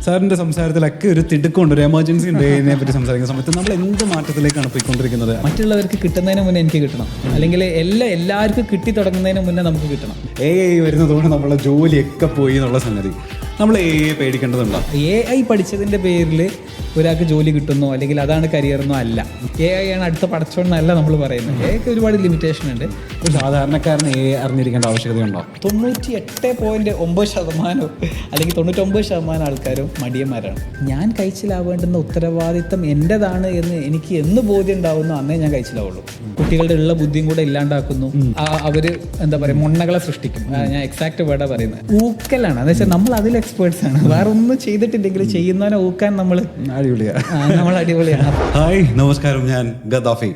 സാറിൻ്റെ സംസാരത്തിലൊക്കെ ഒരു തിടുക്കമുണ്ട്, ഒരു എമർജൻസി ഉണ്ട് ഇതിനെ പറ്റി സംസാരിക്കുന്ന സമയത്ത്. നമ്മൾ എന്ത് മാറ്റത്തിലേക്കാണ് പോയിക്കൊണ്ടിരിക്കുന്നത്? മറ്റുള്ളവർക്ക് കിട്ടുന്നതിന് മുന്നേ എനിക്ക് കിട്ടണം, അല്ലെങ്കിൽ എല്ലാവർക്കും കിട്ടി തുടങ്ങുന്നതിന് മുന്നേ നമുക്ക് കിട്ടണം. AI വരുന്നതുകൊണ്ട് നമ്മളെ ജോലിയൊക്കെ പോയി എന്നുള്ള സംഗതി നമ്മൾ AI പേടിക്കേണ്ടതുണ്ടോ? AI പഠിച്ചതിൻ്റെ പേരിൽ ഒരാൾക്ക് ജോലി കിട്ടുന്നോ അല്ലെങ്കിൽ അതാണ് കരിയറെന്നോ അല്ല. AI ആണ് അടുത്ത പടച്ചോണെന്നല്ല നമ്മൾ പറയുന്നത്. AIക്ക് ഒരുപാട് ലിമിറ്റേഷൻ ഉണ്ട്. ഒരു സാധാരണക്കാരന് AI അറിഞ്ഞിരിക്കേണ്ട ആവശ്യകതയുണ്ടോ? 98.9% അല്ലെങ്കിൽ 99% ആൾക്കാരും മടിയന്മാരാണ്. ഞാൻ കഴിച്ചിലാവേണ്ടുന്ന ഉത്തരവാദിത്തം എൻ്റെതാണ് എന്ന് എനിക്ക് എന്ന് ബോധ്യം ഉണ്ടാവുന്നു അന്നേ ഞാൻ കഴിച്ചിലാവുള്ളൂ. കുട്ടികളുടെ ഉള്ള ബുദ്ധിയും കൂടെ ഇല്ലാണ്ടാക്കുന്നു. അവർ എന്താ പറയുക, മുണ്ണകളെ സൃഷ്ടിക്കും. ഞാൻ എക്സാക്ട് വേർഡാ പറയുന്നത്. ഊക്കലാണ്. എന്ന് വെച്ചാൽ നമ്മൾ അതിൽ എക്സ്പേർട്സ് ആണ്. വേറെ ഒന്നും ചെയ്തിട്ടില്ലെങ്കിൽ ചെയ്യുന്നവനെ ഊക്കാൻ നമ്മൾ അടിപൊളിയാണ്. ഹായ്, നമസ്കാരം. ഞാൻ ഗദ്ദാഫി.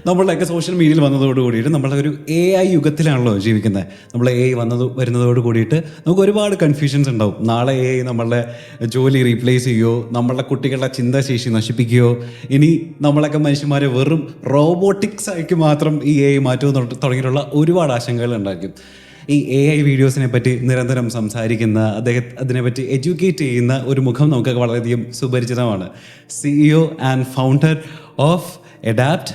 നമ്മളുടെയൊക്കെ സോഷ്യൽ മീഡിയയിൽ വന്നതോട് കൂടിയിട്ട് നമ്മളെ ഒരു AI യുഗത്തിലാണല്ലോ ജീവിക്കുന്നത്. നമ്മൾ AI വരുന്നതോട് കൂടിയിട്ട് നമുക്ക് ഒരുപാട് കൺഫ്യൂഷൻസ് ഉണ്ടാവും. നാളെ AI നമ്മളുടെ ജോലി റീപ്ലേസ് ചെയ്യുമോ, നമ്മളുടെ കുട്ടികളുടെ ചിന്താശേഷി നശിപ്പിക്കുകയോ, ഇനി നമ്മളൊക്കെ മനുഷ്യന്മാരെ വെറും റോബോട്ടിക്സ് ആക്കി മാത്രം ഈ AI മാറ്റുമോ തുടങ്ങിയിട്ടുള്ള ഒരുപാട് ആശങ്കകൾ ഉണ്ടായിരിക്കും. ഈ AI വീഡിയോസിനെ പറ്റി നിരന്തരം സംസാരിക്കുന്ന, അതിനെപ്പറ്റി എഡ്യൂക്കേറ്റ് ചെയ്യുന്ന ഒരു മുഖം നമുക്കൊക്കെ വളരെയധികം സുപരിചിതമാണ്. CEO and founder of Adapt,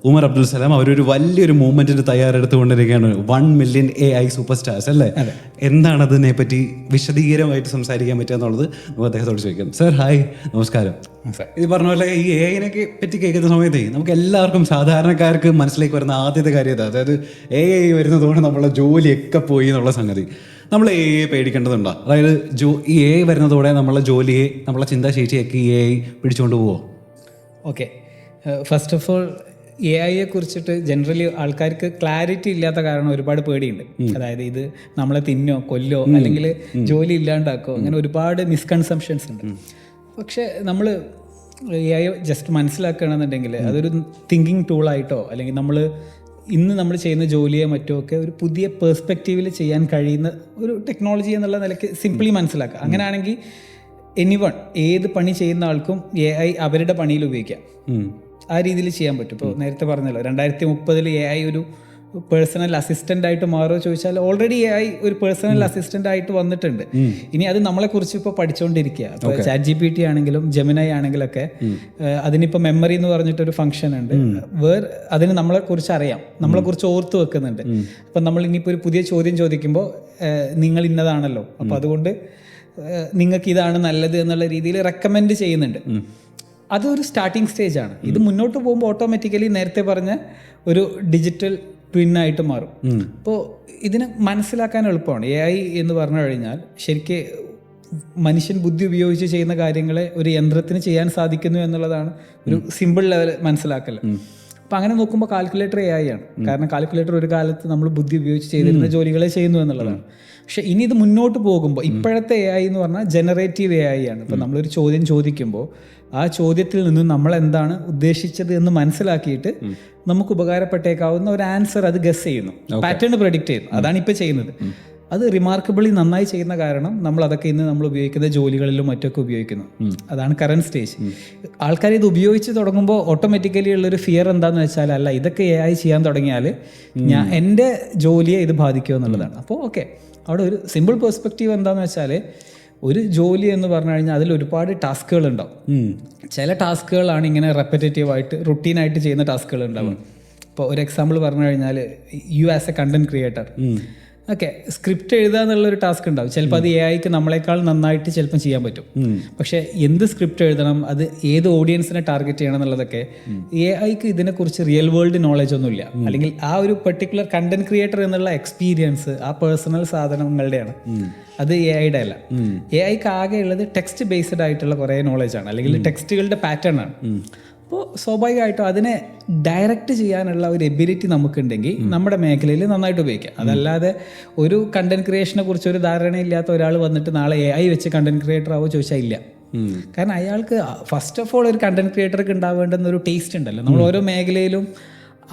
Umar Abdul Salam. അവരൊരു വലിയൊരു മൂവ്മെൻറ്റിന് തയ്യാറെടുത്തുകൊണ്ടിരിക്കുകയാണ്. 1 million AI സൂപ്പർ സ്റ്റാർസ് അല്ലേ? എന്താണ് അതിനെപ്പറ്റി വിശദീകരമായിട്ട് സംസാരിക്കാൻ പറ്റുക എന്നുള്ളത് നമുക്ക് അദ്ദേഹത്തോട് ചോദിക്കാം. സർ ഹായ്, നമസ്കാരം. ഇത് പറഞ്ഞ പോലെ ഈ AI പറ്റി കേൾക്കുന്ന സമയത്തേ നമുക്ക് എല്ലാവർക്കും സാധാരണക്കാർക്ക് മനസ്സിലേക്ക് വരുന്ന ആദ്യത്തെ കാര്യം ഇതാ, അതായത് AI വരുന്നതുകൊണ്ട് നമ്മളെ ജോലിയൊക്കെ പോയി എന്നുള്ള സംഗതി. നമ്മൾ AI പേടിക്കേണ്ടതുണ്ടോ? അതായത് ഈ AI വരുന്നതോടെ നമ്മളെ ജോലിയെ, നമ്മളെ ചിന്താശേഷിയൊക്കെ ഈ AI പിടിച്ചുകൊണ്ട് പോവോ? Okay, first of all AI കുറിച്ചിട്ട് ജനറലി ആൾക്കാർക്ക് ക്ലാരിറ്റി ഇല്ലാത്ത കാരണം ഒരുപാട് പേടിയുണ്ട്. അതായത് ഇത് നമ്മളെ തിന്നോ കൊല്ലോ അല്ലെങ്കിൽ ജോലി ഇല്ലാണ്ടാക്കോ, അങ്ങനെ ഒരുപാട് മിസ്കൺസെപ്ഷൻസ് ഉണ്ട്. പക്ഷേ നമ്മൾ AI ജസ്റ്റ് മനസ്സിലാക്കുകയാണെന്നുണ്ടെങ്കിൽ അതൊരു തിങ്കിങ് ടൂളായിട്ടോ അല്ലെങ്കിൽ ഇന്ന് നമ്മൾ ചെയ്യുന്ന ജോലിയെ മറ്റോ ഒക്കെ ഒരു പുതിയ പേഴ്സ്പെക്റ്റീവിൽ ചെയ്യാൻ കഴിയുന്ന ഒരു ടെക്നോളജി എന്നുള്ള നിലയ്ക്ക് സിംപ്ലി മനസ്സിലാക്കുക. അങ്ങനെയാണെങ്കിൽ എനിവൺ, ഏത് പണി ചെയ്യുന്ന ആൾക്കും AI അവരുടെ പണിയിൽ ഉപയോഗിക്കാം. ആ രീതിയിൽ ചെയ്യാൻ പറ്റും. ഇപ്പോൾ നേരത്തെ പറഞ്ഞല്ലോ 2030 AI ഒരു പേഴ്സണൽ അസിസ്റ്റൻ്റ് ആയിട്ട് മാറുമോ ചോദിച്ചാൽ ഓൾറെഡി AI ഒരു പേഴ്സണൽ അസിസ്റ്റൻ്റ് ആയിട്ട് വന്നിട്ടുണ്ട്. ഇനി അത് നമ്മളെക്കുറിച്ച് ഇപ്പോൾ പഠിച്ചുകൊണ്ടിരിക്കുക. ഇപ്പോൾ ChatGPT ആണെങ്കിലും ജെമിനൈ ആണെങ്കിലൊക്കെ അതിനിപ്പോൾ മെമ്മറി എന്ന് പറഞ്ഞിട്ടൊരു ഫംഗ്ഷൻ ഉണ്ട്. അതിന് നമ്മളെക്കുറിച്ച് അറിയാം, നമ്മളെക്കുറിച്ച് ഓർത്ത് വെക്കുന്നുണ്ട്. അപ്പം നമ്മൾ ഇനിയിപ്പോൾ ഒരു പുതിയ ചോദ്യം ചോദിക്കുമ്പോൾ നിങ്ങൾ ഇന്നതാണല്ലോ, അപ്പോൾ അതുകൊണ്ട് നിങ്ങൾക്ക് ഇതാണ് നല്ലത് എന്നുള്ള രീതിയിൽ റെക്കമെൻഡ് ചെയ്യുന്നുണ്ട്. അതൊരു സ്റ്റാർട്ടിങ് സ്റ്റേജാണ്. ഇത് മുന്നോട്ട് പോകുമ്പോൾ ഓട്ടോമാറ്റിക്കലി നേരത്തെ പറഞ്ഞ ഒരു ഡിജിറ്റൽ ട്വിന്നായിട്ട് മാറും. അപ്പോൾ ഇതിനെ മനസ്സിലാക്കാൻ എളുപ്പമാണ്. AI എന്ന് പറഞ്ഞു കഴിഞ്ഞാൽ ശരിക്ക് മനുഷ്യൻ ബുദ്ധി ഉപയോഗിച്ച് ചെയ്യുന്ന കാര്യങ്ങളെ ഒരു യന്ത്രത്തിന് ചെയ്യാൻ സാധിക്കുന്നു എന്നുള്ളതാണ് ഒരു സിമ്പിൾ ലെവൽ മനസ്സിലാക്കൽ. അപ്പം അങ്ങനെ നോക്കുമ്പോൾ കാൽക്കുലേറ്റർ AI ആണ്. കാരണം കാൽക്കുലേറ്റർ ഒരു കാലത്ത് നമ്മൾ ബുദ്ധി ഉപയോഗിച്ച് ചെയ്തിരുന്ന ജോലികളെ ചെയ്യുന്നു എന്നുള്ളതാണ്. പക്ഷെ ഇനി ഇത് മുന്നോട്ട് പോകുമ്പോൾ ഇപ്പോഴത്തെ AI എന്ന് പറഞ്ഞാൽ ജനറേറ്റീവ് AI ആണ്. ഇപ്പം നമ്മളൊരു ചോദ്യം ചോദിക്കുമ്പോൾ ആ ചോദ്യത്തിൽ നിന്ന് നമ്മൾ എന്താണ് ഉദ്ദേശിച്ചത് എന്ന് മനസ്സിലാക്കിയിട്ട് നമുക്ക് ഉപകാരപ്പെട്ടേക്കാവുന്ന ഒരു ആൻസർ അത് ഗസ് ചെയ്യുന്നു, പാറ്റേൺ പ്രെഡിക്റ്റ് ചെയ്യുന്നു. അതാണ് ഇപ്പോൾ ചെയ്യുന്നത്. അത് റിമാർക്കബിളി നന്നായി ചെയ്യുന്ന കാരണം നമ്മൾ അതൊക്കെ ഇന്ന് നമ്മൾ ഉപയോഗിക്കുന്ന ജോലികളിലും മറ്റൊക്കെ ഉപയോഗിക്കുന്നു. അതാണ് കറന്റ് സ്റ്റേജ്. ആൾക്കാർ ഇത് ഉപയോഗിച്ച് തുടങ്ങുമ്പോൾ ഓട്ടോമാറ്റിക്കലി ഉള്ളൊരു ഫിയർ എന്താണെന്ന് വെച്ചാൽ, അല്ല ഇതൊക്കെ AI ചെയ്യാൻ തുടങ്ങിയാൽ എൻ്റെ ജോലിയെ ഇത് ബാധിക്കുമോ എന്നുള്ളതാണ്. അപ്പോൾ ഓക്കെ, അവിടെ ഒരു സിമ്പിൾ പെർസ്പെക്റ്റീവ് എന്താണെന്ന് വെച്ചാൽ, ഒരു ജോലി എന്ന് പറഞ്ഞു കഴിഞ്ഞാൽ അതിൽ ഒരുപാട് ടാസ്കുകൾ ഉണ്ടാവും. ചില ടാസ്കുകളാണ് ഇങ്ങനെ റെപ്പറ്റേറ്റീവായിട്ട് റുട്ടീനായിട്ട് ചെയ്യുന്ന ടാസ്കുകൾ ഉണ്ടാവും. ഇപ്പോൾ ഒരു എക്സാമ്പിൾ പറഞ്ഞു കഴിഞ്ഞാൽ, you as a content creator, okay, script എഴുതുക എന്നുള്ളൊരു ടാസ്ക് ഉണ്ടാവും. ചിലപ്പോൾ അത് AIക്ക് നമ്മളെക്കാൾ നന്നായിട്ട് ചിലപ്പം ചെയ്യാൻ പറ്റും. പക്ഷേ എന്ത് സ്ക്രിപ്റ്റ് എഴുതണം, അത് ഏത് ഓഡിയൻസിനെ ടാർഗറ്റ് ചെയ്യണം എന്നുള്ളതൊക്കെ AIക്ക് ഇതിനെക്കുറിച്ച് റിയൽ വേൾഡ് നോളജ് ഒന്നുമില്ല. അല്ലെങ്കിൽ ആ ഒരു പെർട്ടിക്കുലർ കണ്ടന്റ് ക്രിയേറ്റർ എന്നുള്ള എക്സ്പീരിയൻസ് ആ പേഴ്സണൽ സാധനങ്ങളുടെയാണ്, അത് AIയുടെ അല്ല. AIക്ക് ആകെ ഉള്ളത് ടെക്സ്റ്റ് ബേസ്ഡ് ആയിട്ടുള്ള കുറേ നോളജാണ്, അല്ലെങ്കിൽ ടെക്സ്റ്റുകളുടെ പാറ്റേൺ ആണ്. അപ്പോൾ സ്വാഭാവികമായിട്ടും അതിനെ ഡയറക്റ്റ് ചെയ്യാനുള്ള ഒരു എബിലിറ്റി നമുക്കുണ്ടെങ്കിൽ നമ്മുടെ മേഖലയിൽ നന്നായിട്ട് ഉപയോഗിക്കാം. അതല്ലാതെ ഒരു കണ്ടന്റ് ക്രിയേഷനെ കുറിച്ച് ഒരു ധാരണയില്ലാത്ത ഒരാൾ വന്നിട്ട് നാളെ AI വെച്ച് കണ്ടന്റ് ക്രിയേറ്റർ ആവോ ചോദിച്ചാൽ ഇല്ല. കാരണം അയാൾക്ക് ഫസ്റ്റ് ഓഫ് ഓൾ ഒരു കണ്ടന്റ് ക്രിയേറ്റർക്ക് ഉണ്ടാവേണ്ടുന്ന ഒരു ടേസ്റ്റ് ഉണ്ടല്ലോ. നമ്മൾ ഓരോ മേഖലയിലും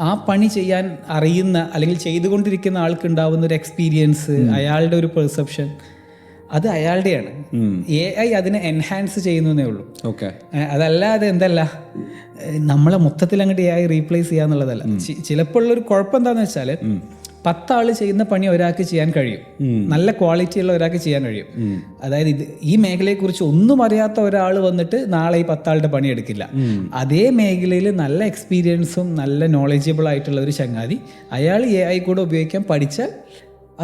ആ പണി ചെയ്യാൻ അറിയുന്ന അല്ലെങ്കിൽ ചെയ്തുകൊണ്ടിരിക്കുന്ന ആൾക്ക് ഉണ്ടാവുന്ന ഒരു എക്സ്പീരിയൻസ്, അയാളുടെ ഒരു പെർസെപ്ഷൻ, അത് അയാളുടെയാണ്. AI അതിനെ എൻഹാൻസ് ചെയ്യുന്നതേ ഉള്ളൂ. അതല്ലാതെ എന്തല്ല നമ്മളെ മൊത്തത്തിൽ അങ്ങോട്ട് AI റീപ്ലേസ് ചെയ്യാന്നുള്ളതല്ല. ചിലപ്പോൾ ഉള്ളൊരു കുഴപ്പം എന്താണെന്ന് വെച്ചാൽ, 10 ആൾ ചെയ്യുന്ന പണി ഒരാൾക്ക് ചെയ്യാൻ കഴിയും, നല്ല ക്വാളിറ്റി ഉള്ള ഒരാൾക്ക് ചെയ്യാൻ കഴിയും. അതായത് ഈ മേഖലയെക്കുറിച്ച് ഒന്നും അറിയാത്ത ഒരാൾ വന്നിട്ട് നാളെ ഈ 10 ആളുടെ പണി എടുക്കില്ല. അതേ മേഖലയിൽ നല്ല എക്സ്പീരിയൻസും നല്ല നോളജബിൾ ആയിട്ടുള്ള ഒരു ചങ്ങാതി അയാൾ AI കൂടെ ഉപയോഗിക്കാൻ പഠിച്ചാൽ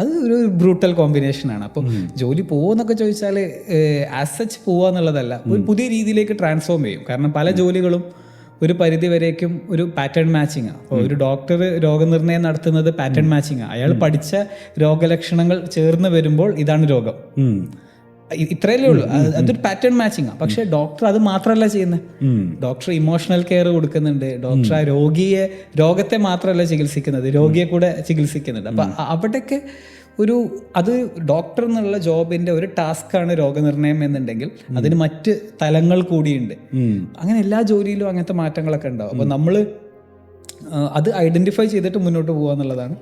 അത് ഒരു ബ്രൂട്ടൽ കോമ്പിനേഷനാണ്. അപ്പോൾ ജോലി പോകുമെന്നൊക്കെ ചോദിച്ചാൽ ആസ് സച്ച് പോവുക എന്നുള്ളതല്ല, ഒരു പുതിയ രീതിയിലേക്ക് ട്രാൻസ്ഫോം ചെയ്യും. കാരണം പല ജോലികളും ഒരു പരിധി വരേക്കും ഒരു പാറ്റേൺ മാച്ചിങ് ആണ്. അപ്പോൾ ഒരു ഡോക്ടർ രോഗനിർണയം നടത്തുന്നത് പാറ്റേൺ മാച്ചിങ് ആണ്. അയാൾ പഠിച്ച രോഗലക്ഷണങ്ങൾ ചേർന്ന് വരുമ്പോൾ ഇതാണ് രോഗം, ഇത്രയല്ലേ ഉള്ളൂ. അതൊരു പാറ്റേൺ മാച്ചിങ് ആണ്. പക്ഷെ ഡോക്ടർ അത് മാത്രമല്ല ചെയ്യുന്നത്. ഡോക്ടർ ഇമോഷണൽ കെയർ കൊടുക്കുന്നുണ്ട്. ഡോക്ടർ ആ രോഗത്തെ മാത്രമല്ല ചികിത്സിക്കുന്നത്, രോഗിയെ കൂടെ ചികിത്സിക്കുന്നുണ്ട്. അപ്പൊ അവിടെയൊക്കെ അത് ഡോക്ടർ എന്നുള്ള ജോബിന്റെ ഒരു ടാസ്ക്കാണ് രോഗനിർണയം എന്നുണ്ടെങ്കിൽ അതിന് മറ്റ് തലങ്ങൾ കൂടിയുണ്ട്. അങ്ങനെ എല്ലാ ജോലിയിലും അങ്ങനത്തെ മാറ്റങ്ങളൊക്കെ ഉണ്ടാവും. അപ്പൊ നമ്മള് അത് ഐഡന്റിഫൈ ചെയ്തിട്ട് മുന്നോട്ട് പോകുക എന്നുള്ളതാണ്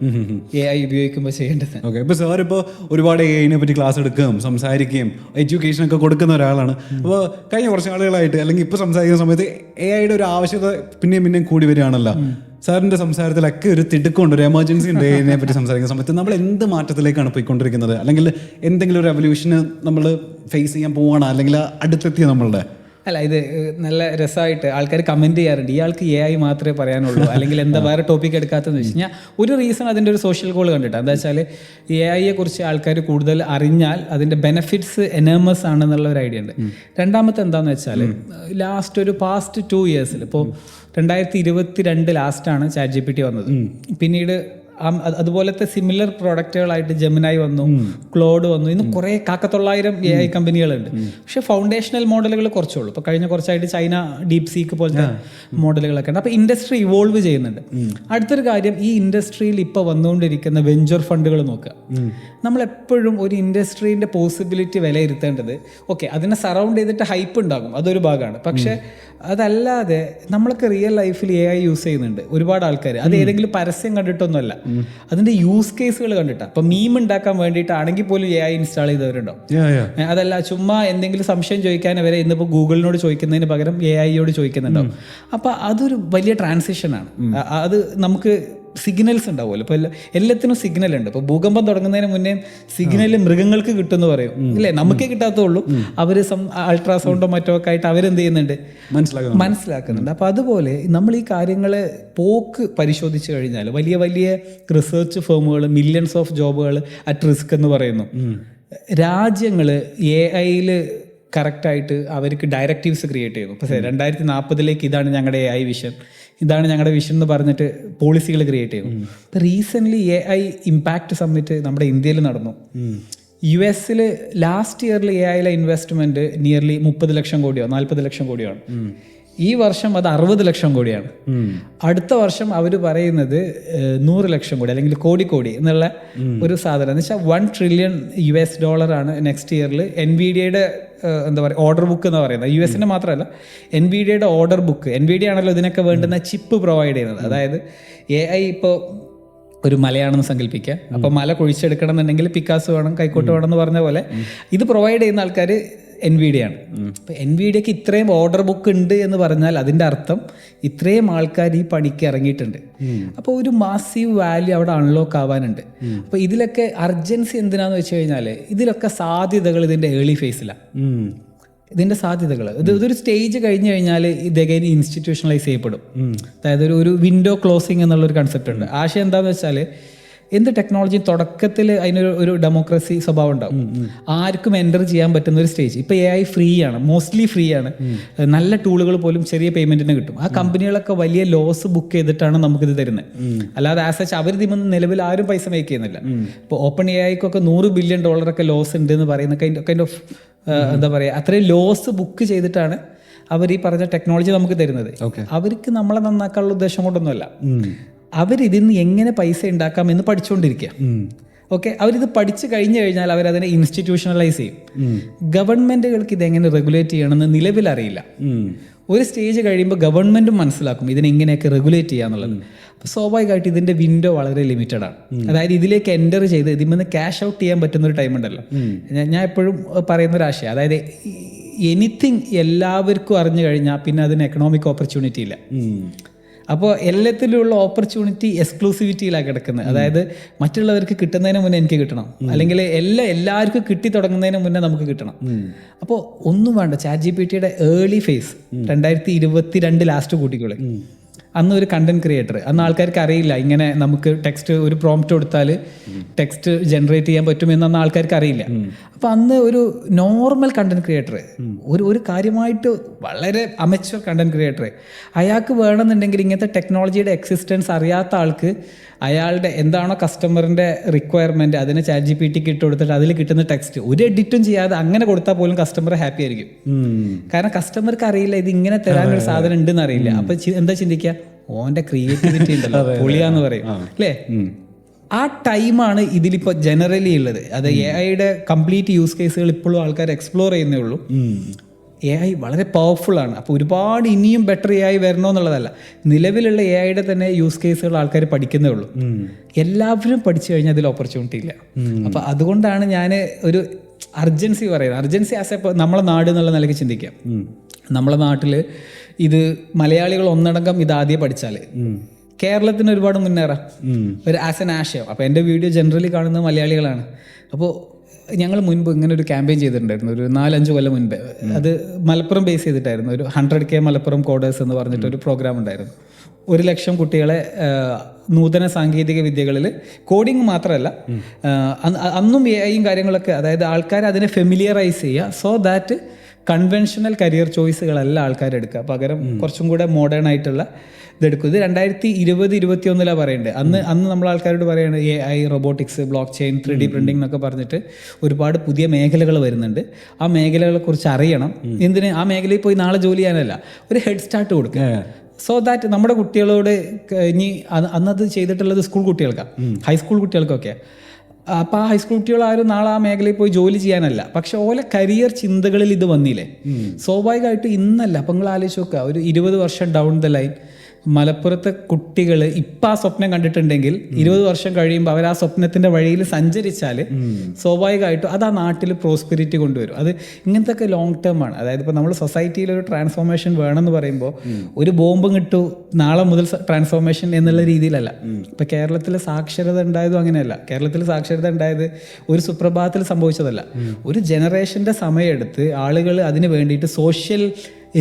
AI ഉപയോഗിക്കുമ്പോൾ ചെയ്യേണ്ടത്. ഓക്കെ, ഇപ്പോൾ സാർ ഇപ്പോൾ ഒരുപാട് AI-നെ പറ്റി ക്ലാസ് എടുക്കുകയും സംസാരിക്കുകയും എഡ്യൂക്കേഷൻ ഒക്കെ കൊടുക്കുന്ന ഒരാളാണ്. അപ്പോൾ കഴിഞ്ഞ കുറച്ച് ആളുകളായിട്ട് അല്ലെങ്കിൽ ഇപ്പോൾ സംസാരിക്കുന്ന സമയത്ത് AI-യുടെ ഒരു ആവശ്യകത പിന്നെയും കൂടി വരികയാണല്ലോ. സാറിൻ്റെ സംസാരത്തിലൊക്കെ ഒരു തിടുക്കമുണ്ട്, ഒരു എമർജൻസി ഉണ്ട് AI-നെ പറ്റി സംസാരിക്കുന്ന സമയത്ത്. നമ്മൾ എന്ത് മാറ്റത്തിലേക്കാണ് പോയിക്കൊണ്ടിരിക്കുന്നത്, അല്ലെങ്കിൽ എന്തെങ്കിലും ഒരു റെവല്യൂഷന് നമ്മൾ ഫേസ് ചെയ്യാൻ പോവുകയാണ്, അല്ലെങ്കിൽ അടുത്തെത്തിയ നമ്മളുടെ അല്ല, ഇത് നല്ല രസമായിട്ട് ആൾക്കാർ കമൻറ്റ് ചെയ്യാറുണ്ട്, ഇയാൾക്ക് AI മാത്രമേ പറയാനുള്ളൂ, അല്ലെങ്കിൽ എന്താ വേറെ ടോപ്പിക് എടുക്കാത്തതെന്ന് വെച്ച് കഴിഞ്ഞാൽ ഒരു റീസൺ അതിൻ്റെ ഒരു സോഷ്യൽ ഗോൾ കണ്ടിട്ടാണ്. എന്താ വെച്ചാൽ AI-യെ കുറിച്ച് ആൾക്കാർ കൂടുതൽ അറിഞ്ഞാൽ അതിൻ്റെ ബെനഫിറ്റ്സ് എനേമസ് ആണെന്നുള്ള ഒരു ഐഡിയ ഉണ്ട്. രണ്ടാമത്തെ എന്താണെന്ന് വെച്ചാൽ പാസ്റ്റ് 2 years ഇപ്പോൾ 2022 ലാസ്റ്റാണ് ChatGPT വന്നത്. പിന്നീട് അതുപോലത്തെ സിമിലർ പ്രോഡക്റ്റുകളായിട്ട് ജെമിനായി വന്നു, ക്ലോഡ് വന്നു. ഇന്ന് കുറേ 900 AI കമ്പനികളുണ്ട്. പക്ഷെ ഫൗണ്ടേഷണൽ മോഡലുകൾ കുറച്ചുള്ളൂ. ഇപ്പോൾ കഴിഞ്ഞ കുറച്ചായിട്ട് ചൈന ഡീപ് സീക്ക് പോലത്തെ മോഡലുകളൊക്കെ ഉണ്ട്. അപ്പോൾ ഇൻഡസ്ട്രി ഇവോൾവ് ചെയ്യുന്നുണ്ട്. അടുത്തൊരു കാര്യം, ഈ ഇൻഡസ്ട്രിയിൽ ഇപ്പോൾ വന്നുകൊണ്ടിരിക്കുന്ന വെഞ്ചർ ഫണ്ടുകൾ നോക്കുക. നമ്മളെപ്പോഴും ഒരു ഇൻഡസ്ട്രീൻ്റെ പോസിബിലിറ്റി വിലയിരുത്തേണ്ടത് ഓക്കെ, അതിനെ സറൗണ്ട് ചെയ്തിട്ട് ഹൈപ്പ് ഉണ്ടാകും, അതൊരു ഭാഗമാണ്. പക്ഷെ അതല്ലാതെ നമ്മളൊക്കെ റിയൽ ലൈഫിൽ AI യൂസ് ചെയ്യുന്നുണ്ട് ഒരുപാട് ആൾക്കാർ. അത് ഏതെങ്കിലും പരസ്യം കണ്ടിട്ടൊന്നുമല്ല, അതിന്റെ യൂസ് കേസുകൾ കണ്ടിട്ടാണ്. ഇപ്പൊ മീം ഉണ്ടാക്കാൻ വേണ്ടിയിട്ടാണെങ്കിൽ പോലും AI ഇൻസ്റ്റാൾ ചെയ്തവരുണ്ടാവും. അതല്ല ചുമ്മാ എന്തെങ്കിലും സംശയം ചോദിക്കാൻ വരെ ഇന്നിപ്പോൾ ഗൂഗിളിനോട് ചോദിക്കുന്നതിന് പകരം AI-യോട് ചോദിക്കുന്നുണ്ടാവും. അപ്പൊ അതൊരു വലിയ ട്രാൻസിഷനാണ്. അത് നമുക്ക് സിഗ്നൽസ് ഉണ്ടാവുമല്ലോ. ഇപ്പോൾ എല്ലാത്തിനും സിഗ്നൽ ഉണ്ട്. ഇപ്പോൾ ഭൂകമ്പം തുടങ്ങുന്നതിന് മുന്നേ സിഗ്നൽ മൃഗങ്ങൾക്ക് കിട്ടുമെന്ന് പറയും, ഇല്ലേ? നമുക്കേ കിട്ടാത്തുള്ളൂ. അവർ അൾട്രാസൗണ്ടോ മറ്റോ ഒക്കെ ആയിട്ട് അവരെന്ത് ചെയ്യുന്നുണ്ട്, മനസ്സിലാക്കുന്നുണ്ട്. അപ്പോൾ അതുപോലെ നമ്മൾ ഈ കാര്യങ്ങളെ പരിശോധിച്ച് കഴിഞ്ഞാൽ വലിയ വലിയ റിസർച്ച് ഫേമുകൾ, മില്യൺസ് ഓഫ് ജോബുകൾ അറ്റ് റിസ്ക് എന്ന് പറയുന്നു. രാജ്യങ്ങൾ AI-യിൽ കറക്റ്റായിട്ട് അവർക്ക് ഡയറക്റ്റീവ്സ് ക്രിയേറ്റ് ചെയ്യുന്നു. ഇപ്പോൾ 2040 ഇതാണ് ഞങ്ങളുടെ AI വിഷൻ, ഇതാണ് ഞങ്ങളുടെ വിഷൻ എന്ന് പറഞ്ഞിട്ട് പോളിസികൾ ക്രിയേറ്റ് ചെയ്യും. ഇപ്പോൾ റീസെൻ്റ്ലി AI ഇമ്പാക്റ്റ് സമ്മിറ്റ് നമ്മുടെ ഇന്ത്യയിൽ നടന്നു. US-ൽ ലാസ്റ്റ് ഇയറിൽ AI-യിലെ ഇൻവെസ്റ്റ്മെൻറ്റ് നിയർലി 30 ലക്ഷം കോടിയോ 40 ലക്ഷം കോടിയാണ്. ഈ വർഷം അത് 60 ലക്ഷം കോടിയാണ്. അടുത്ത വർഷം അവർ പറയുന്നത് 100 ലക്ഷം കോടി അല്ലെങ്കിൽ കോടി എന്നുള്ള ഒരു സാധനം എന്ന് വെച്ചാൽ $1 trillion നെക്സ്റ്റ് ഇയറിൽ NVIDIA-യുടെ എന്താ പറയുക ഓർഡർ ബുക്ക് എന്ന് പറയുന്നത്. US-ൻ്റെ മാത്രമല്ല, NVIDIA-യുടെ ഓർഡർ ബുക്ക്. NVIDIA ആണല്ലോ ഇതിനൊക്കെ വേണ്ടുന്ന ചിപ്പ് പ്രൊവൈഡ് ചെയ്യുന്നത്. അതായത് AI ഇപ്പോൾ ഒരു മലയാണെന്ന് സങ്കല്പിക്കുക. അപ്പോൾ മല കുഴിച്ചെടുക്കണം എന്നുണ്ടെങ്കിൽ പിക്കാസ് വേണം, കൈക്കോട്ട് വേണം എന്ന് പറഞ്ഞ പോലെ ഇത് പ്രൊവൈഡ് ചെയ്യുന്ന ആൾക്കാർ NVIDIA ആണ്. അപ്പോൾ NVIDIA-ക്ക് ഇത്രയും ഓർഡർ ബുക്ക് ഉണ്ട് എന്ന് പറഞ്ഞാൽ അതിൻ്റെ അർത്ഥം ഇത്രയും ആൾക്കാർ ഈ പണിക്ക് ഇറങ്ങിയിട്ടുണ്ട്. അപ്പോൾ ഒരു മാസീവ് വാല്യൂ അവിടെ അൺലോക്ക് ആവാനുണ്ട്. അപ്പോൾ ഇതിലൊക്കെ അർജൻസി എന്തിനാന്ന് വെച്ച് കഴിഞ്ഞാൽ ഇതിലൊക്കെ സാധ്യതകൾ ഇതിൻ്റെ ഏർലി ഫേസിലാണ്. ഇതിൻ്റെ സാധ്യതകൾ ഇതൊരു സ്റ്റേജ് കഴിഞ്ഞ് കഴിഞ്ഞാൽ ഇത് അഗൈൻ ഇൻസ്റ്റിറ്റ്യൂഷണലൈസ് ചെയ്യപ്പെടും. അതായത് ഒരു വിൻഡോ ക്ലോസിങ് എന്നുള്ളൊരു കൺസെപ്റ്റ് ഉണ്ട്. ആശയം എന്താണെന്ന് വെച്ചാൽ എന്ത് ടെക്നോളജി തുടക്കത്തിൽ അതിനൊരു ഡെമോക്രസി സ്വഭാവം ഉണ്ടാവും, ആർക്കും എൻ്റർ ചെയ്യാൻ പറ്റുന്ന ഒരു സ്റ്റേജ്. ഇപ്പോൾ AI ഫ്രീ ആണ്, മോസ്റ്റ്ലി ഫ്രീ ആണ്. നല്ല ടൂളുകൾ പോലും ചെറിയ പേയ്മെൻറ്റിന് കിട്ടും. ആ കമ്പനികളൊക്കെ വലിയ ലോസ് ബുക്ക് ചെയ്തിട്ടാണ് നമുക്കിത് തരുന്നത്. അല്ലാതെ ആസ് സച്ച് അവർ ഇതിൽ നിലവിൽ ആരും പൈസ മേക്ക് ചെയ്യുന്നില്ല. ഇപ്പോൾ ഓപ്പൺ AIക്കൊക്കെ $100 ബില്യൺ ലോസ് ഉണ്ട് എന്ന് പറയുന്ന കൈൻഡ് ഓഫ് എന്താ പറയുക, അത്രയും ലോസ് ബുക്ക് ചെയ്തിട്ടാണ് അവർ ഈ പറഞ്ഞ ടെക്നോളജി നമുക്ക് തരുന്നത്. അവർക്ക് നമ്മളെ നന്നാക്കാനുള്ള ഉദ്ദേശം കൊണ്ടൊന്നുമല്ല, അവരിതിൽ നിന്ന് എങ്ങനെ പൈസ ഉണ്ടാക്കാം എന്ന് പഠിച്ചുകൊണ്ടിരിക്കുക. ഓക്കെ, അവരിത് പഠിച്ചു കഴിഞ്ഞു കഴിഞ്ഞാൽ അവരതിനെ ഇൻസ്റ്റിറ്റ്യൂഷണലൈസ് ചെയ്യും. ഗവൺമെൻറ്റുകൾക്ക് ഇതെങ്ങനെ റെഗുലേറ്റ് ചെയ്യണമെന്ന് നിലവിലറിയില്ല. ഒരു സ്റ്റേജ് കഴിയുമ്പോൾ ഗവൺമെൻറ്റും മനസ്സിലാക്കും ഇതിനെങ്ങനെയൊക്കെ റെഗുലേറ്റ് ചെയ്യാന്നുള്ളത്. അപ്പോൾ സ്വാഭാവികമായിട്ട് ഇതിൻ്റെ വിൻഡോ വളരെ ലിമിറ്റഡ് ആണ്. അതായത് ഇതിലേക്ക് എൻ്റർ ചെയ്ത് ഇതിൽ നിന്ന് ക്യാഷ് ഔട്ട് ചെയ്യാൻ പറ്റുന്ന ഒരു ടൈം ഉണ്ടല്ലോ. ഞാൻ എപ്പോഴും പറയുന്നൊരാശയം, അതായത് എനിത്തിങ് എല്ലാവർക്കും അറിഞ്ഞു കഴിഞ്ഞാൽ പിന്നെ അതിന് എക്കണോമിക് ഓപ്പർച്യൂണിറ്റി ഇല്ല. അപ്പോൾ എല്ലാത്തിലുള്ള ഓപ്പർച്യൂണിറ്റി എക്സ്ക്ലൂസിവിറ്റിയിലാണ് കിടക്കുന്നത്. അതായത് മറ്റുള്ളവർക്ക് കിട്ടുന്നതിന് മുന്നേ എനിക്ക് കിട്ടണം, അല്ലെങ്കിൽ എല്ലാവർക്കും കിട്ടി തുടങ്ങുന്നതിന് മുന്നേ നമുക്ക് കിട്ടണം. അപ്പോൾ ഒന്നും വേണ്ട, ChatGPT ഏർലി ഫേസ് 2022 ലാസ്റ്റ് കൂട്ടിക്കോളെ. അന്ന് ഒരു കണ്ടന്റ് ക്രിയേറ്റർ, അന്ന് ആൾക്കാർക്ക് അറിയില്ല ഇങ്ങനെ നമുക്ക് ടെക്സ്റ്റ് ഒരു പ്രോംപ്റ്റ് കൊടുത്താൽ ടെക്സ്റ്റ് ജനറേറ്റ് ചെയ്യാൻ പറ്റുമെന്ന് അന്ന് ആൾക്കാർക്ക് അറിയില്ല. അപ്പം അന്ന് ഒരു നോർമൽ കണ്ടന്റ് ക്രിയേറ്റർ, ഒരു കാര്യമായിട്ട് വളരെ അമച്വർ കണ്ടന്റ് ക്രിയേറ്റർ, അയാൾക്ക് വേണമെന്നുണ്ടെങ്കിൽ ഇങ്ങനത്തെ ടെക്നോളജിയുടെ എക്സിസ്റ്റൻസ് അറിയാത്ത ആൾക്ക് അയാളുടെ എന്താണോ കസ്റ്റമറിൻ്റെ റിക്വയർമെൻറ്റ് അതിനെ ChatGPTക്ക് ഇട്ട് കൊടുത്തിട്ട് അതിൽ കിട്ടുന്ന ടെക്സ്റ്റ് ഒരു എഡിറ്റും ചെയ്യാതെ അങ്ങനെ കൊടുത്താൽ പോലും കസ്റ്റമർ ഹാപ്പി ആയിരിക്കും. കാരണം കസ്റ്റമർക്ക് അറിയില്ല ഇത് ഇങ്ങനെ തരാനൊരു സാധനം ഉണ്ടെന്ന് അറിയില്ല. അപ്പം എന്താ ചിന്തിക്കുക, ഓൻ്റെ ക്രിയേറ്റിവിറ്റി ഉണ്ടല്ലോ പൊളിയാന്ന് പറയും അല്ലേ. ആ ടൈമാണ് ഇതിലിപ്പോൾ ജനറലി ഉള്ളത്. അത് AI കംപ്ലീറ്റ് യൂസ് കേസുകൾ ഇപ്പോഴും ആൾക്കാർ എക്സ്പ്ലോർ ചെയ്യുന്നേ ഉള്ളൂ. AI വളരെ പവർഫുൾ ആണ്. അപ്പോൾ ഒരുപാട് ഇനിയും ബെറ്റർ AI വരണോ എന്നുള്ളതല്ല, നിലവിലുള്ള AI തന്നെ യൂസ് കേസുകൾ ആൾക്കാർ പഠിക്കുന്നേ ഉള്ളൂ. എല്ലാവരും പഠിച്ചു കഴിഞ്ഞാൽ അതിൽ ഓപ്പർച്യൂണിറ്റി ഇല്ല. അപ്പോൾ അതുകൊണ്ടാണ് ഞാൻ ഒരു അർജൻസി പറയുന്നത്. അർജൻസി ആസ് എ നമ്മളെ നാട് എന്നുള്ള നിലയ്ക്ക് ചിന്തിക്കാം. നമ്മളെ നാട്ടിൽ ഇത് മലയാളികൾ ഒന്നടങ്കം ഇതാദ്യം പഠിച്ചാൽ കേരളത്തിന് ഒരുപാട് മുന്നേറാം ഒരു ആസ് എൻ ആശയം. അപ്പോൾ എൻ്റെ വീഡിയോ ജനറലി കാണുന്നത് മലയാളികളാണ്. അപ്പോൾ ഞങ്ങൾ മുൻപ് ഇങ്ങനെ ഒരു ക്യാമ്പയിൻ ചെയ്തിട്ടുണ്ടായിരുന്നു ഒരു 4-5 കൊല്ലം മുൻപ്. അത് മലപ്പുറം ബേസ് ചെയ്തിട്ടായിരുന്നു. ഒരു 100K മലപ്പുറം കോഡേഴ്സ് എന്ന് പറഞ്ഞിട്ടൊരു പ്രോഗ്രാം ഉണ്ടായിരുന്നു. 100,000 കുട്ടികളെ നൂതന സാങ്കേതിക വിദ്യകളിൽ കോഡിങ് മാത്രമല്ല, അന്നും AI കാര്യങ്ങളൊക്കെ, അതായത് ആൾക്കാർ അതിനെ ഫെമിലിയറൈസ് ചെയ്യുക, സോ ദാറ്റ് കൺവെൻഷണൽ കരിയർ ചോയ്സുകളല്ല ആൾക്കാരെടുക്കുക, പകരം കുറച്ചും കൂടെ മോഡേൺ ആയിട്ടുള്ള ഇതെടുക്കും. ഇത് 2020-2021 പറയുന്നുണ്ട്. അന്ന് നമ്മൾ ആൾക്കാരോട് പറയുന്നത് AI, robotics, block chain, 3D printing എന്നൊക്കെ പറഞ്ഞിട്ട് ഒരുപാട് പുതിയ മേഖലകൾ വരുന്നുണ്ട്. ആ മേഖലകളെ കുറിച്ച് അറിയണം. എന്തിന് ആ മേഖലയിൽ പോയി നാളെ ജോലി ചെയ്യാനല്ല, ഒരു ഹെഡ് സ്റ്റാർട്ട് കൊടുക്കുക. സോ ദാറ്റ് നമ്മുടെ കുട്ടികളോട് ഇനി അന്നത് ചെയ്തിട്ടുള്ളത് സ്കൂൾ കുട്ടികൾക്കാണ്, ഹൈസ്കൂൾ കുട്ടികൾക്കൊക്കെ. അപ്പോൾ ആ ഹൈസ്കൂൾ കുട്ടികൾ ആരും നാളെ ആ മേഖലയിൽ പോയി ജോലി ചെയ്യാനല്ല, പക്ഷെ ഓലെ കരിയർ ചിന്തകളിൽ ഇത് വന്നില്ലേ. സ്വാഭാവികമായിട്ട് ഇന്നല്ല. അപ്പം നിങ്ങൾ ആലോചിച്ച് നോക്കുക, ഒരു 20 വർഷം ഡൗൺ ദ ലൈൻ മലപ്പുറത്തെ കുട്ടികൾ ഇപ്പം ആ സ്വപ്നം കണ്ടിട്ടുണ്ടെങ്കിൽ 20 വർഷം കഴിയുമ്പോൾ അവർ ആ സ്വപ്നത്തിൻ്റെ വഴിയിൽ സഞ്ചരിച്ചാൽ സ്വാഭാവികമായിട്ടും അത് ആ നാട്ടിൽ പ്രോസ്പെരിറ്റി കൊണ്ടുവരും. അത് ഇങ്ങനത്തെ ഒക്കെ ലോങ് ടേം ആണ്. അതായത് ഇപ്പോൾ നമ്മൾ സൊസൈറ്റിയിൽ ഒരു ട്രാൻസ്ഫോർമേഷൻ വേണമെന്ന് പറയുമ്പോൾ ഒരു ബോംബും കിട്ടു നാളെ മുതൽ ട്രാൻസ്ഫോർമേഷൻ എന്നുള്ള രീതിയിലല്ല. ഇപ്പം കേരളത്തിൽ സാക്ഷരത ഉണ്ടായതും അങ്ങനെയല്ല. കേരളത്തിൽ സാക്ഷരത ഉണ്ടായത് ഒരു സുപ്രഭാതത്തിൽ സംഭവിച്ചതല്ല. ഒരു ജനറേഷൻ്റെ സമയമെടുത്ത് ആളുകൾ അതിന് വേണ്ടിയിട്ട് സോഷ്യൽ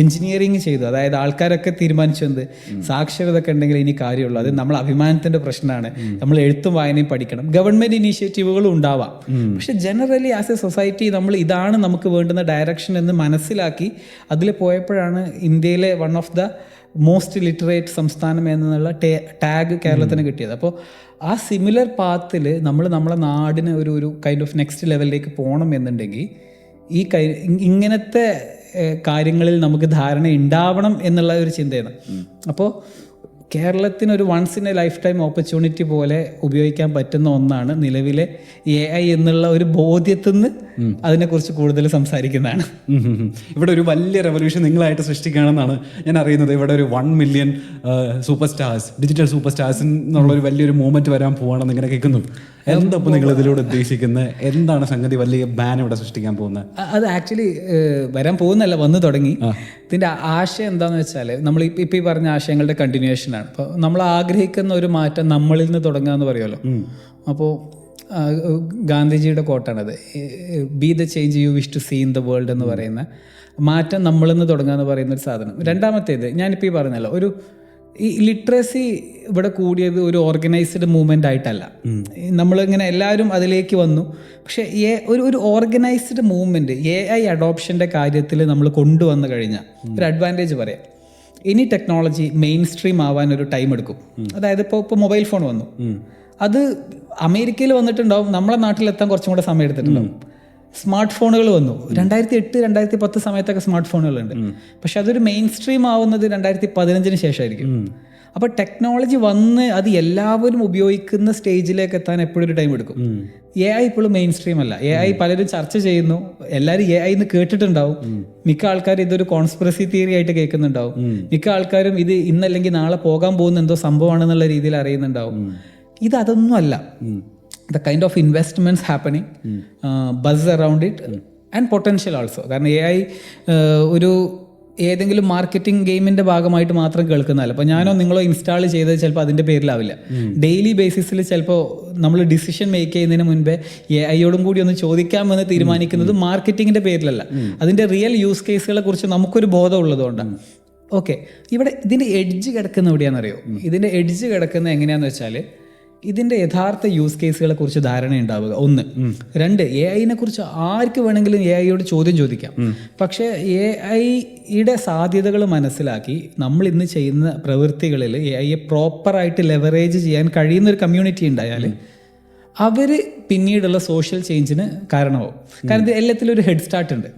എഞ്ചിനീയറിങ് ചെയ്തു. അതായത് ആൾക്കാരൊക്കെ തീരുമാനിച്ചു എന്ത് സാക്ഷരത ഒക്കെ ഉണ്ടെങ്കിൽ ഇനി കാര്യമുള്ളൂ, അത് നമ്മൾ അഭിമാനത്തിൻ്റെ പ്രശ്നമാണ്, നമ്മൾ എഴുത്തും വായനയും പഠിക്കണം. ഗവൺമെൻറ് ഇനീഷ്യേറ്റീവുകളും ഉണ്ടാവാം, പക്ഷെ ജനറലി ആസ് എ സൊസൈറ്റി നമ്മൾ ഇതാണ് നമുക്ക് വേണ്ടുന്ന ഡയറക്ഷൻ എന്ന് മനസ്സിലാക്കി അതിൽ പോയപ്പോഴാണ് ഇന്ത്യയിലെ one of the most literate സംസ്ഥാനം എന്നുള്ള ടാഗ് കേരളത്തിന് കിട്ടിയത്. അപ്പോൾ ആ സിമിലർ പാത്തിൽ നമ്മളെ നാടിന് ഒരു കൈൻഡ് ഓഫ് നെക്സ്റ്റ് ലെവലിലേക്ക് പോകണം എന്നുണ്ടെങ്കിൽ ഇങ്ങനത്തെ കാര്യങ്ങളിൽ നമുക്ക് ധാരണ ഉണ്ടാവണം എന്നുള്ള ഒരു ചിന്തയാണ്. അപ്പോൾ കേരളത്തിന് ഒരു once in a life time opportunity പോലെ ഉപയോഗിക്കാൻ പറ്റുന്ന ഒന്നാണ് നിലവിലെ AI എന്നുള്ള ഒരു ബോധ്യത്തിൽ നിന്ന് അതിനെക്കുറിച്ച് കൂടുതൽ സംസാരിക്കുന്നതാണ്. ഇവിടെ ഒരു വലിയ റെവല്യൂഷൻ നിങ്ങളായിട്ട് സൃഷ്ടിക്കുകയാണെന്നാണ് ഞാൻ അറിയുന്നത്. ഇവിടെ ഒരു 1 million super stars, digital super stars എന്നുള്ളൊരു വലിയൊരു മൂവ്മെന്റ് വരാൻ പോവാണെന്ന് ഇങ്ങനെ കേൾക്കുന്നു. എന്താ ഇപ്പോൾ നിങ്ങൾ ഇതിലൂടെ ഉദ്ദേശിക്കുന്നത്? എന്താണ് സംഗതി വലിയ ബാൻ ഇവിടെ സൃഷ്ടിക്കാൻ പോകുന്നത്? അത് ആക്ച്വലി വരാൻ പോകുന്നല്ല, വന്നു തുടങ്ങി. ഇതിൻ്റെ ആശയം എന്താണെന്ന് വെച്ചാൽ നമ്മൾ ഇപ്പം ഈ പറഞ്ഞ ആശയങ്ങളുടെ കണ്ടിന്യൂഷനാണ്. അപ്പോൾ നമ്മൾ ആഗ്രഹിക്കുന്ന ഒരു മാറ്റം നമ്മളിൽ നിന്ന് തുടങ്ങുക എന്ന് പറയുമല്ലോ. അപ്പോൾ ഗാന്ധിജിയുടെ കോട്ടാണത്, be the change you wish to see in the world എന്ന് പറയുന്ന മാറ്റം നമ്മളിൽ നിന്ന് തുടങ്ങുക എന്ന് പറയുന്ന ഒരു സാധനം. രണ്ടാമത്തേത് ഞാനിപ്പോൾ ഈ പറഞ്ഞല്ലോ, ഈ ലിറ്ററസി ഇവിടെ കൂടിയത് ഒരു ഓർഗനൈസ്ഡ് മൂവ്മെൻ്റ് ആയിട്ടല്ല. നമ്മളിങ്ങനെ എല്ലാവരും അതിലേക്ക് വന്നു. പക്ഷേ ഒരു ഓർഗനൈസ്ഡ് മൂവ്മെൻറ്റ് AI അഡോപ്ഷൻ്റെ കാര്യത്തിൽ നമ്മൾ കൊണ്ടുവന്നു കഴിഞ്ഞാൽ ഒരു അഡ്വാൻറ്റേജ് പറയാം. ഇനി ടെക്നോളജി മെയിൻ സ്ട്രീം ആവാൻ ഒരു ടൈം എടുക്കും. അതായത് ഇപ്പോൾ മൊബൈൽ ഫോൺ വന്നു, അത് അമേരിക്കയിൽ വന്നിട്ടുണ്ടാവും, നമ്മളെ നാട്ടിലെത്താൻ കുറച്ചും കൂടെ സമയം എടുത്തിട്ടുണ്ടാവും. സ്മാർട്ട് ഫോണുകൾ വന്നു 2008-2010 സമയത്തൊക്കെ സ്മാർട്ട് ഫോണുകളുണ്ട്. പക്ഷെ അതൊരു മെയിൻ സ്ട്രീം ആവുന്നത് 2015 ശേഷമായിരിക്കും. അപ്പോൾ ടെക്നോളജി വന്ന് അത് എല്ലാവരും ഉപയോഗിക്കുന്ന സ്റ്റേജിലേക്ക് എത്താൻ എപ്പോഴും ഒരു ടൈം എടുക്കും. AI ഇപ്പോഴും മെയിൻ സ്ട്രീം അല്ല. AI പലരും ചർച്ച ചെയ്യുന്നു, എല്ലാവരും AI എന്ന് കേട്ടിട്ടുണ്ടാവും. മിക്ക ആൾക്കാരും ഇതൊരു കോൺസ്പിറസി തിയറി ആയിട്ട് കേൾക്കുന്നുണ്ടാവും. മിക്ക ആൾക്കാരും ഇത് ഇന്നല്ലെങ്കിൽ നാളെ പോകാൻ പോകുന്ന എന്തോ സംഭവമാണെന്നുള്ള രീതിയിൽ അറിയുന്നുണ്ടാവും. അതൊന്നും അല്ല. The kind of investments happening, buzz around it and potential also. കാരണം AI ഒരു ഏതെങ്കിലും മാർക്കറ്റിംഗ് ഗെയിമിൻ്റെ ഭാഗമായിട്ട് മാത്രം കേൾക്കുന്നതല്ല. അപ്പോൾ ഞാനോ നിങ്ങളോ ഇൻസ്റ്റാൾ ചെയ്തത് ചിലപ്പോൾ അതിൻ്റെ പേരിലാവില്ല. ഡെയിലി ബേസിസിൽ ചിലപ്പോൾ നമ്മൾ ഡിസിഷൻ മേക്ക് ചെയ്യുന്നതിന് മുൻപേ AI-യോടും കൂടി ഒന്ന് ചോദിക്കാമെന്ന് തീരുമാനിക്കുന്നത് മാർക്കറ്റിങ്ങിൻ്റെ പേരിലല്ല, അതിൻ്റെ റിയൽ യൂസ് കേസുകളെ കുറിച്ച് നമുക്കൊരു ബോധം ഉള്ളതുകൊണ്ടാണ്. ഓക്കെ, ഇവിടെ ഇതിൻ്റെ എഡ്ജ് കിടക്കുന്ന എവിടെയാണെന്നറിയോ? ഇതിൻ്റെ എഡ്ജ് കിടക്കുന്ന എങ്ങനെയാണെന്ന് വെച്ചാൽ ഇതിൻ്റെ യഥാർത്ഥ യൂസ് കേസുകളെ കുറിച്ച് ധാരണ ഉണ്ടാവുക, ഒന്ന്. രണ്ട്, AI-നെ കുറിച്ച് ആർക്ക് വേണമെങ്കിലും AI-യോട് ചോദ്യം ചോദിക്കാം. പക്ഷേ AI-യുടെ സാധ്യതകൾ മനസ്സിലാക്കി നമ്മൾ ഇന്ന് ചെയ്യുന്ന പ്രവൃത്തികളിൽ AI-യെ പ്രോപ്പറായിട്ട് ലെവറേജ് ചെയ്യാൻ കഴിയുന്ന ഒരു കമ്മ്യൂണിറ്റി ഉണ്ടായാൽ അവർ പിന്നീടുള്ള സോഷ്യൽ ചേഞ്ചിന് കാരണമാവും. കാരണം ഇത് എല്ലാത്തിലും ഒരു ഹെഡ് സ്റ്റാർട്ട് ഉണ്ട്.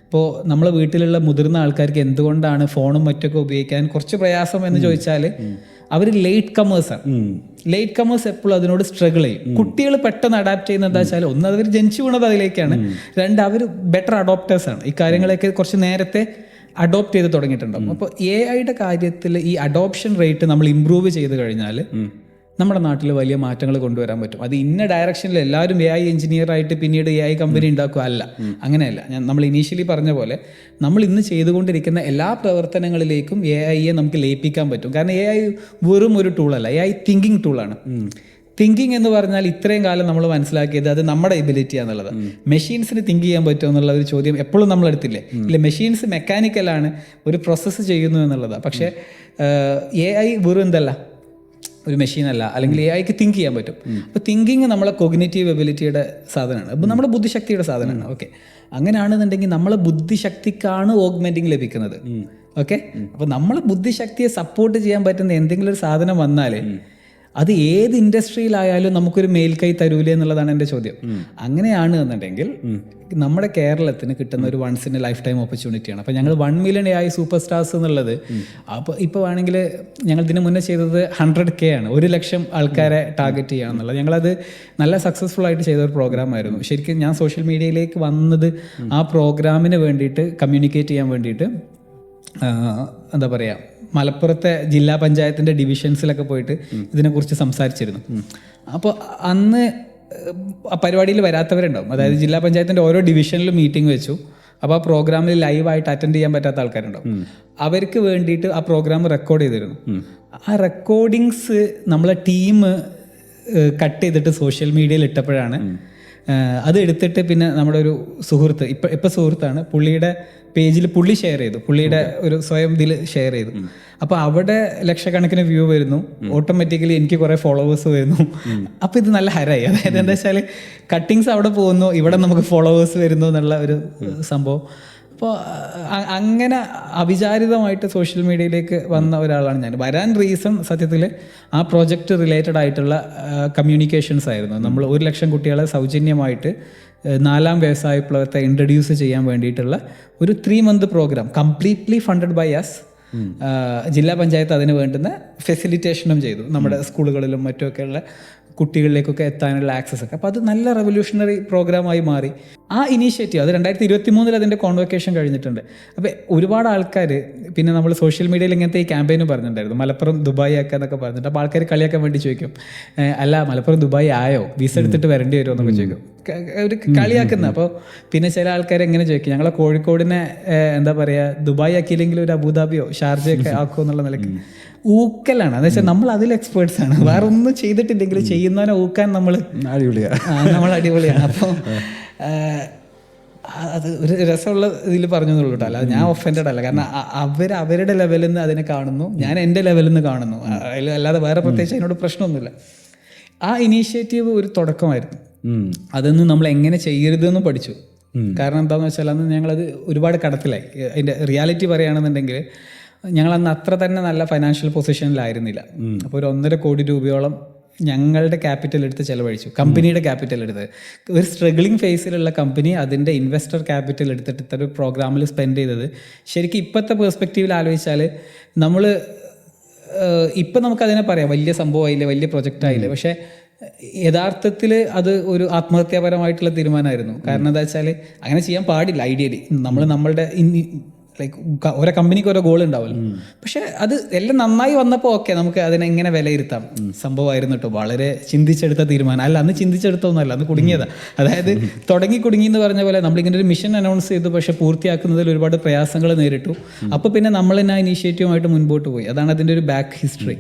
ഇപ്പോൾ നമ്മളെ വീട്ടിലുള്ള മുതിർന്ന ആൾക്കാർക്ക് എന്തുകൊണ്ടാണ് ഫോണും മറ്റൊക്കെ ഉപയോഗിക്കാൻ കുറച്ച് പ്രയാസം എന്ന് ചോദിച്ചാൽ അവർ ലേറ്റ് കമേഴ്സാണ്. ലേറ്റ് കമേഴ്സ് എപ്പോഴും അതിനോട് സ്ട്രഗിൾ ചെയ്യും. കുട്ടികൾ പെട്ടെന്ന് അഡാപ്റ്റ് ചെയ്യുന്നത് എന്താ വെച്ചാൽ, ഒന്ന് അവർ ജനിച്ചു വീണത് അതിലേക്കാണ്, രണ്ട് അവർ ബെറ്റർ അഡോപ്റ്റേഴ്സാണ്. ഈ കാര്യങ്ങളൊക്കെ കുറച്ച് നേരത്തെ അഡോപ്റ്റ് ചെയ്ത് തുടങ്ങിയിട്ടുണ്ടാവും. അപ്പോൾ AI-യുടെ കാര്യത്തിൽ ഈ അഡോപ്ഷൻ റേറ്റ് നമ്മൾ ഇമ്പ്രൂവ് ചെയ്ത് കഴിഞ്ഞാൽ നമ്മുടെ നാട്ടിൽ വലിയ മാറ്റങ്ങൾ കൊണ്ടുവരാൻ പറ്റും. അത് ഇന്ന ഡയറക്ഷനിൽ എല്ലാവരും AI എഞ്ചിനീയർ ആയിട്ട് പിന്നീട് AI കമ്പനി ഉണ്ടാക്കുക അല്ല, അങ്ങനെയല്ല. നമ്മൾ ഇനീഷ്യലി പറഞ്ഞ പോലെ നമ്മൾ ഇന്ന് ചെയ്തുകൊണ്ടിരിക്കുന്ന എല്ലാ പ്രവർത്തനങ്ങളിലേക്കും AI-യെ നമുക്ക് ലയിപ്പിക്കാൻ പറ്റും. കാരണം AI വെറും ഒരു ടൂളല്ല, AI തിങ്കിങ് ടൂളാണ്. തിങ്കിങ് എന്ന് പറഞ്ഞാൽ ഇത്രയും കാലം നമ്മൾ മനസ്സിലാക്കിയത് അത് നമ്മുടെ എബിലിറ്റി ആണെന്നുള്ളത്. മെഷീൻസിന് തിങ്ക് ചെയ്യാൻ പറ്റുമോ എന്നുള്ള ഒരു ചോദ്യം എപ്പോഴും നമ്മളെടുത്തില്ലേ? ഇല്ല, മെഷീൻസ് മെക്കാനിക്കലാണ്, ഒരു പ്രോസസ്സ് ചെയ്യുന്നു എന്നുള്ളതാണ്. പക്ഷേ AI വെറും എന്തല്ല, ഒരു മെഷീനല്ല, അല്ലെങ്കിൽ AI-ക്ക് തിങ്ക് ചെയ്യാൻ പറ്റും. അപ്പോൾ തിങ്കിങ് നമ്മളെ കൊഗ്നിറ്റീവ് എബിലിറ്റിയുടെ സാധനമാണ്, അപ്പോൾ നമ്മുടെ ബുദ്ധിശക്തിയുടെ സാധനമാണ്. ഓക്കെ, അങ്ങനെയാണെന്നുണ്ടെങ്കിൽ നമ്മളെ ബുദ്ധിശക്തിക്കാണ് ഓഗ്മെന്റിങ് ലഭിക്കുന്നത്. ഓക്കെ, അപ്പോൾ നമ്മളെ ബുദ്ധിശക്തിയെ സപ്പോർട്ട് ചെയ്യാൻ പറ്റുന്ന എന്തെങ്കിലും ഒരു സാധനം വന്നാൽ അത് ഏത് ഇൻഡസ്ട്രിയിലായാലും നമുക്കൊരു മേൽക്കൈ തരൂലേ എന്നുള്ളതാണ് എൻ്റെ ചോദ്യം. അങ്ങനെയാണ് എന്നുണ്ടെങ്കിൽ നമ്മുടെ കേരളത്തിന് കിട്ടുന്ന ഒരു once in a life time ഓപ്പർച്യൂണിറ്റിയാണ്. അപ്പോൾ ഞങ്ങൾ 1 മില്യൺ AI സൂപ്പർ സ്റ്റാർസ് എന്നുള്ളത് അപ്പോൾ ഇപ്പോൾ ആണെങ്കിൽ ഞങ്ങൾ ഇതിന് മുന്നേ ചെയ്തത് 100K ആണ്, 1 ലക്ഷം ആൾക്കാരെ ടാർഗറ്റ് ചെയ്യുക എന്നുള്ളത്. ഞങ്ങളത് നല്ല സക്സസ്ഫുൾ ആയിട്ട് ചെയ്ത ഒരു പ്രോഗ്രാമായിരുന്നു. ശരിക്കും ഞാൻ സോഷ്യൽ മീഡിയയിലേക്ക് വന്നത് ആ പ്രോഗ്രാമിന് വേണ്ടിയിട്ട്, കമ്മ്യൂണിക്കേറ്റ് ചെയ്യാൻ വേണ്ടിയിട്ട്, എന്താ പറയുക, മലപ്പുറത്തെ ജില്ലാ പഞ്ചായത്തിൻ്റെ ഡിവിഷൻസിലൊക്കെ പോയിട്ട് ഇതിനെക്കുറിച്ച് സംസാരിച്ചിരുന്നു. അപ്പോൾ അന്ന് ആ പരിപാടിയിൽ വരാത്തവരുണ്ടാവും. അതായത് ജില്ലാ പഞ്ചായത്തിൻ്റെ ഓരോ ഡിവിഷനിലും മീറ്റിംഗ് വെച്ചു. അപ്പോൾ ആ പ്രോഗ്രാമിൽ ലൈവായിട്ട് അറ്റൻഡ് ചെയ്യാൻ പറ്റാത്ത ആൾക്കാരുണ്ടാവും. അവർക്ക് വേണ്ടിയിട്ട് ആ പ്രോഗ്രാം റെക്കോർഡ് ചെയ്തിരുന്നു. ആ റെക്കോർഡിങ്സ് നമ്മളെ ടീം കട്ട് ചെയ്തിട്ട് സോഷ്യൽ മീഡിയയിൽ ഇട്ടപ്പോഴാണ് അത് എടുത്തിട്ട് പിന്നെ നമ്മുടെ ഒരു സുഹൃത്ത്, ഇപ്പം സുഹൃത്താണ്, പുള്ളിയുടെ പേജിൽ പുള്ളി ഷെയർ ചെയ്തു, പുള്ളിയുടെ ഒരു സ്വയം ഇതിൽ ഷെയർ ചെയ്തു. അപ്പോൾ അവിടെ ലക്ഷക്കണക്കിന് വ്യൂ വരുന്നു, ഓട്ടോമാറ്റിക്കലി എനിക്ക് കുറേ ഫോളോവേഴ്സ് വരുന്നു. അപ്പോൾ ഇത് നല്ല ഹരായി. അതായത് എന്താ വെച്ചാൽ കട്ടിങ്സ് അവിടെ പോകുന്നു, ഇവിടെ നമുക്ക് ഫോളോവേഴ്സ് വരുന്നു എന്നുള്ള ഒരു സംഭവം. അപ്പോൾ അങ്ങനെ അവിചാരിതമായിട്ട് സോഷ്യൽ മീഡിയയിലേക്ക് വന്ന ഒരാളാണ് ഞാൻ. വരാൻ റീസൺ സത്യത്തിൽ ആ പ്രോജക്റ്റ് റിലേറ്റഡ് ആയിട്ടുള്ള കമ്മ്യൂണിക്കേഷൻസ് ആയിരുന്നു. നമ്മൾ 1 ലക്ഷം കുട്ടികളെ സൗജന്യമായിട്ട് 4ാം വ്യവസായ വിപ്ലവത്തെ ഇൻട്രൊഡ്യൂസ് ചെയ്യാൻ വേണ്ടിയിട്ടുള്ള ഒരു 3 month program, completely funded by us. Jilla Panchayat അതിന് വേണ്ടുന്ന ഫെസിലിറ്റേഷനും ചെയ്തു, നമ്മുടെ സ്കൂളുകളിലും മറ്റുമൊക്കെയുള്ള കുട്ടികളിലേക്കൊക്കെ എത്താനുള്ള ആക്സസ് ഒക്കെ. അപ്പോൾ അത് നല്ല റെവല്യൂഷണറി പ്രോഗ്രാമായി മാറി. ആ ഇനീഷ്യേറ്റീവ് അത് 2023 അതിൻ്റെ കോൺവൊക്കേഷൻ കഴിഞ്ഞിട്ടുണ്ട്. അപ്പോൾ ഒരുപാട് ആൾക്കാർ പിന്നെ നമ്മൾ സോഷ്യൽ മീഡിയയിൽ ഇങ്ങനത്തെ ഈ ക്യാമ്പയിനും പറഞ്ഞിട്ടുണ്ടായിരുന്നു, മലപ്പുറം ദുബായ് ആക്കുക എന്നൊക്കെ പറഞ്ഞിട്ട്. അപ്പോൾ ആൾക്കാർ കളിയാക്കാൻ വേണ്ടി ചോദിക്കും, അല്ല മലപ്പുറം ദുബായ് ആയോ, വിസ എടുത്തിട്ട് വരേണ്ടി വരുമോ എന്നൊക്കെ ചോദിക്കും, ഒരു കളിയാക്കുന്ന. അപ്പോൾ പിന്നെ ചില ആൾക്കാർ എങ്ങനെ ചോദിക്കും, ഞങ്ങളെ കോഴിക്കോടിനെ എന്താ പറയുക, ദുബായ് ആക്കിയില്ലെങ്കിൽ ഒരു അബുദാബിയോ ഷാർജയൊക്കെ ആക്കുമോ എന്നുള്ള നിലയ്ക്ക് ഊക്കലാണ്. എന്ന് വെച്ചാൽ നമ്മൾ അതിൽ എക്സ്പേർട്സ് ആണ്, വേറെ ഒന്നും ചെയ്തിട്ടില്ലെങ്കിൽ ചെയ്യുന്നവനെ ഊക്കാൻ നമ്മൾ അടിപൊളിയാണ്. അപ്പോൾ അത് ഒരു രസമുള്ള ഇതിൽ പറഞ്ഞെന്നുള്ളൂ കേട്ടോ, അല്ലാതെ ഞാൻ ഒഫൻഡഡ് അല്ല. കാരണം അവരുടെ ലെവലിൽ നിന്ന് അതിനെ കാണുന്നു, ഞാൻ എൻ്റെ ലെവലിൽ നിന്ന് കാണുന്നു, അല്ലാതെ വേറെ പ്രത്യേകിച്ച് അതിനോട് പ്രശ്നമൊന്നുമില്ല. ആ ഇനീഷ്യേറ്റീവ് ഒരു തുടക്കമായിരുന്നു. അതൊന്നും നമ്മൾ എങ്ങനെ ചെയ്യരുതെന്ന് പഠിച്ചു. കാരണം എന്താണെന്ന് വെച്ചാൽ അന്ന് ഞങ്ങളത് ഒരുപാട് കടത്തിലായി. അതിൻ്റെ റിയാലിറ്റി പറയുകയാണെന്നുണ്ടെങ്കിൽ ഞങ്ങളന്ന് അത്ര തന്നെ നല്ല ഫൈനാൻഷ്യൽ പൊസിഷനിലായിരുന്നില്ല. അപ്പോൾ ഒരു 1.5 കോടി രൂപയോളം ഞങ്ങളുടെ ക്യാപിറ്റൽ എടുത്ത് ചിലവഴിച്ചു, കമ്പനിയുടെ ക്യാപിറ്റൽ എടുത്ത്. ഒരു സ്ട്രഗ്ലിംഗ് ഫേസിലുള്ള കമ്പനി അതിൻ്റെ ഇൻവെസ്റ്റർ ക്യാപിറ്റൽ എടുത്തിട്ട് ഇത്ര ഒരു പ്രോഗ്രാമിൽ സ്പെൻഡ് ചെയ്തത് ശരിക്കും ഇപ്പോഴത്തെ പേഴ്സ്പെക്റ്റീവിൽ ആലോചിച്ചാൽ നമ്മൾ ഇപ്പം നമുക്കതിനെ പറയാം വലിയ സംഭവമായില്ലേ, വലിയ പ്രൊജക്റ്റായില്ലേ. പക്ഷേ യഥാർത്ഥത്തിൽ അത് ഒരു ആത്മഹത്യാപരമായിട്ടുള്ള തീരുമാനമായിരുന്നു. കാരണം എന്താ വെച്ചാൽ അങ്ങനെ ചെയ്യാൻ പാടില്ല ഐഡിയലി. നമ്മളുടെ ലൈക്ക് ഓരോ കമ്പനിക്ക് ഓരോ ഗോൾ ഉണ്ടാവുമല്ലോ. പക്ഷെ അത് എല്ലാം നന്നായി വന്നപ്പോൾ ഓക്കെ നമുക്ക് അതിനെ എങ്ങനെ വിലയിരുത്താം, സംഭവമായിരുന്നു കേട്ടോ, വളരെ ചിന്തിച്ചെടുത്ത തീരുമാനം. അല്ല, അന്ന് ചിന്തിച്ചെടുത്തൊന്നുമല്ല, അന്ന് കുടുങ്ങിയതാണ്. അതായത് കുടുങ്ങി എന്ന് പറഞ്ഞ പോലെ നമ്മളിങ്ങനെ ഒരു മിഷൻ അനൗൺസ് ചെയ്തു, പക്ഷെ പൂർത്തിയാക്കുന്നതിൽ ഒരുപാട് പ്രയാസങ്ങൾ നേരിട്ടു. അപ്പോൾ പിന്നെ നമ്മൾ തന്നെ ആ ഇനീഷ്യേറ്റീവുമായിട്ട് മുൻപോട്ട് പോയി. അതാണ് അതിൻ്റെ ഒരു ബാക്ക് ഹിസ്റ്ററി.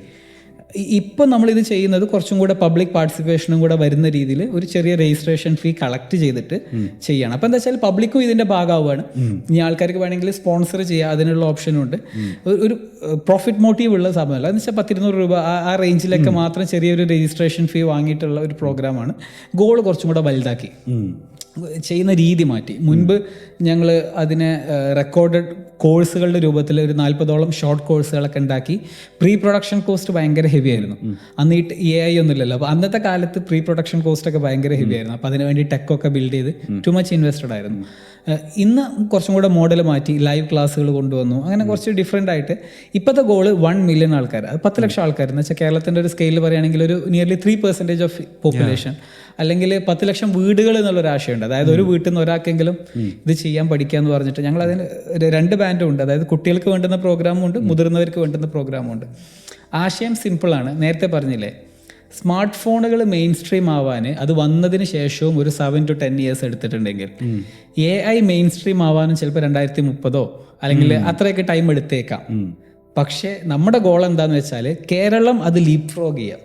ഇപ്പം നമ്മളിത് ചെയ്യുന്നത് കുറച്ചും കൂടെ പബ്ലിക് പാർട്ടിസിപ്പേഷനും കൂടെ വരുന്ന രീതിയിൽ ഒരു ചെറിയ രജിസ്ട്രേഷൻ ഫീ കളക്ട് ചെയ്തിട്ട് ചെയ്യണം. അപ്പം എന്താ വെച്ചാൽ പബ്ലിക്കും ഇതിൻ്റെ ഭാഗമാവുകയാണ്. ഇനി ആൾക്കാർക്ക് വേണമെങ്കിൽ സ്പോൺസർ ചെയ്യാം, അതിനുള്ള ഓപ്ഷനും ഉണ്ട്. ഒരു പ്രോഫിറ്റ് മോട്ടീവ് ഉള്ള സമയമല്ല. എന്ന് വെച്ചാൽ 10-200 രൂപ ആ റേഞ്ചിലൊക്കെ മാത്രം ചെറിയൊരു രജിസ്ട്രേഷൻ ഫീ വാങ്ങിയിട്ടുള്ള ഒരു പ്രോഗ്രാമാണ്. ഗോൾ കുറച്ചും കൂടെ വലുതാക്കി ചെയ്യുന്ന രീതി മാറ്റി. മുൻപ് ഞങ്ങൾ അതിനെ റെക്കോർഡഡ് കോഴ്സുകളുടെ രൂപത്തിൽ ഒരു 40ഓളം ഷോർട്ട് കോഴ്സുകളൊക്കെ ഉണ്ടാക്കി. പ്രീ പ്രൊഡക്ഷൻ കോസ്റ്റ് ഭയങ്കര ഹെവി ആയിരുന്നു. അന്ന് ഈ AI ഒന്നുമില്ലല്ലോ. അപ്പോൾ അന്നത്തെ കാലത്ത് പ്രീ പ്രൊഡക്ഷൻ കോസ്റ്റ് ഒക്കെ ഭയങ്കര ഹെവി ആയിരുന്നു. അപ്പോൾ അതിനുവേണ്ടി ടെക്കൊക്കെ ബിൽഡ് ചെയ്ത് ടു മച്ച് ഇൻവെസ്റ്റഡ് ആയിരുന്നു. ഇന്ന് കുറച്ചും കൂടെ മോഡൽ മാറ്റി ലൈവ് ക്ലാസ്സുകൾ കൊണ്ടുവന്നു. അങ്ങനെ കുറച്ച് ഡിഫറെൻ്റ് ആയിട്ട് ഇപ്പോഴത്തെ ഗോള് 1 മില്യൺ ആൾക്കാർ, അത് 10 ലക്ഷം ആൾക്കാർ എന്ന് വെച്ചാൽ കേരളത്തിൻ്റെ ഒരു സ്കെയിൽ പറയുകയാണെങ്കിൽ ഒരു നിയർലി 3% ഓഫ് പോപ്പുലേഷൻ, അല്ലെങ്കിൽ 10 ലക്ഷം വീടുകൾ എന്നുള്ളൊരു ആശയമുണ്ട്. അതായത് ഒരു വീട്ടിൽ നിന്ന് ഒരാൾക്കെങ്കിലും ഇത് ചെയ്യാൻ പഠിക്കുക എന്ന് പറഞ്ഞിട്ട് ഞങ്ങൾ അതിന് 2 ബാൻഡും ഉണ്ട്. അതായത് കുട്ടികൾക്ക് വേണ്ടുന്ന പ്രോഗ്രാമും ഉണ്ട്, മുതിർന്നവർക്ക് വേണ്ടുന്ന പ്രോഗ്രാമും ഉണ്ട്. ആശയം സിമ്പിളാണ്. നേരത്തെ പറഞ്ഞില്ലേ, സ്മാർട്ട് ഫോണുകൾ മെയിൻ സ്ട്രീം ആവാൻ അത് വന്നതിന് ശേഷവും ഒരു 7 to 10 years എടുത്തിട്ടുണ്ടെങ്കിൽ AI മെയിൻ സ്ട്രീം ആവാനും ചിലപ്പോൾ 2030 അല്ലെങ്കിൽ അത്രയൊക്കെ ടൈം എടുത്തേക്കാം. പക്ഷേ നമ്മുടെ ഗോൾ എന്താന്ന് വെച്ചാൽ കേരളം അത് ലീപ് ഫ്രോഗ് ചെയ്യാം.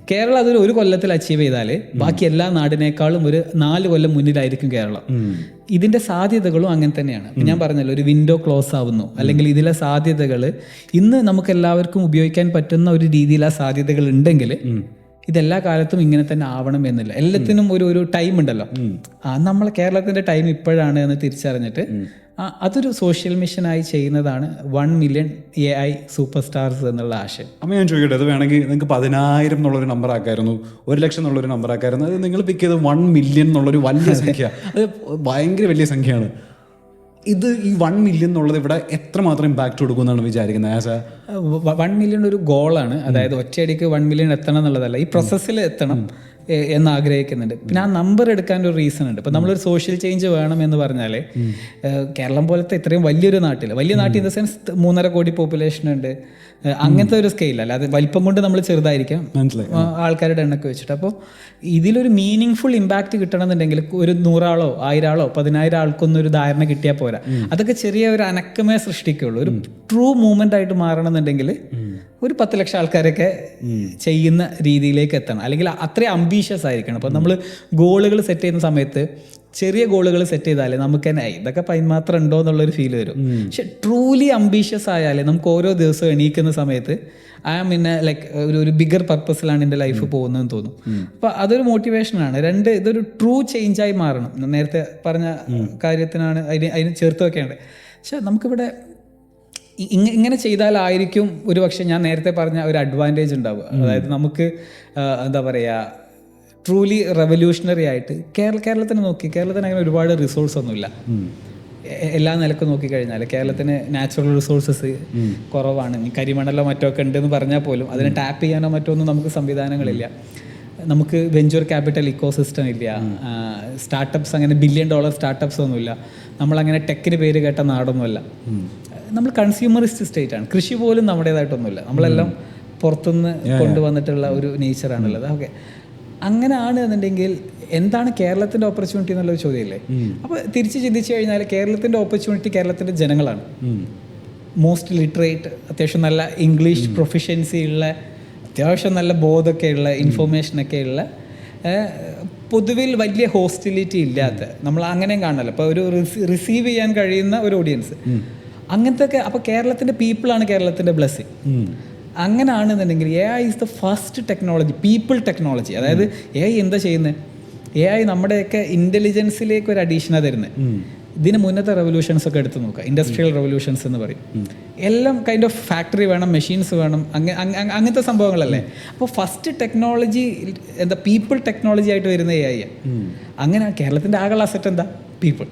കേരളം അതൊരു 1 കൊല്ലത്തിൽ അച്ചീവ് ചെയ്താൽ ബാക്കി എല്ലാ നാടിനേക്കാളും ഒരു 4 കൊല്ലം മുന്നിലായിരിക്കും കേരളം. ഇതിന്റെ സാധ്യതകളും അങ്ങനെ തന്നെയാണ്. ഞാൻ പറഞ്ഞല്ലോ, ഒരു വിൻഡോ ക്ലോസ് ആവുന്നു, അല്ലെങ്കിൽ ഇതിലെ സാധ്യതകൾ ഇന്ന് നമുക്ക് എല്ലാവർക്കും ഉപയോഗിക്കാൻ പറ്റുന്ന ഒരു രീതിയിൽ ആ സാധ്യതകൾ ഉണ്ടെങ്കിൽ ഇതെല്ലാ കാലത്തും ഇങ്ങനെ തന്നെ ആവണം എന്നില്ല. എല്ലാത്തിനും ഒരു ടൈം ഉണ്ടല്ലോ. നമ്മളെ കേരളത്തിന്റെ ടൈം ഇപ്പോഴാണ് എന്ന് തിരിച്ചറിഞ്ഞിട്ട് അതൊരു സോഷ്യൽ മിഷനായി ചെയ്യുന്നതാണ് 1 മില്യൺ AI സൂപ്പർ സ്റ്റാർസ് എന്നുള്ള ആശയം. അമ്മ ഞാൻ ചോദിക്കട്ടെ, അത് വേണമെങ്കിൽ നിങ്ങൾക്ക് 10,000 എന്നുള്ളൊരു നമ്പർ ആക്കായിരുന്നു, 1 ലക്ഷം എന്നുള്ളൊരു നമ്പർ ആക്കായിരുന്നു. അത് നിങ്ങൾ പിക്ക് ചെയ്ത് 1 മില്യൺ എന്നുള്ളൊരു വലിയ സംഖ്യ, അത് ഭയങ്കര വലിയ സംഖ്യയാണ്. ഇത് ഈ 1 മില്യൺ എന്നുള്ളത് ഇവിടെ എത്രമാത്രം ഇമ്പാക്ട് കൊടുക്കുമെന്നാണ് വിചാരിക്കുന്നത്? ആസ് 1 മില്യൺ ഒരു ഗോളാണ്. അതായത് ഒറ്റയടിക്ക് 1 മില്യൺ എത്തണം എന്നുള്ളതല്ല, ഈ പ്രോസസ്സിൽ എത്തണം എന്ന് ആഗ്രഹിക്കുന്നുണ്ട്. പിന്നെ ആ നമ്പർ എടുക്കാൻ ഒരു റീസൺ ഉണ്ട്. ഇപ്പം നമ്മളൊരു സോഷ്യൽ ചേഞ്ച് വേണം എന്ന് പറഞ്ഞാൽ കേരളം പോലത്തെ ഇത്രയും വലിയ നാട്ടിൽ ഇൻ ദ സെൻസ് 3.5 കോടി പോപ്പുലേഷൻ ഉണ്ട്, അങ്ങനത്തെ ഒരു സ്കെയിലല്ല. അത് വലിപ്പം കൊണ്ട് നമ്മൾ ചെറുതായിരിക്കാം ആൾക്കാരുടെ എണ്ണൊക്കെ വെച്ചിട്ട്. അപ്പോൾ ഇതിലൊരു മീനിങ് ഫുൾ ഇമ്പാക്റ്റ് കിട്ടണമെന്നുണ്ടെങ്കിൽ ഒരു 100 ആളോ 1000 ആളോ 10,000 ആൾക്കൊന്നും ഒരു ധാരണ കിട്ടിയാൽ പോരാ. അതൊക്കെ ചെറിയ ഒരു അനക്കമേ സൃഷ്ടിക്കുള്ളൂ. ഒരു ട്രൂ മൂവ്മെന്റ് ആയിട്ട് മാറണമെന്നുണ്ടെങ്കിൽ ഒരു 10 ലക്ഷം ആൾക്കാരൊക്കെ ചെയ്യുന്ന രീതിയിലേക്ക് എത്തണം, അല്ലെങ്കിൽ അത്രയും അംബീഷ്യസ് ആയിരിക്കണം. അപ്പോൾ നമ്മൾ ഗോളുകൾ സെറ്റ് ചെയ്യുന്ന സമയത്ത് ചെറിയ ഗോളുകൾ സെറ്റ് ചെയ്താലേ നമുക്ക് തന്നെ ഇതൊക്കെ മാത്രം ഉണ്ടോ എന്നുള്ളൊരു ഫീൽ വരും. പക്ഷെ ട്രൂലി അംബീഷ്യസ് ആയാലേ നമുക്ക് ഓരോ ദിവസവും എണീക്കുന്ന സമയത്ത് പിന്നെ ലൈക്ക് ഒരു ബിഗർ പർപ്പസിലാണ് എൻ്റെ ലൈഫ് പോകുന്നതെന്ന് തോന്നും. അപ്പോൾ അതൊരു മോട്ടിവേഷനാണ്. 2, ഇതൊരു ട്രൂ ചേഞ്ചായി മാറണം. നേരത്തെ പറഞ്ഞ കാര്യത്തിനാണ് അതിന് ചേർത്ത് വെക്കേണ്ടത്. പക്ഷെ നമുക്കിവിടെ ഇങ്ങനെ ചെയ്താലായിരിക്കും ഒരു പക്ഷേ ഞാൻ നേരത്തെ പറഞ്ഞ ഒരു അഡ്വാൻറ്റേജ് ഉണ്ടാവുക. അതായത് നമുക്ക് എന്താ പറയുക, ട്രൂലി റെവല്യൂഷണറി ആയിട്ട് കേരളത്തിന് അങ്ങനെ ഒരുപാട് റിസോഴ്സ് ഒന്നുമില്ല. എല്ലാ നിലക്കും നോക്കിക്കഴിഞ്ഞാൽ കേരളത്തിന് നാച്ചുറൽ റിസോഴ്സസ് കുറവാണ്. കരിമണലോ മറ്റോ ഒക്കെ ഉണ്ടെന്ന് പറഞ്ഞാൽ പോലും അതിനെ ടാപ്പ് ചെയ്യാനോ മറ്റോ ഒന്നും നമുക്ക് സംവിധാനങ്ങളില്ല. നമുക്ക് വെഞ്ചർ ക്യാപിറ്റൽ ഇക്കോസിസ്റ്റം ഇല്ല. സ്റ്റാർട്ടപ്സ് അങ്ങനെ $1 ബില്യൺ സ്റ്റാർട്ടപ്സ് ഒന്നുമില്ല. നമ്മളങ്ങനെ ടെക്കിന് പേര് കേട്ട നാടൊന്നുമല്ല. നമ്മൾ കൺസ്യൂമറിസ്റ്റ് സ്റ്റേറ്റ് ആണ്. കൃഷി പോലും നമ്മുടേതായിട്ടൊന്നുമില്ല. നമ്മളെല്ലാം പുറത്തുനിന്ന് കൊണ്ടുവന്നിട്ടുള്ള ഒരു നേച്ചറാണുള്ളത്. ഓക്കെ, അങ്ങനെ ആണ് എന്നുണ്ടെങ്കിൽ എന്താണ് കേരളത്തിൻ്റെ ഓപ്പർച്യൂണിറ്റി എന്നുള്ളൊരു ചോദ്യമല്ലേ? അപ്പോൾ തിരിച്ച് ചിന്തിച്ചു കഴിഞ്ഞാൽ കേരളത്തിൻ്റെ ഓപ്പർച്യൂണിറ്റി കേരളത്തിൻ്റെ ജനങ്ങളാണ്. മോസ്റ്റ് ലിറ്ററേറ്റ്, അത്യാവശ്യം നല്ല ഇംഗ്ലീഷ് പ്രൊഫിഷ്യൻസി ഉള്ള, അത്യാവശ്യം നല്ല ബോധമൊക്കെയുള്ള, ഇൻഫോർമേഷനൊക്കെയുള്ള, പൊതുവിൽ വലിയ ഹോസ്റ്റിലിറ്റി ഇല്ലാത്ത, നമ്മൾ അങ്ങനെയും കാണണമല്ലോ. അപ്പോൾ ഒരു റിസീവ് ചെയ്യാൻ കഴിയുന്ന ഒരു ഓഡിയൻസ്, അങ്ങനത്തെ ഒക്കെ. അപ്പോൾ കേരളത്തിൻ്റെ പീപ്പിളാണ് കേരളത്തിൻ്റെ ബ്ലെസ്സിങ്. അങ്ങനെ ആണെന്നുണ്ടെങ്കിൽ AI is the first technology, people technology. അതായത് AI എന്താ ചെയ്യുന്നത്? AI നമ്മുടെയൊക്കെ ഇൻ്റലിജൻസിലേക്ക് ഒരു അഡീഷനാണ് തരുന്നത്. ഇതിന് മുന്നത്തെ റെവല്യൂഷൻസ് ഒക്കെ എടുത്ത് നോക്കുക, ഇൻഡസ്ട്രിയൽ റെവല്യൂഷൻസ് എന്ന് പറയും. എല്ലാം കൈൻഡ് ഓഫ് ഫാക്ടറി വേണം, മെഷീൻസ് വേണം, അങ്ങനത്തെ സംഭവങ്ങളല്ലേ. അപ്പോൾ ഫസ്റ്റ് ടെക്നോളജി എന്താ, പീപ്പിൾ ടെക്നോളജി ആയിട്ട് വരുന്ന AI. അങ്ങനെ കേരളത്തിൻ്റെ ആകെയുള്ള അസറ്റ് എന്താ? പീപ്പിൾ.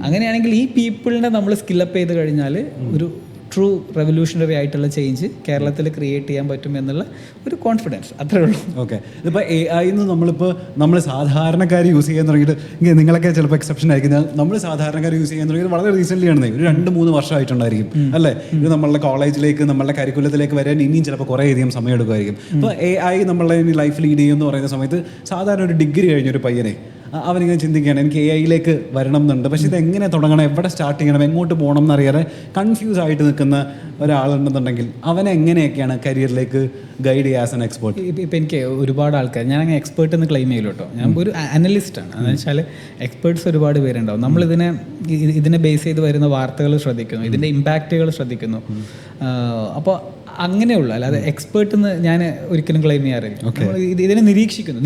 അങ്ങനെയാണെങ്കിൽ ഈ പീപ്പിളിനെ നമ്മൾ സ്കില്ലപ്പ് ചെയ്ത് കഴിഞ്ഞാൽ ഒരു ട്രൂ റെവല്യൂഷണറി ആയിട്ടുള്ള ചേഞ്ച് കേരളത്തിൽ ക്രിയേറ്റ് ചെയ്യാൻ പറ്റും എന്നുള്ള ഒരു കോൺഫിഡൻസ്, അത്രേ ഉള്ളൂ. ഓക്കെ, ഇതിപ്പോൾ AI എന്ന് നമ്മൾ സാധാരണക്കാർ യൂസ് ചെയ്യാൻ തുടങ്ങിയിട്ട്, നിങ്ങളൊക്കെ ചിലപ്പോൾ എക്സെപ്ഷൻ ആയിരിക്കും, നമ്മൾ സാധാരണക്കാർ യൂസ് ചെയ്യാൻ തുടങ്ങിയത് വളരെ റീസെൻ്റ്ലി ആണ്, ഒരു 2-3 വർഷമായിട്ടുണ്ടായിരിക്കും അല്ലേ? ഇത് നമ്മളുടെ കോളേജിലേക്ക്, നമ്മളുടെ കരിക്കുലത്തിലേക്ക് വരാൻ ഇനിയും ചിലപ്പോൾ കുറേയധികം സമയം എടുക്കുമായിരിക്കും. അപ്പോൾ AI നമ്മളെ ലൈഫ് ലീഡ് ചെയ്യുമെന്ന് പറയുന്ന സമയത്ത് സാധാരണ ഒരു ഡിഗ്രി കഴിഞ്ഞൊരു പയ്യനെ അവനിങ്ങനെ ചിന്തിക്കുകയാണ്, എനിക്ക് AI വരണം എന്നുണ്ട്, പക്ഷേ ഇത് എങ്ങനെ തുടങ്ങണം, എവിടെ സ്റ്റാർട്ട് ചെയ്യണം, എങ്ങോട്ട് പോകണം എന്നറിയാതെ കൺഫ്യൂസ് ആയിട്ട് നിൽക്കുന്ന ഒരാളുണ്ടെന്നുണ്ടെങ്കിൽ അവനെ എങ്ങനെയൊക്കെയാണ് കരിയറിലേക്ക് ഗൈഡ് ചെയ്യുക ആസ് എൻ എക്സ്പേർട്ട്? ഇപ്പം എനിക്ക് ഒരുപാട് ആൾക്കാർ, ഞാൻ അങ്ങനെ എക്സ്പേർട്ട് എന്ന് ക്ലെയിം ചെയ്യലോ കേട്ടോ, ഞാൻ ഒരു അനലിസ്റ്റാണ്. എന്ന് വെച്ചാൽ എക്സ്പേർട്സ് ഒരുപാട് പേരുണ്ടാവും. ഇതിനെ ബേസ് ചെയ്ത് വരുന്ന വാർത്തകൾ ശ്രദ്ധിക്കുന്നു, ഇതിൻ്റെ ഇമ്പാക്റ്റുകൾ ശ്രദ്ധിക്കുന്നു. അപ്പോൾ അങ്ങനെയുള്ള, അല്ലാതെ എക്സ്പേർട്ട് എന്ന് ഞാൻ ഒരിക്കലും ക്ലെയിം ചെയ്യാറില്ല. ഇതിനെ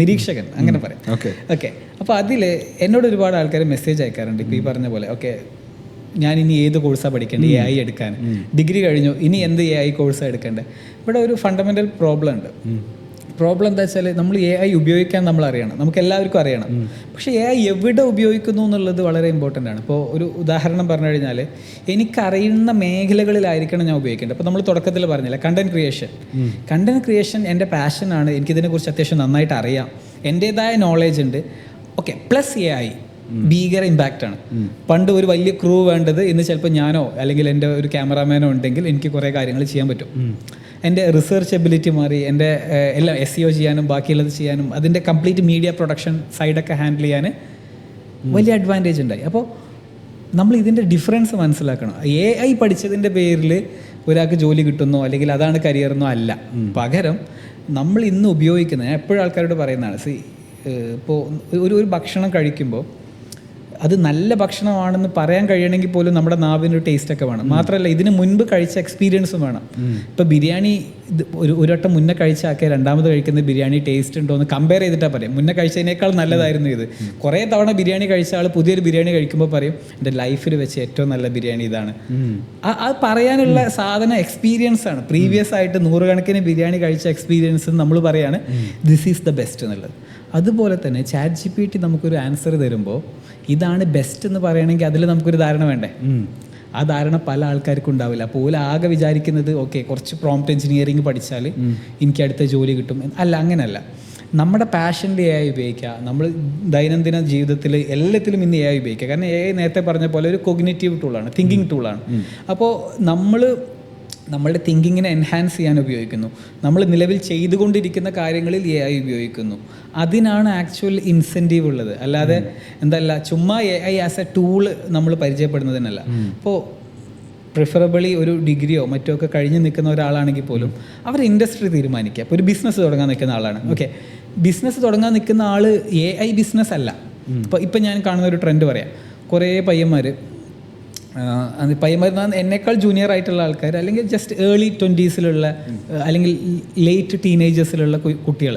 നിരീക്ഷകൻ അങ്ങനെ പറയാം. ഓക്കെ, അപ്പോൾ അതിൽ എന്നോട് ഒരുപാട് ആൾക്കാർ മെസ്സേജ് അയക്കാറുണ്ട്. ഇപ്പോൾ ഈ പറഞ്ഞ പോലെ, ഓക്കെ ഞാൻ ഇനി ഏത് കോഴ്സാണ് പഠിക്കേണ്ടത്, AI എടുക്കാൻ, ഡിഗ്രി കഴിഞ്ഞു, ഇനി എന്ത് AI കോഴ്സാണ് എടുക്കേണ്ടത്? ഇവിടെ ഒരു ഫണ്ടമെൻ്റൽ പ്രോബ്ലം ഉണ്ട്. പ്രോബ്ലം എന്താ വെച്ചാൽ, നമ്മൾ AI ഉപയോഗിക്കാൻ നമ്മൾ അറിയണം, നമുക്ക് എല്ലാവർക്കും അറിയണം. പക്ഷേ AI എവിടെ ഉപയോഗിക്കുന്നു എന്നുള്ളത് വളരെ ഇമ്പോർട്ടൻ്റ് ആണ്. ഇപ്പോൾ ഒരു ഉദാഹരണം പറഞ്ഞു കഴിഞ്ഞാൽ, എനിക്കറിയുന്ന മേഖലകളിലായിരിക്കണം ഞാൻ ഉപയോഗിക്കേണ്ടത്. അപ്പോൾ നമ്മൾ തുടക്കത്തിൽ പറഞ്ഞില്ല, കണ്ടന്റ് ക്രിയേഷൻ എൻ്റെ പാഷനാണ്, എനിക്കിതിനെക്കുറിച്ച് അത്യാവശ്യം നന്നായിട്ട് അറിയാം, എൻ്റേതായ നോളേജ് ഉണ്ട്. ഓക്കെ, പ്ലസ് AI ഭീകര ഇമ്പാക്റ്റ് ആണ്. പണ്ട് ഒരു വലിയ ക്രൂ വേണ്ടത് ഇന്ന് ചിലപ്പോൾ ഞാനോ അല്ലെങ്കിൽ എൻ്റെ ഒരു ക്യാമറാമാനോ ഉണ്ടെങ്കിൽ എനിക്ക് കുറേ കാര്യങ്ങൾ ചെയ്യാൻ പറ്റും. എൻ്റെ റിസർച്ച് എബിലിറ്റി മാറി, എൻ്റെ എല്ലാം SEO ചെയ്യാനും ബാക്കിയുള്ളത് ചെയ്യാനും അതിൻ്റെ കംപ്ലീറ്റ് മീഡിയ പ്രൊഡക്ഷൻ സൈഡൊക്കെ ഹാൻഡിൽ ചെയ്യാൻ വലിയ അഡ്വാൻറ്റേജ് ഉണ്ടായി. അപ്പോൾ നമ്മൾ ഇതിൻ്റെ ഡിഫറൻസ് മനസ്സിലാക്കണം. AI പഠിച്ചതിൻ്റെ പേരിൽ ഒരാൾക്ക് ജോലി കിട്ടുന്നോ അല്ലെങ്കിൽ അതാണ് കരിയറെന്നോ അല്ല. പകരം നമ്മൾ ഇന്ന് ഉപയോഗിക്കുന്നത്, ഞാൻ എപ്പോഴും ആൾക്കാരോട് പറയുന്നതാണ്, ഇപ്പോൾ ഒരു ഭക്ഷണം കഴിക്കുമ്പോൾ അത് നല്ല ഭക്ഷണമാണെന്ന് പറയാൻ കഴിയണമെങ്കിൽ പോലും നമ്മുടെ നാവിനൊരു ടേസ്റ്റൊക്കെ വേണം. മാത്രമല്ല ഇതിന് മുൻപ് കഴിച്ച എക്സ്പീരിയൻസും വേണം. ഇപ്പോൾ ബിരിയാണി ഒരു വട്ടം മുന്നേ കഴിച്ചാക്കിയ രണ്ടാമത് കഴിക്കുന്ന ബിരിയാണി ടേസ്റ്റ് ഉണ്ടോ എന്ന് കമ്പയർ ചെയ്തിട്ടാണ് പറയാം. മുന്നേ കഴിച്ചതിനേക്കാൾ നല്ലതായിരുന്നു ഇത്. കുറേ തവണ ബിരിയാണി കഴിച്ച ആൾ പുതിയൊരു ബിരിയാണി കഴിക്കുമ്പോൾ പറയും, എൻ്റെ ലൈഫിൽ വെച്ച് ഏറ്റവും നല്ല ബിരിയാണി ഇതാണ്. അത് പറയാനുള്ള സാധനം എക്സ്പീരിയൻസ് ആണ്. പ്രീവിയസ് ആയിട്ട് 100 കണക്കിന് ബിരിയാണി കഴിച്ച എക്സ്പീരിയൻസ് നമ്മൾ പറയാണ് ദിസ് ഈസ് ദ ബെസ്റ്റ് എന്നുള്ളത്. അതുപോലെ തന്നെ ChatGPT നമുക്കൊരു ആൻസർ തരുമ്പോൾ ഇതാണ് ബെസ്റ്റ് എന്ന് പറയണമെങ്കിൽ അതിൽ നമുക്കൊരു ധാരണ വേണ്ടേ? ആ ധാരണ പല ആൾക്കാർക്കും ഉണ്ടാവില്ല. അപ്പോൾ ആകെ വിചാരിക്കുന്നത് ഓക്കെ കുറച്ച് പ്രോംപ്റ്റ് എഞ്ചിനീയറിംഗ് പഠിച്ചാൽ എനിക്ക് അടുത്ത ജോലി കിട്ടും. അല്ല, അങ്ങനെയല്ല. നമ്മുടെ പാഷനിൽ AI ഉപയോഗിക്കുക. നമ്മൾ ദൈനംദിന ജീവിതത്തിൽ എല്ലാത്തിലും ഇന്ന് AI ഉപയോഗിക്കുക. കാരണം AI നേരത്തെ പറഞ്ഞ പോലെ ഒരു കൊഗ്നിറ്റീവ് ടൂളാണ്, തിങ്കിങ് ടൂളാണ്. അപ്പോൾ നമ്മളുടെ തിങ്കിങ്ങിനെ എൻഹാൻസ് ചെയ്യാൻ ഉപയോഗിക്കുന്നു. നമ്മൾ നിലവിൽ ചെയ്തുകൊണ്ടിരിക്കുന്ന കാര്യങ്ങളിൽ AI ഉപയോഗിക്കുന്നു. അതിനാണ് ആക്ച്വൽ ഇൻസെൻറ്റീവ് ഉള്ളത്. അല്ലാതെ എന്തല്ല ചുമ്മാ AI ആസ് എ ടൂള് നമ്മൾ പരിചയപ്പെടുന്നതിനല്ല. അപ്പോൾ പ്രിഫറബിളി ഒരു ഡിഗ്രിയോ മറ്റോ ഒക്കെ കഴിഞ്ഞ് നിൽക്കുന്ന ഒരാളാണെങ്കിൽ പോലും അവർ ഇൻഡസ്ട്രി തീരുമാനിക്കുക. ഇപ്പോൾ ഒരു ബിസിനസ് തുടങ്ങാൻ നിൽക്കുന്ന ആളാണ്. ഓക്കെ, ബിസിനസ് തുടങ്ങാൻ നിൽക്കുന്ന ആൾ AI ബിസിനസ് അല്ല. ഇപ്പം ഞാൻ കാണുന്ന ഒരു ട്രെൻഡ് പറയാം. കുറേ പയ്യന്മാർ എന്നേക്കാൾ ജൂനിയർ ആയിട്ടുള്ള ആൾക്കാർ, അല്ലെങ്കിൽ ജസ്റ്റ് ഏർലി 20s അല്ലെങ്കിൽ ലേറ്റ് ടീനേജേഴ്സിലുള്ള കുട്ടികൾ,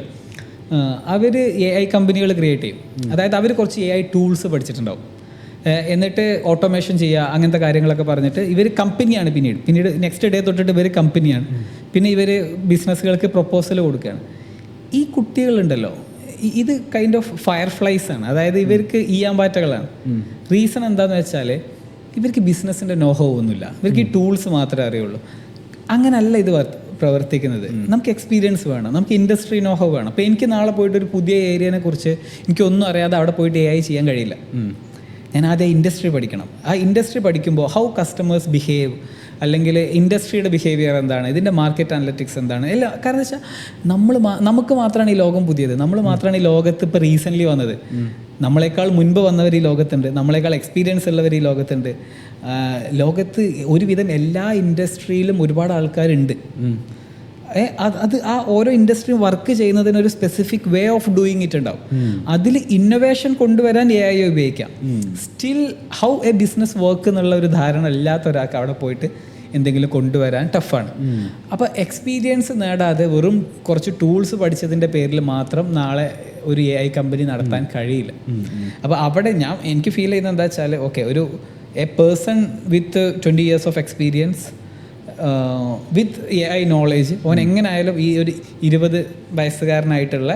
അവർ AI കമ്പനികൾ ക്രിയേറ്റ് ചെയ്യും. അതായത് അവർ കുറച്ച് AI ടൂൾസ് പഠിച്ചിട്ടുണ്ടാവും. എന്നിട്ട് ഓട്ടോമേഷൻ ചെയ്യുക, അങ്ങനത്തെ കാര്യങ്ങളൊക്കെ പറഞ്ഞിട്ട് ഇവർ കമ്പനിയാണ്. പിന്നീട് നെക്സ്റ്റ് ഡേ തൊട്ടിട്ട് ഇവർ കമ്പനിയാണ്. പിന്നെ ഇവർ ബിസിനസ്സുകൾക്ക് പ്രൊപ്പോസൽ കൊടുക്കുകയാണ്. ഈ കുട്ടികളുണ്ടല്ലോ, ഇത് കൈൻഡ് ഓഫ് ഫയർഫ്ലൈസ് ആണ്. അതായത് ഇവർക്ക് ഈയാമ്പാറ്റകളാണ്. റീസൺ എന്താണെന്ന് വെച്ചാൽ ഇവർക്ക് ബിസിനസ്സിൻ്റെ നോഹോ ഒന്നുമില്ല. ഇവർക്ക് ഈ ടൂൾസ് മാത്രമേ അറിയുള്ളൂ. അങ്ങനല്ല ഇത് പ്രവർത്തിക്കുന്നത്. നമുക്ക് എക്സ്പീരിയൻസ് വേണം, നമുക്ക് ഇൻഡസ്ട്രി നോഹോ വേണം. അപ്പോൾ എനിക്ക് നാളെ പോയിട്ട് ഒരു പുതിയ ഏരിയനെ കുറിച്ച് എനിക്കൊന്നും അറിയാതെ അവിടെ പോയിട്ട് AI ചെയ്യാൻ കഴിയില്ല. ഞാൻ ആദ്യം ഇൻഡസ്ട്രി പഠിക്കണം. ആ ഇൻഡസ്ട്രി പഠിക്കുമ്പോൾ ഹൗ കസ്റ്റമേഴ്സ് ബിഹേവ്, അല്ലെങ്കിൽ ഇൻഡസ്ട്രിയുടെ ബിഹേവിയർ എന്താണ്, ഇതിൻ്റെ മാർക്കറ്റ് അനലറ്റിക്സ് എന്താണ്, എല്ലാം. കാരണം വെച്ചാൽ നമുക്ക് മാത്രമാണ് ഈ ലോകം പുതിയത്. നമ്മൾ മാത്രമാണ് ഈ ലോകത്ത് ഇപ്പോൾ റീസെൻ്റ്ലി വന്നത്. നമ്മളെക്കാൾ മുൻപ് വന്നവർ ഈ ലോകത്തുണ്ട്, നമ്മളെക്കാൾ എക്സ്പീരിയൻസ് ഉള്ളവർ ഈ ലോകത്തുണ്ട്. ലോകത്ത് ഒരുവിധം എല്ലാ ഇൻഡസ്ട്രിയിലും ഒരുപാട് ആൾക്കാരുണ്ട്. അത് ആ ഓരോ ഇൻഡസ്ട്രിയും വർക്ക് ചെയ്യുന്നതിന് ഒരു specific way of doing it ഉണ്ടാവും. അതിൽ ഇന്നോവേഷൻ കൊണ്ടുവരാൻ AI ഉപയോഗിക്കാം. Still how A business work എന്നുള്ള ഒരു ധാരണ ഇല്ലാത്ത ഒരാൾക്ക് അവിടെ പോയിട്ട് എന്തെങ്കിലും കൊണ്ടുവരാൻ ടഫാണ്. അപ്പോൾ എക്സ്പീരിയൻസ് നേടാതെ വെറും കുറച്ച് ടൂൾസ് പഠിച്ചതിൻ്റെ പേരിൽ മാത്രം നാളെ ഒരു AI കമ്പനി നടത്താൻ കഴിയില്ല. അപ്പോൾ അവിടെ എനിക്ക് ഫീൽ ചെയ്യുന്നത് എന്താ വെച്ചാൽ, okay, A person with 20 years of experience with AI knowledge, ഓൻ എങ്ങനെയായാലും ഈ ഒരു 20 വയസ്സുകാരനായിട്ടുള്ള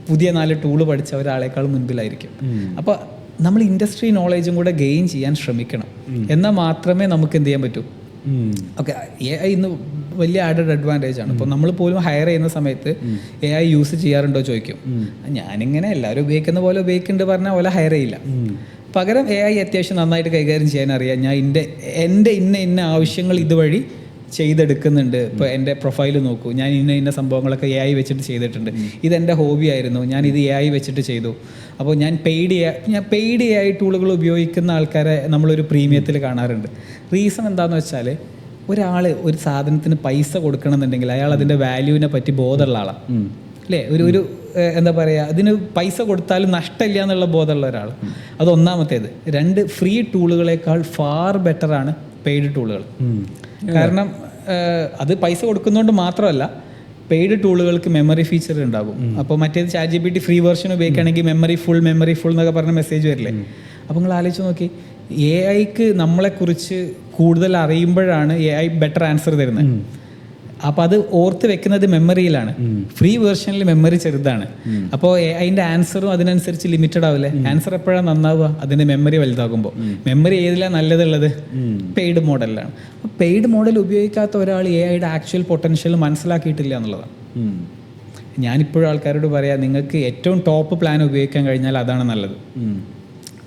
പുതിയ 4 ടൂള് പഠിച്ച ഒരാളെക്കാൾ മുൻപിലായിരിക്കും. അപ്പോൾ നമ്മൾ ഇൻഡസ്ട്രി നോളേജും കൂടെ ഗെയിൻ ചെയ്യാൻ ശ്രമിക്കണം. എന്നാൽ മാത്രമേ നമുക്ക് എന്ത് ചെയ്യാൻ പറ്റൂ, ഓക്കെ, AI ഇന്ന് വലിയ ആഡഡ് അഡ്വാൻറ്റേജ് ആണ്. ഇപ്പോൾ നമ്മൾ പോലും ഹയർ ചെയ്യുന്ന സമയത്ത് AI യൂസ് ചെയ്യാറുണ്ടോ ചോദിക്കും. ഞാനിങ്ങനെ എല്ലാവരും ഉപയോഗിക്കുന്ന പോലെ ഉപയോഗിക്കുന്നുണ്ട് പറഞ്ഞാൽ പോലെ ഹയർ ചെയ്യില്ല. പകരം AI അത്യാവശ്യം നന്നായിട്ട് കൈകാര്യം ചെയ്യാൻ അറിയാം. ഞാൻ എൻ്റെ ഇന്ന ആവശ്യങ്ങൾ ഇതുവഴി ചെയ്തെടുക്കുന്നുണ്ട്. ഇപ്പോൾ എൻ്റെ പ്രൊഫൈൽ നോക്കൂ, ഞാൻ ഇന്ന സംഭവങ്ങളൊക്കെ AI വെച്ചിട്ട് ചെയ്തിട്ടുണ്ട്. ഇതെൻ്റെ ഹോബി ആയിരുന്നു, ഞാൻ ഇത് AI വെച്ചിട്ട് ചെയ്തു. അപ്പോൾ ഞാൻ പെയ്ഡ് AI ടൂളുകൾ ഉപയോഗിക്കുന്ന ആൾക്കാരെ നമ്മളൊരു പ്രീമിയത്തിൽ കാണാറുണ്ട്. റീസൺ എന്താണെന്ന് വെച്ചാൽ, ഒരാൾ ഒരു സാധനത്തിന് പൈസ കൊടുക്കണമെന്നുണ്ടെങ്കിൽ അയാൾ അതിൻ്റെ വാല്യൂവിനെ പറ്റി ബോധമുള്ള ആളാണ് അല്ലേ? ഒരു എന്താ പറയുക, അതിന് പൈസ കൊടുത്താലും നഷ്ടമില്ല എന്നുള്ള ബോധമുള്ള ഒരാൾ. അത് ഒന്നാമത്തേത്. 2, ഫ്രീ ടൂളുകളേക്കാൾ ഫാർ ബെറ്ററാണ് പെയ്ഡ് ടൂളുകൾ. കാരണം അത് പൈസ കൊടുക്കുന്നതുകൊണ്ട് മാത്രമല്ല, പെയ്ഡ് ടൂളുകൾക്ക് മെമ്മറി ഫീച്ചർ ഉണ്ടാകും. അപ്പോൾ മറ്റേത് ChatGPT ഫ്രീ വെർഷൻ ഉപയോഗിക്കുകയാണെങ്കിൽ മെമ്മറി ഫുൾ എന്നൊക്കെ പറഞ്ഞ മെസ്സേജ് വരില്ലേ? അപ്പോൾ നിങ്ങൾ ആലോചിച്ച് നോക്കി, AIക്ക് നമ്മളെക്കുറിച്ച് കൂടുതൽ അറിയുമ്പോഴാണ് AI ബെറ്റർ ആൻസർ തരുന്നത്. അപ്പോൾ അത് ഓർത്ത് വെക്കുന്നത് മെമ്മറിയിലാണ്. ഫ്രീ വേർഷനിൽ മെമ്മറി ചെറുതാണ്. അപ്പോൾ അതിൻ്റെ ആൻസറും അതിനനുസരിച്ച് ലിമിറ്റഡ് ആവില്ലേ? ആൻസർ എപ്പോഴാണ് നന്നാവുക? അതിൻ്റെ മെമ്മറി വലുതാകുമ്പോൾ. മെമ്മറി ഏതിലാണ് നല്ലതുള്ളത്? പെയ്ഡ് മോഡലിലാണ്. പെയ്ഡ് മോഡൽ ഉപയോഗിക്കാത്ത ഒരാൾ AIയുടെ ആക്ച്വൽ പൊട്ടൻഷ്യൽ മനസ്സിലാക്കിയിട്ടില്ല എന്നുള്ളതാണ്. ഞാനിപ്പോഴും ആൾക്കാരോട് പറയാം, നിങ്ങൾക്ക് ഏറ്റവും ടോപ്പ് പ്ലാൻ ഉപയോഗിക്കാൻ കഴിഞ്ഞാൽ അതാണ് നല്ലത്.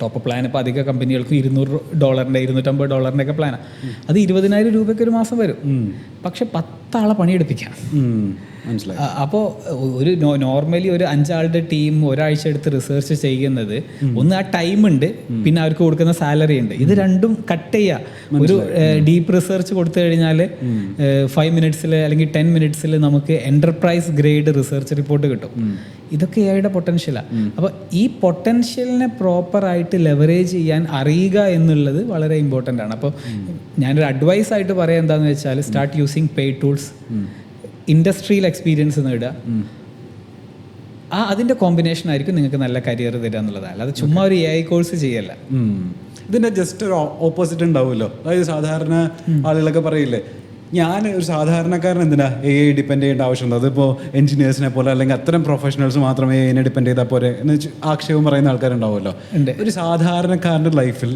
ടോപ്പ് പ്ലാൻ ഇപ്പോൾ അധിക കമ്പനികൾക്ക് $200, $250 ഒക്കെ പ്ലാനാണ്. അത് 20,000 രൂപയ്ക്ക് ഒരു മാസം വരും. പക്ഷെ 10 ആളെ പണിയെടുപ്പിക്കാം. മനസ്സിലായി. അപ്പോൾ ഒരു നോർമലി ഒരു 5 ആളുടെ ടീം ഒരാഴ്ച എടുത്ത് റിസർച്ച് ചെയ്യുന്നത്, ഒന്ന് ആ ടൈം ഉണ്ട്, പിന്നെ അവർക്ക് കൊടുക്കുന്ന സാലറി ഉണ്ട്. ഇത് രണ്ടും കട്ട് ചെയ്യുക. ഒരു ഡീപ്പ് റിസർച്ച് കൊടുത്തു കഴിഞ്ഞാൽ 5 മിനിറ്റ്സിൽ അല്ലെങ്കിൽ 10 മിനിറ്റ്സിൽ നമുക്ക് എൻ്റർപ്രൈസ് ഗ്രേഡ് റിസർച്ച് റിപ്പോർട്ട് കിട്ടും. ഇതൊക്കെ AIയുടെ പൊട്ടൻഷ്യലാണ്. അപ്പോൾ ഈ പൊട്ടൻഷ്യലിനെ പ്രോപ്പറായിട്ട് ലെവറേജ് ചെയ്യാൻ അറിയുക എന്നുള്ളത് വളരെ ഇമ്പോർട്ടൻ്റ് ആണ്. അപ്പോൾ ഞാനൊരു അഡ്വൈസ് ആയിട്ട് പറയാം എന്താണെന്ന് വെച്ചാൽ, start using paid tools, industrial experience നേടുക. അതിൻ്റെ കോമ്പിനേഷൻ ആയിരിക്കും നിങ്ങൾക്ക് നല്ല കരിയർ തരിക എന്നുള്ളതാണ്. അല്ലാതെ ചുമ്മാ ഒരു AI കോഴ്സ് ചെയ്യല്ല. ഇതിൻ്റെ ജസ്റ്റ് ഒരു ഓപ്പോസിറ്റ് ഉണ്ടാവുമല്ലോ. അതായത് സാധാരണ ആളുകളൊക്കെ പറയില്ലേ, ഞാൻ ഒരു സാധാരണക്കാരൻ എന്തിനാ AI ഡിപ്പെൻഡ് ചെയ്യേണ്ട ആവശ്യമുണ്ട്? അതിപ്പോൾ എഞ്ചിനീയേഴ്സിനെ പോലെ അല്ലെങ്കിൽ അത്തരം പ്രൊഫഷണൽസ് മാത്രമേ AI ഡിപ്പെൻഡ് ചെയ്താൽ പോരെ എന്ന് വെച്ച് ആക്ഷേപം പറയുന്ന ആൾക്കാരുണ്ടാവുമല്ലോ. ഒരു സാധാരണക്കാരൻ്റെ ലൈഫിൽ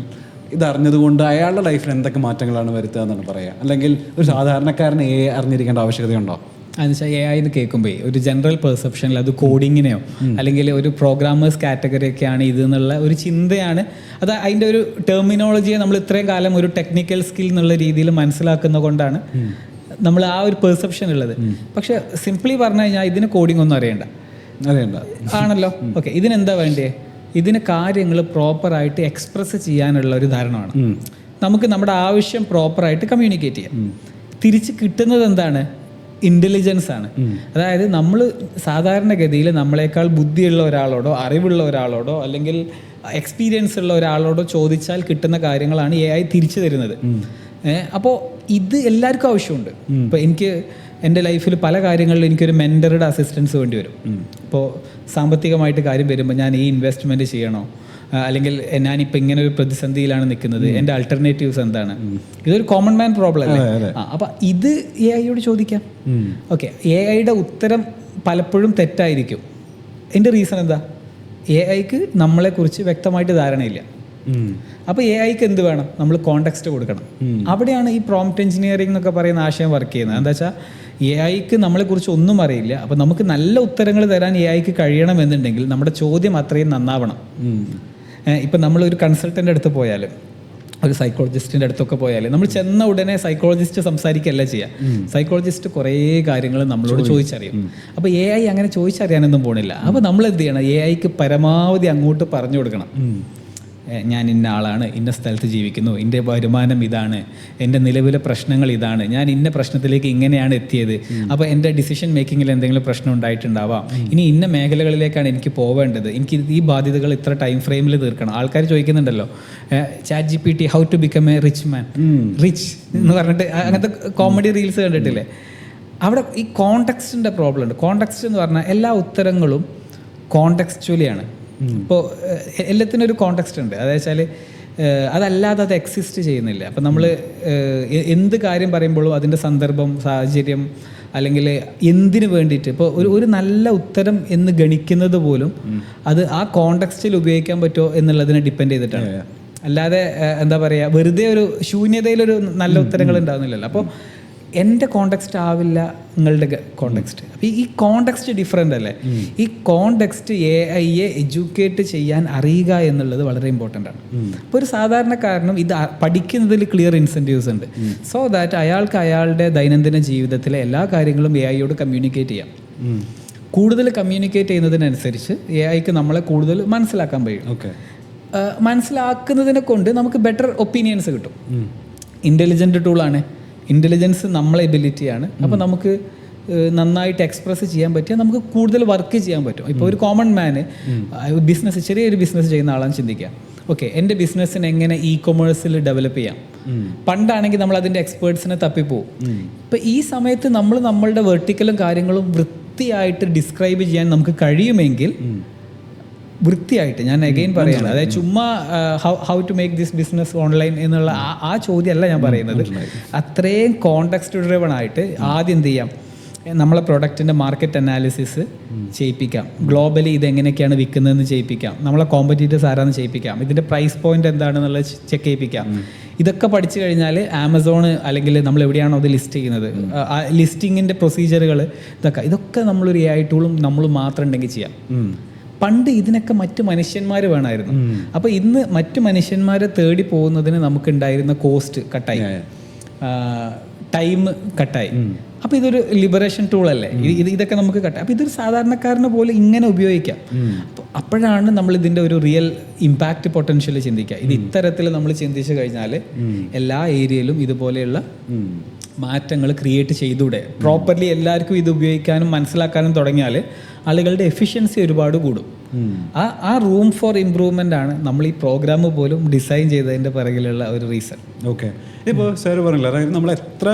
ഇതറിഞ്ഞതുകൊണ്ട് അയാളുടെ ലൈഫിൽ എന്തൊക്കെ മാറ്റങ്ങളാണ് വരുത്തുക എന്നാണ് പറയുക? അല്ലെങ്കിൽ ഒരു സാധാരണക്കാരന് AI അറിഞ്ഞിരിക്കേണ്ട ആവശ്യകതയുണ്ടോ? അതെന്ന് വെച്ചാൽ AI എന്ന് കേൾക്കുമ്പോൾ ഒരു ജനറൽ പെർസെപ്ഷനിൽ അത് കോഡിങ്ങിനെയോ അല്ലെങ്കിൽ ഒരു പ്രോഗ്രാമേഴ്സ് കാറ്റഗറിയൊക്കെയാണ് ഇത് എന്നുള്ള ഒരു ചിന്തയാണ്. അത് അതിൻ്റെ ഒരു ടെർമിനോളജിയെ നമ്മൾ ഇത്രയും കാലം ഒരു ടെക്നിക്കൽ സ്കിൽ എന്നുള്ള രീതിയിൽ മനസ്സിലാക്കുന്ന കൊണ്ടാണ് നമ്മൾ ആ ഒരു പെർസെപ്ഷൻ ഉള്ളത്. പക്ഷെ സിംപ്ലി പറഞ്ഞു കഴിഞ്ഞാൽ ഇതിന് കോഡിംഗ് ഒന്നും അറിയണ്ട ആണല്ലോ. ഓക്കെ, ഇതിനെന്താ വേണ്ടേ? ഇതിന് കാര്യങ്ങൾ പ്രോപ്പറായിട്ട് എക്സ്പ്രസ് ചെയ്യാനുള്ള ഒരു ധാരണമാണ്. നമുക്ക് നമ്മുടെ ആവശ്യം പ്രോപ്പറായിട്ട് കമ്മ്യൂണിക്കേറ്റ് ചെയ്യാം. തിരിച്ച് കിട്ടുന്നത് എന്താണ്? ഇൻ്റലിജൻസ് ആണ്. അതായത് നമ്മൾ സാധാരണഗതിയിൽ നമ്മളെക്കാൾ ബുദ്ധിയുള്ള ഒരാളോടോ അറിവുള്ള ഒരാളോടോ അല്ലെങ്കിൽ എക്സ്പീരിയൻസ് ഉള്ള ഒരാളോടോ ചോദിച്ചാൽ കിട്ടുന്ന കാര്യങ്ങളാണ് AI തിരിച്ചു തരുന്നത്. അപ്പോൾ ഇത് എല്ലാവർക്കും ആവശ്യമുണ്ട്. ഇപ്പോൾ എനിക്ക് എൻ്റെ ലൈഫിൽ പല കാര്യങ്ങളിലും എനിക്കൊരു മെൻറ്ററുടെ അസിസ്റ്റൻസ് വേണ്ടി വരും. ഇപ്പോൾ സാമ്പത്തികമായിട്ട് കാര്യം വരുമ്പോൾ ഞാൻ ഈ ഇൻവെസ്റ്റ്മെൻറ്റ് ചെയ്യണോ, അല്ലെങ്കിൽ ഞാനിപ്പോൾ ഇങ്ങനെ ഒരു പ്രതിസന്ധിയിലാണ് നിൽക്കുന്നത്, എൻ്റെ ആൾട്ടർനേറ്റീവ്സ് എന്താണ്? ഇതൊരു കോമൺ മാൻ പ്രോബ്ലം അല്ലേ? അപ്പം ഇത് AIയോട് ചോദിക്കാം. ഓക്കെ, AIയുടെ ഉത്തരം പലപ്പോഴും തെറ്റായിരിക്കും. എൻ്റെ റീസൺ എന്താ? AIക്ക് നമ്മളെക്കുറിച്ച് വ്യക്തമായിട്ട് ധാരണയില്ല. അപ്പോൾ AIക്ക് എന്ത് വേണം? നമ്മൾ കോണ്ടെക്സ്റ്റ് കൊടുക്കണം. അവിടെയാണ് ഈ പ്രോംപ്റ്റ് എഞ്ചിനീയറിംഗ് എന്നൊക്കെ പറയുന്ന ആശയം വർക്ക് ചെയ്യുന്നത്. എന്താ വെച്ചാൽ AIക്ക് നമ്മളെക്കുറിച്ച് ഒന്നും അറിയില്ല. അപ്പോൾ നമുക്ക് നല്ല ഉത്തരങ്ങൾ തരാൻ AIക്ക് കഴിയണമെന്നുണ്ടെങ്കിൽ നമ്മുടെ ചോദ്യം അത്രയും നന്നാവണം. ഇപ്പം നമ്മളൊരു കൺസൾട്ടൻ്റ് അടുത്ത് പോയാലും ഒരു സൈക്കോളജിസ്റ്റിൻ്റെ അടുത്തൊക്കെ പോയാൽ നമ്മൾ ചെന്ന ഉടനെ സൈക്കോളജിസ്റ്റ് സംസാരിക്കുകയല്ല ചെയ്യുക. സൈക്കോളജിസ്റ്റ് കുറേ കാര്യങ്ങൾ നമ്മളോട് ചോദിച്ചറിയും. അപ്പോൾ AI അങ്ങനെ ചോദിച്ചറിയാനൊന്നും പോണില്ല. അപ്പോൾ നമ്മൾ എന്ത് ചെയ്യണം? AIക്ക് പരമാവധി അങ്ങോട്ട് പറഞ്ഞു കൊടുക്കണം. ഞാൻ ഇന്ന ആളാണ്, ഇന്ന സ്ഥലത്ത് ജീവിക്കുന്നു, എൻ്റെ വരുമാനം ഇതാണ്, എൻ്റെ നിലവിലെ പ്രശ്നങ്ങൾ ഇതാണ്, ഞാൻ ഇന്ന പ്രശ്നത്തിലേക്ക് ഇങ്ങനെയാണ് എത്തിയത്, അപ്പോൾ എൻ്റെ ഡിസിഷൻ മേക്കിങ്ങിൽ എന്തെങ്കിലും പ്രശ്നം ഉണ്ടായിട്ടുണ്ടാവാം, ഇനി ഇന്ന മേഖലകളിലേക്കാണ് എനിക്ക് പോവേണ്ടത്, എനിക്ക് ഈ ബാധ്യതകൾ ഇത്ര ടൈം ഫ്രെയിമിൽ തീർക്കണം. ആൾക്കാർ ചോദിക്കുന്നുണ്ടല്ലോ, ChatGPT how to become a rich man, rich എന്ന് പറഞ്ഞിട്ട് അങ്ങനത്തെ കോമഡി റീൽസ് കണ്ടിട്ടില്ലേ? അവിടെ ഈ കോണ്ടെക്സ്റ്റിൻ്റെ പ്രോബ്ലം ഉണ്ട്. കോണ്ടെക്സ്റ്റ് എന്ന് പറഞ്ഞാൽ എല്ലാ ഉത്തരങ്ങളും കോണ്ടെക്സ്ച്വലിയാണ്. ഇപ്പോൾ എല്ലാത്തിനും ഒരു കോണ്ടെക്സ്റ്റ് ഉണ്ട്. അതായത് വെച്ചാൽ അതല്ലാതെ അത് എക്സിസ്റ്റ് ചെയ്യുന്നില്ല. അപ്പം നമ്മൾ എന്ത് കാര്യം പറയുമ്പോഴും അതിൻ്റെ സന്ദർഭം, സാഹചര്യം, അല്ലെങ്കിൽ എന്തിനു വേണ്ടിയിട്ട് ഇപ്പോൾ ഒരു നല്ല ഉത്തരം എന്ന് ഗണിക്കുന്നത് പോലും അത് ആ കോണ്ടെക്സ്റ്റിൽ ഉപയോഗിക്കാൻ പറ്റുമോ എന്നുള്ളതിനെ ഡിപ്പെൻഡ് ചെയ്തിട്ടാണ്. അല്ലാതെ എന്താ പറയുക വെറുതെ ഒരു ശൂന്യതയിലൊരു നല്ല ഉത്തരങ്ങൾ ഉണ്ടാകുന്നില്ലല്ലോ. അപ്പോൾ എൻ്റെ കോണ്ടെക്സ്റ്റ് ആവില്ല നിങ്ങളുടെ കോണ്ടെക്സ്റ്റ്. അപ്പോൾ ഈ കോണ്ടെക്സ്റ്റ് ഡിഫറെൻ്റ് അല്ലേ? ഈ കോണ്ടെക്സ്റ്റ് AI-യെ എഡ്യൂക്കേറ്റ് ചെയ്യാൻ അറിയുക എന്നുള്ളത് വളരെ ഇമ്പോർട്ടൻ്റ് ആണ്. അപ്പോൾ ഒരു സാധാരണക്കാരനും ഇത് പഠിക്കുന്നതിൽ ക്ലിയർ ഇൻസെൻറ്റീവ്സ് ഉണ്ട്. സോ ദാറ്റ് അയാൾക്ക് അയാളുടെ ദൈനംദിന ജീവിതത്തിലെ എല്ലാ കാര്യങ്ങളും AI-യോട് കമ്മ്യൂണിക്കേറ്റ് ചെയ്യാം. കൂടുതൽ കമ്മ്യൂണിക്കേറ്റ് ചെയ്യുന്നതിനനുസരിച്ച് AI-ക്ക് നമ്മളെ കൂടുതൽ മനസ്സിലാക്കാൻ കഴിയും. മനസ്സിലാക്കുന്നതിനെ കൊണ്ട് നമുക്ക് ബെറ്റർ ഒപ്പീനിയൻസ് കിട്ടും. ഇൻ്റലിജൻ്റ് ടൂളാണ്. ഇൻ്റലിജൻസ് നമ്മളെ എബിലിറ്റിയാണ്. അപ്പോൾ നമുക്ക് നന്നായിട്ട് എക്സ്പ്രസ് ചെയ്യാൻ പറ്റിയാൽ നമുക്ക് കൂടുതൽ വർക്ക് ചെയ്യാൻ പറ്റും. ഇപ്പോൾ ഒരു കോമൺ മാന് ബിസിനസ്, ചെറിയൊരു ബിസിനസ് ചെയ്യുന്ന ആളാണ് ചിന്തിക്കുക, ഓക്കെ എൻ്റെ ബിസിനസ്സിനെ എങ്ങനെ കൊമേഴ്സിൽ ഡെവലപ്പ് ചെയ്യാം. പണ്ടാണെങ്കിൽ നമ്മൾ അതിൻ്റെ എക്സ്പേർട്സിനെ തപ്പിപ്പോവും. ഇപ്പം ഈ സമയത്ത് നമ്മൾ നമ്മളുടെ വെർട്ടിക്കലും കാര്യങ്ങളും വൃത്തിയായിട്ട് ഡിസ്ക്രൈബ് ചെയ്യാൻ നമുക്ക് കഴിയുമെങ്കിൽ, വൃത്തിയായിട്ട് ഞാൻ അഗെയിൻ പറയുന്നത്, അതായത് ചുമ്മാ how to make this business online എന്നുള്ള ആ ചോദ്യമല്ല ഞാൻ പറയുന്നത്. അത്രയും കോണ്ടെക്സ്റ്റ് ഡ്രിവൺ ആയിട്ട് ആദ്യം എന്ത് ചെയ്യാം, നമ്മളെ പ്രൊഡക്റ്റിൻ്റെ മാർക്കറ്റ് അനാലിസിസ് ചെയ്യിപ്പിക്കാം. ഗ്ലോബലി ഇതെങ്ങനെയൊക്കെയാണ് വിൽക്കുന്നതെന്ന് ചെയ്യിപ്പിക്കാം. നമ്മളെ കോമ്പറ്റീറ്റേഴ്സ് ആരാന്ന് ചെയ്യിപ്പിക്കാം. ഇതിൻ്റെ പ്രൈസ് പോയിന്റ് എന്താണെന്നുള്ളത് ചെക്ക് ചെയ്യിപ്പിക്കാം. ഇതൊക്കെ പഠിച്ചു കഴിഞ്ഞാൽ ആമസോൺ അല്ലെങ്കിൽ നമ്മൾ എവിടെയാണോ അത് ലിസ്റ്റ് ചെയ്യുന്നത്, ആ ലിസ്റ്റിങ്ങിൻ്റെ പ്രൊസീജിയറുകൾ ഇതൊക്കെ നമ്മളൊരു AI ടൂളും നമ്മൾ മാത്രം ഉണ്ടെങ്കിൽ ചെയ്യാം. പണ്ട് ഇതിനൊക്കെ മറ്റു മനുഷ്യന്മാർ വേണമായിരുന്നു. അപ്പോൾ ഇന്ന് മറ്റു മനുഷ്യന്മാരെ തേടി പോകുന്നതിന് നമുക്കുണ്ടായിരുന്ന കോസ്റ്റ് കട്ടായി, ടൈം കട്ടായി. അപ്പോൾ ഇതൊരു ലിബറേഷൻ ടൂളല്ലേ, ഇതൊക്കെ നമുക്ക് കട്ടായി. അപ്പോൾ ഇതൊരു സാധാരണക്കാരനെ പോലെ ഇങ്ങനെ ഉപയോഗിക്കാം. അപ്പോഴാണ് നമ്മൾ ഇതിൻ്റെ ഒരു റിയൽ ഇമ്പാക്റ്റ് പൊട്ടൻഷ്യൽ ചിന്തിക്കുക. ഇത് ഇത്തരത്തിൽ നമ്മൾ ചിന്തിച്ചു കഴിഞ്ഞാൽ എല്ലാ ഏരിയയിലും ഇതുപോലെയുള്ള മാറ്റങ്ങൾ ക്രിയേറ്റ് ചെയ്തൂടെ. പ്രോപ്പർലി എല്ലാവർക്കും ഇത് ഉപയോഗിക്കാനും മനസ്സിലാക്കാനും തുടങ്ങിയാൽ ആളുകളുടെ എഫിഷ്യൻസി ഒരുപാട് കൂടും. ആ റൂം ഫോർ ഇംപ്രൂവ്മെൻ്റ് ആണ് നമ്മൾ ഈ പ്രോഗ്രാം പോലും ഡിസൈൻ ചെയ്തതിൻ്റെ പിറകിലുള്ള ഒരു റീസൺ. ഓക്കെ, ഇപ്പോൾ സാർ പറഞ്ഞില്ല, അതായത് നമ്മൾ എത്ര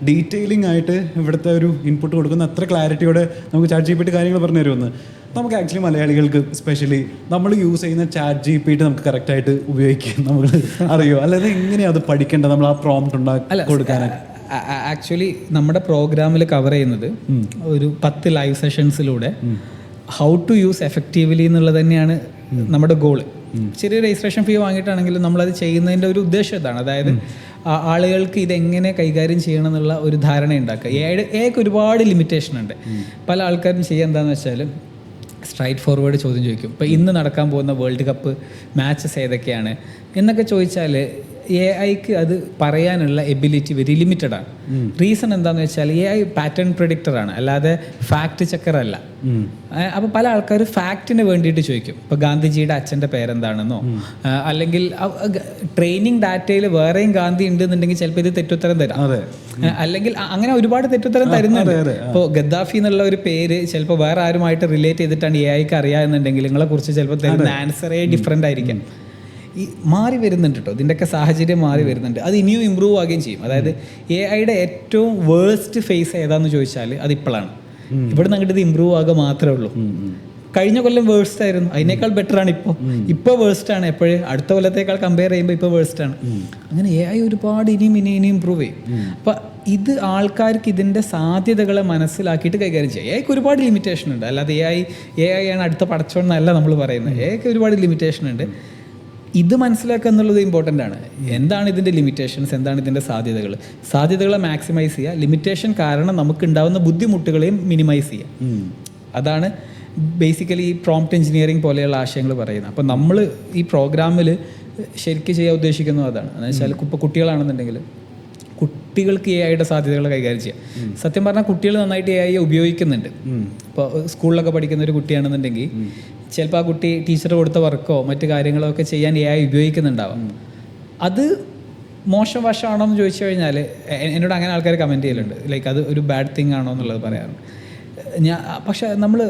ഡീറ്റെയിലിംഗ് ആയിട്ട് ഇവിടുത്തെ ഒരു ഇൻപുട്ട് കൊടുക്കുന്ന അത്ര ക്ലാരിറ്റിയോടെ നമുക്ക് ChatGPT കാര്യങ്ങൾ പറഞ്ഞു തരുമെന്ന്. നമുക്ക് ആക്ച്വലി മലയാളികൾക്ക് സ്പെഷ്യലി നമ്മൾ യൂസ് ചെയ്യുന്ന ChatGPT നമുക്ക് കറക്റ്റായിട്ട് ഉപയോഗിക്കാൻ നമുക്ക് അറിയോ, അല്ലാതെ എങ്ങനെയാണ് അത് പഠിക്കേണ്ടത്, നമ്മൾ ആ പ്രോംപ്റ്റ് ഉണ്ടാക്കി കൊടുക്കാനൊക്കെ? ആക്ച്വലി നമ്മുടെ പ്രോഗ്രാമിൽ കവർ ചെയ്യുന്നത് ഒരു 10 ലൈവ് സെഷൻസിലൂടെ ഹൗ ടു യൂസ് എഫക്റ്റീവ്ലി എന്നുള്ളത് തന്നെയാണ് നമ്മുടെ ഗോള്. ചെറിയ രജിസ്ട്രേഷൻ ഫീ വാങ്ങിയിട്ടാണെങ്കിലും നമ്മളത് ചെയ്യുന്നതിൻ്റെ ഒരു ഉദ്ദേശം ഇതാണ്. അതായത് ആളുകൾക്ക് ഇതെങ്ങനെ കൈകാര്യം ചെയ്യണം എന്നുള്ള ഒരു ധാരണ ഉണ്ടാക്കുക. എക്ക് ഒരുപാട് ലിമിറ്റേഷൻ ഉണ്ട്. പല ആൾക്കാരും ചെയ്യുക എന്താണെന്ന് വെച്ചാൽ സ്ട്രൈറ്റ് ഫോർവേഡ് ചോദ്യം ചോദിക്കും. ഇപ്പോൾ ഇന്ന് നടക്കാൻ പോകുന്ന വേൾഡ് കപ്പ് മാച്ചസ് ഏതൊക്കെയാണ് എന്നൊക്കെ ചോദിച്ചാൽ AI-ക്ക് അത് പറയാനുള്ള എബിലിറ്റി വെരി ലിമിറ്റഡ് ആണ്. റീസൺ എന്താണെന്ന് വെച്ചാൽ AI പാറ്റേൺ പ്രിഡിക്റ്ററാണ്, അല്ലാതെ ഫാക്ട് ചെക്കർ അല്ല. അപ്പോൾ പല ആൾക്കാർ ഫാക്റ്റിന് വേണ്ടിയിട്ട് ചോദിക്കും. ഇപ്പോൾ ഗാന്ധിജിയുടെ അച്ഛൻ്റെ പേരെന്താണെന്നോ, അല്ലെങ്കിൽ ട്രെയിനിങ് ഡാറ്റയിൽ വേറെയും ഗാന്ധി ഉണ്ടെന്നുണ്ടെങ്കിൽ ചിലപ്പോൾ ഇത് തെറ്റുത്തരം തരാം, അല്ലെങ്കിൽ അങ്ങനെ ഒരുപാട് തെറ്റുത്തരം തരുന്നുണ്ട്. ഇപ്പോൾ ഗദ്ദാഫി എന്നുള്ള ഒരു പേര് ചിലപ്പോൾ വേറെ ആരുമായിട്ട് റിലേറ്റ് ചെയ്തിട്ടാണ് AI-ക്ക് അറിയാമെന്നുണ്ടെങ്കിൽ നിങ്ങളെക്കുറിച്ച് ചിലപ്പോൾ തരുന്ന ആൻസറേ ഡിഫറെൻ്റ് ആയിരിക്കും. ഈ മാറി വരുന്നുണ്ട് കേട്ടോ, ഇതിൻ്റെയൊക്കെ സാഹചര്യം മാറി വരുന്നുണ്ട്. അത് ഇനിയും ഇമ്പ്രൂവ് ആകുകയും ചെയ്യും. അതായത് AI-യുടെ ഏറ്റവും വേഴ്സ്റ്റ് ഫേസ് ഏതാണെന്ന് ചോദിച്ചാൽ അത് ഇപ്പോഴാണ്. ഇവിടെ നിന്ന് അങ്ങോട്ട് ഇത് ഇമ്പ്രൂവ് ആകുക മാത്രമേ ഉള്ളൂ. കഴിഞ്ഞ കൊല്ലം വേഴ്സ്റ്റ് ആയിരുന്നു, അതിനേക്കാൾ ബെറ്ററാണ് ഇപ്പോൾ വേഴ്സ്റ്റാണ്. എപ്പോഴും അടുത്ത കൊല്ലത്തേക്കാൾ കമ്പയർ ചെയ്യുമ്പോൾ ഇപ്പോൾ വേഴ്സ്റ്റാണ്. അങ്ങനെ AI ഒരുപാട് ഇനിയും ഇമ്പ്രൂവ് ചെയ്യും. അപ്പം ഇത് ആൾക്കാർക്ക് ഇതിൻ്റെ സാധ്യതകളെ മനസ്സിലാക്കിയിട്ട് കൈകാര്യം ചെയ്യാം. AI-ക്ക് ഒരുപാട് ലിമിറ്റേഷൻ ഉണ്ട്. അല്ലാതെ AI ആണ് അടുത്ത പടച്ചോന്നല്ല നമ്മൾ പറയുന്നത്. AI-ക്ക് ഒരുപാട് ലിമിറ്റേഷൻ ഉണ്ട്. ഇത് മനസ്സിലാക്കുക എന്നുള്ളത് ഇമ്പോർട്ടൻ്റ് ആണ്. എന്താണ് ഇതിൻ്റെ ലിമിറ്റേഷൻസ്, എന്താണ് ഇതിൻ്റെ സാധ്യതകളെ മാക്സിമൈസ് ചെയ്യുക, ലിമിറ്റേഷൻ കാരണം നമുക്കുണ്ടാകുന്ന ബുദ്ധിമുട്ടുകളെയും മിനിമൈസ് ചെയ്യുക. അതാണ് ബേസിക്കലി ഈ പ്രോംപ്റ്റ് എഞ്ചിനീയറിംഗ് പോലെയുള്ള ആശയങ്ങൾ പറയുന്നത്. അപ്പോൾ നമ്മൾ ഈ പ്രോഗ്രാമിൽ ശരിക്കും ചെയ്യാൻ ഉദ്ദേശിക്കുന്നത് അതാണ്. എന്ന് വെച്ചാൽ ഇപ്പോൾ കുട്ടികളാണെന്നുണ്ടെങ്കിൽ കുട്ടികൾക്ക് AI-യുടെ സാധ്യതകൾ കൈകാര്യം ചെയ്യാം. സത്യം പറഞ്ഞാൽ കുട്ടികൾ നന്നായിട്ട് AI ഉപയോഗിക്കുന്നുണ്ട്. ഇപ്പോൾ സ്കൂളിലൊക്കെ പഠിക്കുന്ന ഒരു കുട്ടിയാണെന്നുണ്ടെങ്കിൽ ചിലപ്പോൾ ആ കുട്ടി ടീച്ചർ കൊടുത്ത വർക്കോ മറ്റു കാര്യങ്ങളോ ഒക്കെ ചെയ്യാൻ AI ഉപയോഗിക്കുന്നുണ്ടാവാം. അത് മോശം വശമാണോ എന്ന് ചോദിച്ചു കഴിഞ്ഞാൽ എന്നോട് അങ്ങനെ ആൾക്കാർ കമൻറ്റ് ചെയ്യലുണ്ട്, ലൈക്ക് അത് ഒരു ബാഡ് തിങ് ആണോ എന്നുള്ളത് പറയാറുണ്ട്. പക്ഷെ നമ്മൾ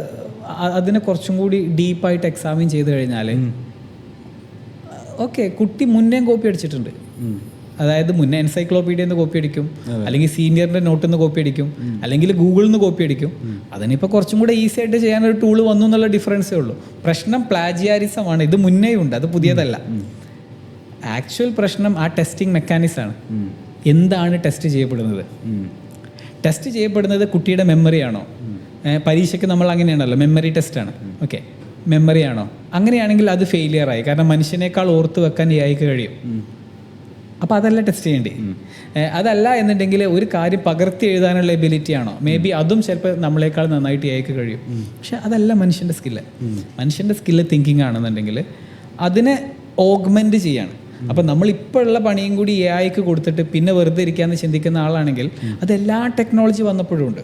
അതിനെ കുറച്ചും കൂടി ഡീപ്പായിട്ട് എക്സാമിൻ ചെയ്ത് കഴിഞ്ഞാൽ ഓക്കെ, കുട്ടി മുന്നേയും കോപ്പി അടിച്ചിട്ടുണ്ട്. അതായത് മുന്നേ എൻസൈക്ലോപീഡിയയിൽ നിന്ന് കോപ്പി അടിക്കും, അല്ലെങ്കിൽ സീനിയറിൻ്റെ നോട്ടിൽ നിന്ന് കോപ്പി അടിക്കും, അല്ലെങ്കിൽ ഗൂഗിളിൽ നിന്ന് കോപ്പി അടിക്കും. അതിനിപ്പോൾ കുറച്ചും കൂടെ ഈസി ആയിട്ട് ചെയ്യാനൊരു ടൂള് വന്നു എന്നുള്ള ഡിഫറൻസേ ഉള്ളൂ. പ്രശ്നം പ്ലാജിയാരിസമാണ്. ഇത് മുന്നേ ഉണ്ട്, അത് പുതിയതല്ല. ആക്ച്വൽ പ്രശ്നം ആ ടെസ്റ്റിംഗ് മെക്കാനിസമാണ്. എന്താണ് ടെസ്റ്റ് ചെയ്യപ്പെടുന്നത്? ടെസ്റ്റ് ചെയ്യപ്പെടുന്നത് കുട്ടിയുടെ മെമ്മറിയാണോ? പരീക്ഷയ്ക്ക് നമ്മൾ അങ്ങനെയാണല്ലോ, മെമ്മറി ടെസ്റ്റാണ്. ഓക്കെ, മെമ്മറി ആണോ? അങ്ങനെയാണെങ്കിൽ അത് ഫെയിലിയർ ആയി. കാരണം മനുഷ്യനേക്കാൾ ഓർത്ത് വെക്കാൻ എഐക്ക് കഴിയും. അപ്പോൾ അതല്ല ടെസ്റ്റ് ചെയ്യേണ്ടി. അതല്ല എന്നുണ്ടെങ്കിൽ ഒരു കാര്യം പകർത്തി എഴുതാനുള്ള എബിലിറ്റി ആണോ? മേ ബി അതും ചിലപ്പോൾ നമ്മളെക്കാൾ നന്നായിട്ട് എഐക്ക് കഴിയും. പക്ഷെ അതല്ല മനുഷ്യൻ്റെ സ്കില്ല്. മനുഷ്യൻ്റെ സ്കില്ല് തിങ്കിങ് ആണെന്നുണ്ടെങ്കിൽ അതിനെ ഓഗ്മെൻറ്റ് ചെയ്യാണ്. അപ്പം നമ്മളിപ്പോൾ ഉള്ള പണിയും കൂടി എഐക്ക് കൊടുത്തിട്ട് പിന്നെ വെറുതെ ഇരിക്കാമെന്ന് ചിന്തിക്കുന്ന ആളാണെങ്കിൽ അതെല്ലാ ടെക്നോളജി വന്നപ്പോഴും ഉണ്ട്.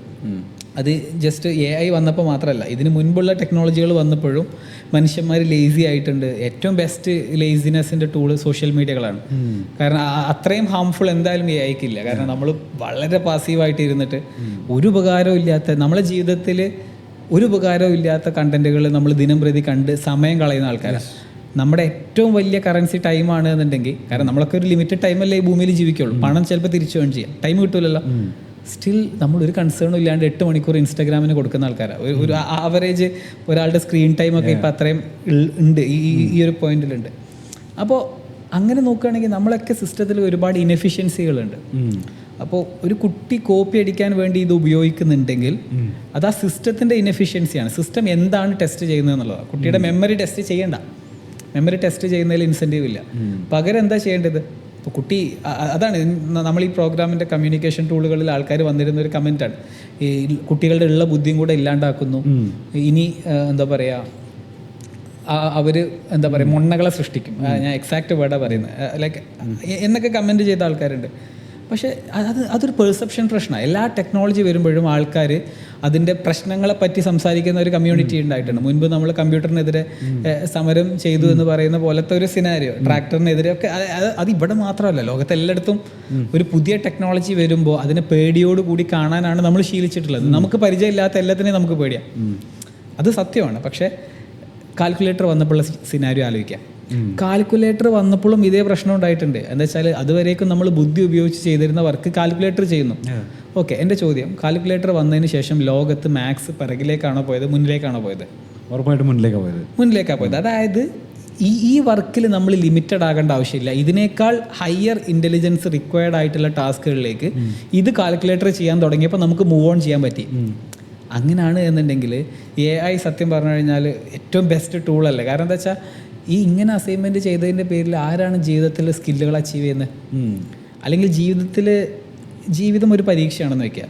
അത് ജസ്റ്റ് എഐ വന്നപ്പോൾ മാത്രമല്ല, ഇതിന് മുൻപുള്ള ടെക്നോളജികൾ വന്നപ്പോഴും മനുഷ്യന്മാർ ലേസി ആയിട്ടുണ്ട്. ഏറ്റവും ബെസ്റ്റ് ലേസിനെസ്സിൻ്റെ ടൂള് സോഷ്യൽ മീഡിയകളാണ്. കാരണം അത്രയും ഹാംഫുൾ എന്തായാലും എഐക്കില്ല. കാരണം നമ്മൾ വളരെ പാസീവായിട്ട് ഇരുന്നിട്ട് ഒരു ഉപകാരവും ഇല്ലാത്ത, നമ്മളെ ജീവിതത്തിൽ ഒരു ഉപകാരവും ഇല്ലാത്ത കണ്ടന്റുകൾ നമ്മൾ ദിനം പ്രതി കണ്ട് സമയം കളയുന്ന ആൾക്കാരാണ്. നമ്മുടെ ഏറ്റവും വലിയ കറൻസി ടൈമാണ് എന്നുണ്ടെങ്കിൽ, കാരണം നമ്മളൊക്കെ ഒരു ലിമിറ്റഡ് ടൈമല്ലേ ഈ ഭൂമിയിൽ ജീവിക്കുള്ളൂ. പണം ചിലപ്പോൾ തിരിച്ചു വേണം ചെയ്യാം, ടൈം കിട്ടൂലല്ലോ. സ്റ്റിൽ നമ്മളൊരു കൺസേണും ഇല്ലാണ്ട് 8 മണിക്കൂർ ഇൻസ്റ്റാഗ്രാമിന് കൊടുക്കുന്ന ആൾക്കാരാണ്. ഒരു ആവറേജ് ഒരാളുടെ സ്ക്രീൻ ടൈമൊക്കെ ഇപ്പം അത്രയും ഉണ്ട്, ഈ ഒരു പോയിന്റിലുണ്ട്. അപ്പോൾ അങ്ങനെ നോക്കുകയാണെങ്കിൽ നമ്മളൊക്കെ സിസ്റ്റത്തിൽ ഒരുപാട് ഇനെഫിഷ്യൻസികളുണ്ട്. അപ്പോൾ ഒരു കുട്ടി കോപ്പി അടിക്കാൻ വേണ്ടി ഇത് ഉപയോഗിക്കുന്നുണ്ടെങ്കിൽ അത് ആ സിസ്റ്റത്തിൻ്റെ ഇനെഫിഷ്യൻസിയാണ്. സിസ്റ്റം എന്താണ് ടെസ്റ്റ് ചെയ്യുന്നത് എന്നുള്ളതാണ്. കുട്ടിയുടെ മെമ്മറി ടെസ്റ്റ് ചെയ്യേണ്ട. മെമ്മറി ടെസ്റ്റ് ചെയ്യുന്നതിൽ ഇൻസെൻറ്റീവ് ഇല്ല. പകരം എന്താ ചെയ്യേണ്ടത്? ഇപ്പോൾ കുട്ടി, അതാണ് നമ്മൾ ഈ പ്രോഗ്രാമിൻ്റെ കമ്മ്യൂണിക്കേഷൻ ടൂളുകളിൽ ആൾക്കാർ വന്നിരുന്ന ഒരു കമൻറ്റാണ്, ഈ കുട്ടികളുടെ ഉള്ള ബുദ്ധിയും കൂടെ ഇല്ലാണ്ടാക്കുന്നു. ഇനി എന്താ പറയുക, അവർ എന്താ പറയുക മൊണ്ണകളെ സൃഷ്ടിക്കും. ഞാൻ എക്സാക്റ്റ് വേർഡാണ് പറയുന്നത്, ലൈക്ക് എന്നൊക്കെ കമൻറ്റ് ചെയ്ത ആൾക്കാരുണ്ട്. പക്ഷേ അതൊരു പെർസെപ്ഷൻ പ്രശ്നമാണ്. എല്ലാ ടെക്നോളജി വരുമ്പോഴും ആൾക്കാർ അതിൻ്റെ പ്രശ്നങ്ങളെ പറ്റി സംസാരിക്കുന്ന ഒരു കമ്മ്യൂണിറ്റി ഉണ്ടായിട്ടുണ്ട്. മുൻപ് നമ്മൾ കമ്പ്യൂട്ടറിനെതിരെ സമരം ചെയ്തു എന്ന് പറയുന്ന പോലത്തെ ഒരു സിനാരിയോ, ട്രാക്ടറിനെതിരെ ഒക്കെ. അത് ഇവിടെ മാത്രമല്ല, ലോകത്തെല്ലായിടത്തും ഒരു പുതിയ ടെക്നോളജി വരുമ്പോൾ അതിനെ പേടിയോടുകൂടി കാണാനാണ് നമ്മൾ ശീലിച്ചിട്ടുള്ളത്. നമുക്ക് പരിചയമില്ലാത്ത എല്ലാത്തിനെയും നമുക്ക് പേടിയാണ്, അത് സത്യമാണ്. പക്ഷേ കാൽക്കുലേറ്റർ വന്നപ്പോഴുള്ള സിനാരിയോ ആലോചിക്കാം. കാൽക്കുലേറ്റർ വന്നപ്പോഴും ഇതേ പ്രശ്നം ഉണ്ടായിട്ടുണ്ട്. എന്താ വെച്ചാൽ അതുവരേക്കും നമ്മൾ ബുദ്ധി ഉപയോഗിച്ച് ചെയ്തിരുന്ന വർക്ക് കാൽക്കുലേറ്റർ ചെയ്യുന്നു. ഓക്കെ, എൻ്റെ ചോദ്യം, കാൽക്കുലേറ്റർ വന്നതിന് ശേഷം ലോകത്ത് മാത്സ് പിറകിലേക്കാണോ പോയത്, മുന്നിലേക്കാണോ പോയത്? ഉറപ്പായിട്ടും മുന്നിലേക്കാണ് പോയത്. അതായത് ഈ വർക്കിൽ നമ്മൾ ലിമിറ്റഡ് ആകേണ്ട ആവശ്യമില്ല. ഇതിനേക്കാൾ ഹയർ ഇൻ്റലിജൻസ് റിക്വയർഡ് ആയിട്ടുള്ള ടാസ്കുകളിലേക്ക് ഇത് കാൽക്കുലേറ്റർ ചെയ്യാൻ തുടങ്ങിയപ്പോൾ നമുക്ക് മൂവ് ഓൺ ചെയ്യാൻ പറ്റി. അങ്ങനെയാണ് എന്നുണ്ടെങ്കിൽ എഐ സത്യം പറഞ്ഞു കഴിഞ്ഞാൽ ഏറ്റവും ബെസ്റ്റ് ടൂളല്ലേ. കാരണം എന്താ വെച്ചാൽ ഈ ഇങ്ങനെ അസൈൻമെൻറ്റ് ചെയ്തതിൻ്റെ പേരിൽ ആരാണ് ജീവിതത്തിൽ സ്കില്ലുകൾ അച്ചീവ് ചെയ്യുന്നത്? അല്ലെങ്കിൽ ജീവിതം ഒരു പരീക്ഷയാണെന്ന് വയ്ക്കുക.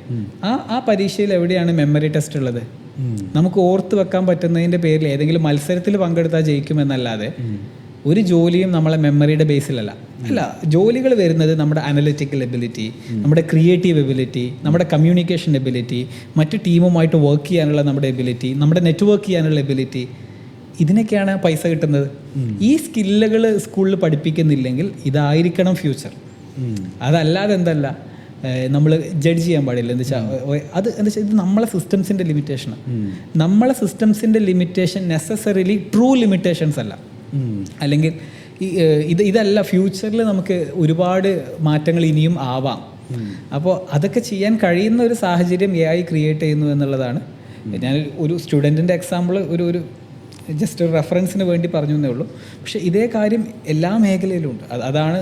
ആ പരീക്ഷയിൽ എവിടെയാണ് മെമ്മറി ടെസ്റ്റ് ഉള്ളത്? നമുക്ക് ഓർത്ത് വെക്കാൻ പറ്റുന്നതിൻ്റെ പേരിൽ ഏതെങ്കിലും മത്സരത്തിൽ പങ്കെടുത്താൽ ജയിക്കുമെന്നല്ലാതെ ഒരു ജോലിയും നമ്മളെ മെമ്മറിയുടെ ബേസിലല്ല. ജോലികൾ വരുന്നത് നമ്മുടെ അനലിറ്റിക്കൽ എബിലിറ്റി, നമ്മുടെ ക്രിയേറ്റീവ് എബിലിറ്റി, നമ്മുടെ കമ്മ്യൂണിക്കേഷൻ എബിലിറ്റി, മറ്റ് ടീമുമായിട്ട് വർക്ക് ചെയ്യാനുള്ള നമ്മുടെ എബിലിറ്റി, നമ്മുടെ നെറ്റ്വർക്ക് ചെയ്യാനുള്ള എബിലിറ്റി, ഇതിനൊക്കെയാണ് പൈസ കിട്ടുന്നത്. ഈ സ്കില്ലുകൾ സ്കൂളിൽ പഠിപ്പിക്കുന്നില്ലെങ്കിൽ ഇതായിരിക്കണം ഫ്യൂച്ചർ. അതല്ലാതെ എന്തല്ല, നമ്മൾ ജഡ്ജ് ചെയ്യാൻ പാടില്ല. എന്താ വെച്ചാൽ അത് എന്താ വെച്ചാൽ ഇത് നമ്മളെ സിസ്റ്റംസിൻ്റെ ലിമിറ്റേഷനാണ്. നമ്മളെ സിസ്റ്റംസിൻ്റെ ലിമിറ്റേഷൻ നെസസറിലി ട്രൂ ലിമിറ്റേഷൻസ് അല്ല. അല്ലെങ്കിൽ ഇതല്ല, ഫ്യൂച്ചറിൽ നമുക്ക് ഒരുപാട് മാറ്റങ്ങൾ ഇനിയും ആവാം. അപ്പോൾ അതൊക്കെ ചെയ്യാൻ കഴിയുന്ന ഒരു സാഹചര്യം എഐ ക്രിയേറ്റ് ചെയ്യുന്നു എന്നുള്ളതാണ്. ഞാൻ ഒരു സ്റ്റുഡൻറ്റിൻ്റെ എക്സാമ്പിൾ ഒരു ജസ്റ്റ് ഒരു റെഫറൻസിന് വേണ്ടി പറഞ്ഞു എന്നേ ഉള്ളൂ. പക്ഷേ ഇതേ കാര്യം എല്ലാ മേഖലയിലും ഉണ്ട്. അതാണ്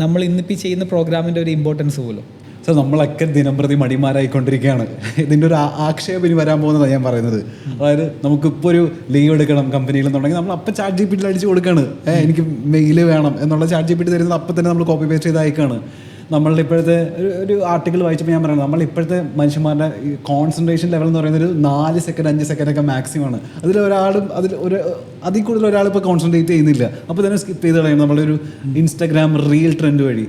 നമ്മൾ ഇന്നിപ്പോൾ ചെയ്യുന്ന പ്രോഗ്രാമിൻ്റെ ഒരു ഇമ്പോർട്ടൻസ് പോലും. സോ നമ്മളൊക്കെ ദിനംപ്രതി മടിമാരായിക്കൊണ്ടിരിക്കുകയാണ്. ഇതിൻ്റെ ഒരു ആക്ഷേപം ഇനി വരാൻ പോകുന്നതാണ് ഞാൻ പറയുന്നത്. അതായത് നമുക്കിപ്പോൾ ഒരു ലീവ് എടുക്കണം കമ്പനിയിൽ നിന്നുണ്ടെങ്കിൽ നമ്മൾ അപ്പം ചാറ്റ് ജി പി ടി അടിച്ച് കൊടുക്കുകയാണ്. എനിക്ക് മെയിൽ വേണം എന്നുള്ള ചാറ്റ് ജി പി ടി തരുന്നത് അപ്പം തന്നെ നമ്മൾ കോപ്പി പേസ്റ്റ് ചെയ്ത് അയക്കുകയാണ്. നമ്മളുടെ ഇപ്പോഴത്തെ ഒരു ആർട്ടിക്കിൾ വായിച്ചപ്പോൾ ഞാൻ പറയുന്നത് നമ്മൾ ഇപ്പോഴത്തെ മനുഷ്യന്മാരുടെ ഈ കോൺസെൻട്രേഷൻ ലെവൽ എന്ന് പറയുന്നത് 4 സെക്കൻഡ് 5 സെക്കൻഡൊക്കെ മാക്സിമമാണ്. അതിൽ കൂടുതൽ ഒരാൾ ഇപ്പോൾ കോൺസെൻട്രേറ്റ് ചെയ്യുന്നില്ല. അപ്പോൾ തന്നെ സ്കിപ്പ് ചെയ്ത് കളയും നമ്മളൊരു ഇൻസ്റ്റാഗ്രാം റീൽ ട്രെൻഡ് വഴി.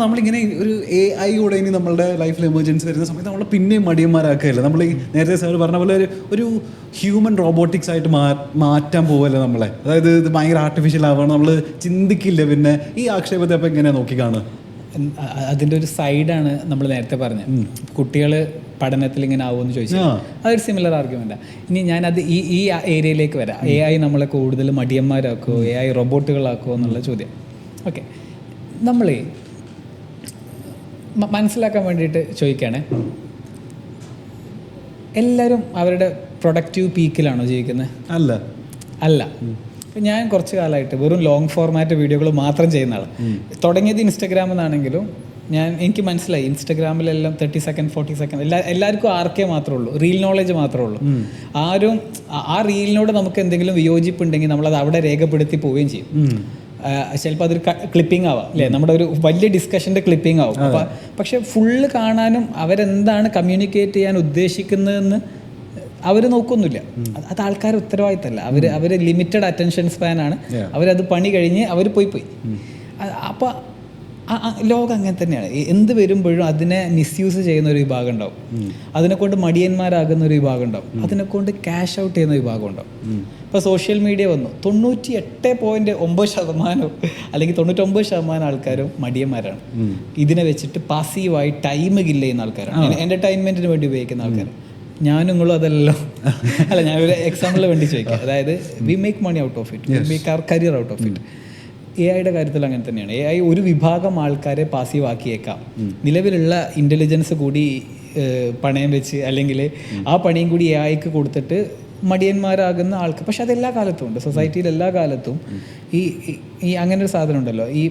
നമ്മളിങ്ങനെ ഒരു AI കൂടെ ഇനി നമ്മളുടെ ലൈഫിൽ എമർജൻസി വരുന്ന സമയത്ത് നമ്മൾ പിന്നെയും മടിയന്മാരാക്കുകയല്ല. നമ്മൾ ഈ നേരത്തെ സാർ പറഞ്ഞ പോലെ ഒരു ഹ്യൂമൻ റോബോട്ടിക്സ് ആയിട്ട് മാറ്റാൻ പോവല്ലേ നമ്മളെ. അതായത് ഇത് ഭയങ്കര ആർട്ടിഫിഷ്യൽ ആവുകയാണ്, നമ്മൾ ചിന്തിക്കില്ല. പിന്നെ ഈ ആക്ഷേപത്തെ അപ്പോൾ എങ്ങനെയാണ് നോക്കിക്കാണുക? അതിൻ്റെ ഒരു സൈഡാണ് നമ്മൾ നേരത്തെ പറഞ്ഞത്. കുട്ടികൾ പഠനത്തിൽ ഇങ്ങനെ ആവുമെന്ന് ചോദിച്ചാൽ അതൊരു സിമിലർ ആർഗ്യുമെൻറ്റാണ്. ഇനി ഞാനത് ഈ ഏരിയയിലേക്ക് വരാം. AI നമ്മളെ കൂടുതൽ മടിയന്മാരാക്കുമോ, AI റോബോട്ടുകളാക്കുമോ എന്നുള്ള ചോദ്യം. ഓക്കെ, നമ്മൾ മനസ്സിലാക്കാൻ വേണ്ടിയിട്ട് ചോദിക്കുകയാണ്, എല്ലാവരും അവരുടെ പ്രൊഡക്റ്റീവ് പീക്കിലാണോ ജീവിക്കുന്നത്? അല്ല. ഞാൻ കുറച്ച് കാലമായിട്ട് വെറും ലോങ് ഫോർമാറ്റ് വീഡിയോകൾ മാത്രം ചെയ്യുന്ന ആളാണ്. തുടങ്ങിയത് ഇൻസ്റ്റഗ്രാമിൽ നിന്നാണെങ്കിലും എനിക്ക് മനസ്സിലായി ഇൻസ്റ്റഗ്രാമിലെല്ലാം 30 സെക്കൻഡ് 40 സെക്കൻഡ് എല്ലാവർക്കും ആർക്കേ മാത്രമേ ഉള്ളൂ, റീൽ നോളജ് മാത്രമേ ഉള്ളൂ. ആരും ആ റീലിനോട് നമുക്ക് എന്തെങ്കിലും വിയോജിപ്പുണ്ടെങ്കിൽ നമ്മളത് അവിടെ രേഖപ്പെടുത്തി പോവുകയും ചെയ്യും. ചിലപ്പോൾ അതൊരു ക്ലിപ്പിംഗ് ആവാം അല്ലേ, നമ്മുടെ ഒരു വലിയ ഡിസ്കഷൻ്റെ ക്ലിപ്പിംഗ് ആവും. പക്ഷെ ഫുള്ള് കാണാനും അവരെന്താണ് കമ്മ്യൂണിക്കേറ്റ് ചെയ്യാൻ ഉദ്ദേശിക്കുന്നതെന്ന് അവർ നോക്കൊന്നുമില്ല. അത് ആൾക്കാർ ഉത്തരവാദിത്തമല്ല. അവർ ലിമിറ്റഡ് അറ്റൻഷൻ സ്പാനാണ്. അവരത് പണി കഴിഞ്ഞ് അവർ പോയി. അപ്പോൾ ലോകം അങ്ങനെ തന്നെയാണ്. എന്ത് വരുമ്പോഴും അതിനെ മിസ്യൂസ് ചെയ്യുന്ന ഒരു വിഭാഗം ഉണ്ടാവും, അതിനെക്കൊണ്ട് മടിയന്മാരാകുന്ന ഒരു വിഭാഗം ഉണ്ടാവും, അതിനെക്കൊണ്ട് ക്യാഷ് ഔട്ട് ചെയ്യുന്ന വിഭാഗം ഉണ്ടാവും. ഇപ്പോൾ സോഷ്യൽ മീഡിയ വന്നു, 98.9% അല്ലെങ്കിൽ 99% ആൾക്കാരും മടിയന്മാരാണ്. ഇതിനെ വെച്ചിട്ട് പാസീവായി ടൈം കില്ല് ചെയ്യുന്ന ആൾക്കാരാണ്, എൻ്റർടൈൻമെൻറ്റിന് വേണ്ടി ഉപയോഗിക്കുന്ന ആൾക്കാർ. ഞാനും നിങ്ങളും അതല്ലോ അല്ല, ഞാനൊരു എക്സാമ്പിളിന് വേണ്ടി ചോദിക്കാം. അതായത് we make money out of it, we make our career out of it. AI കാര്യത്തിൽ അങ്ങനെ തന്നെയാണ്. AI ഒരു വിഭാഗം ആൾക്കാരെ പാസീവ് ആക്കിയേക്കാം. നിലവിലുള്ള ഇൻ്റലിജൻസ് കൂടി പണയം വെച്ച് അല്ലെങ്കിൽ ആ പണിയും കൂടി AIക്ക് കൊടുത്തിട്ട് മടിയന്മാരാകുന്ന ആൾക്ക്. പക്ഷെ അതെല്ലാ കാലത്തും ഉണ്ട്, സൊസൈറ്റിയിൽ എല്ലാ കാലത്തും ഈ അങ്ങനെ ഒരു സാധനം ഉണ്ടല്ലോ, ഈ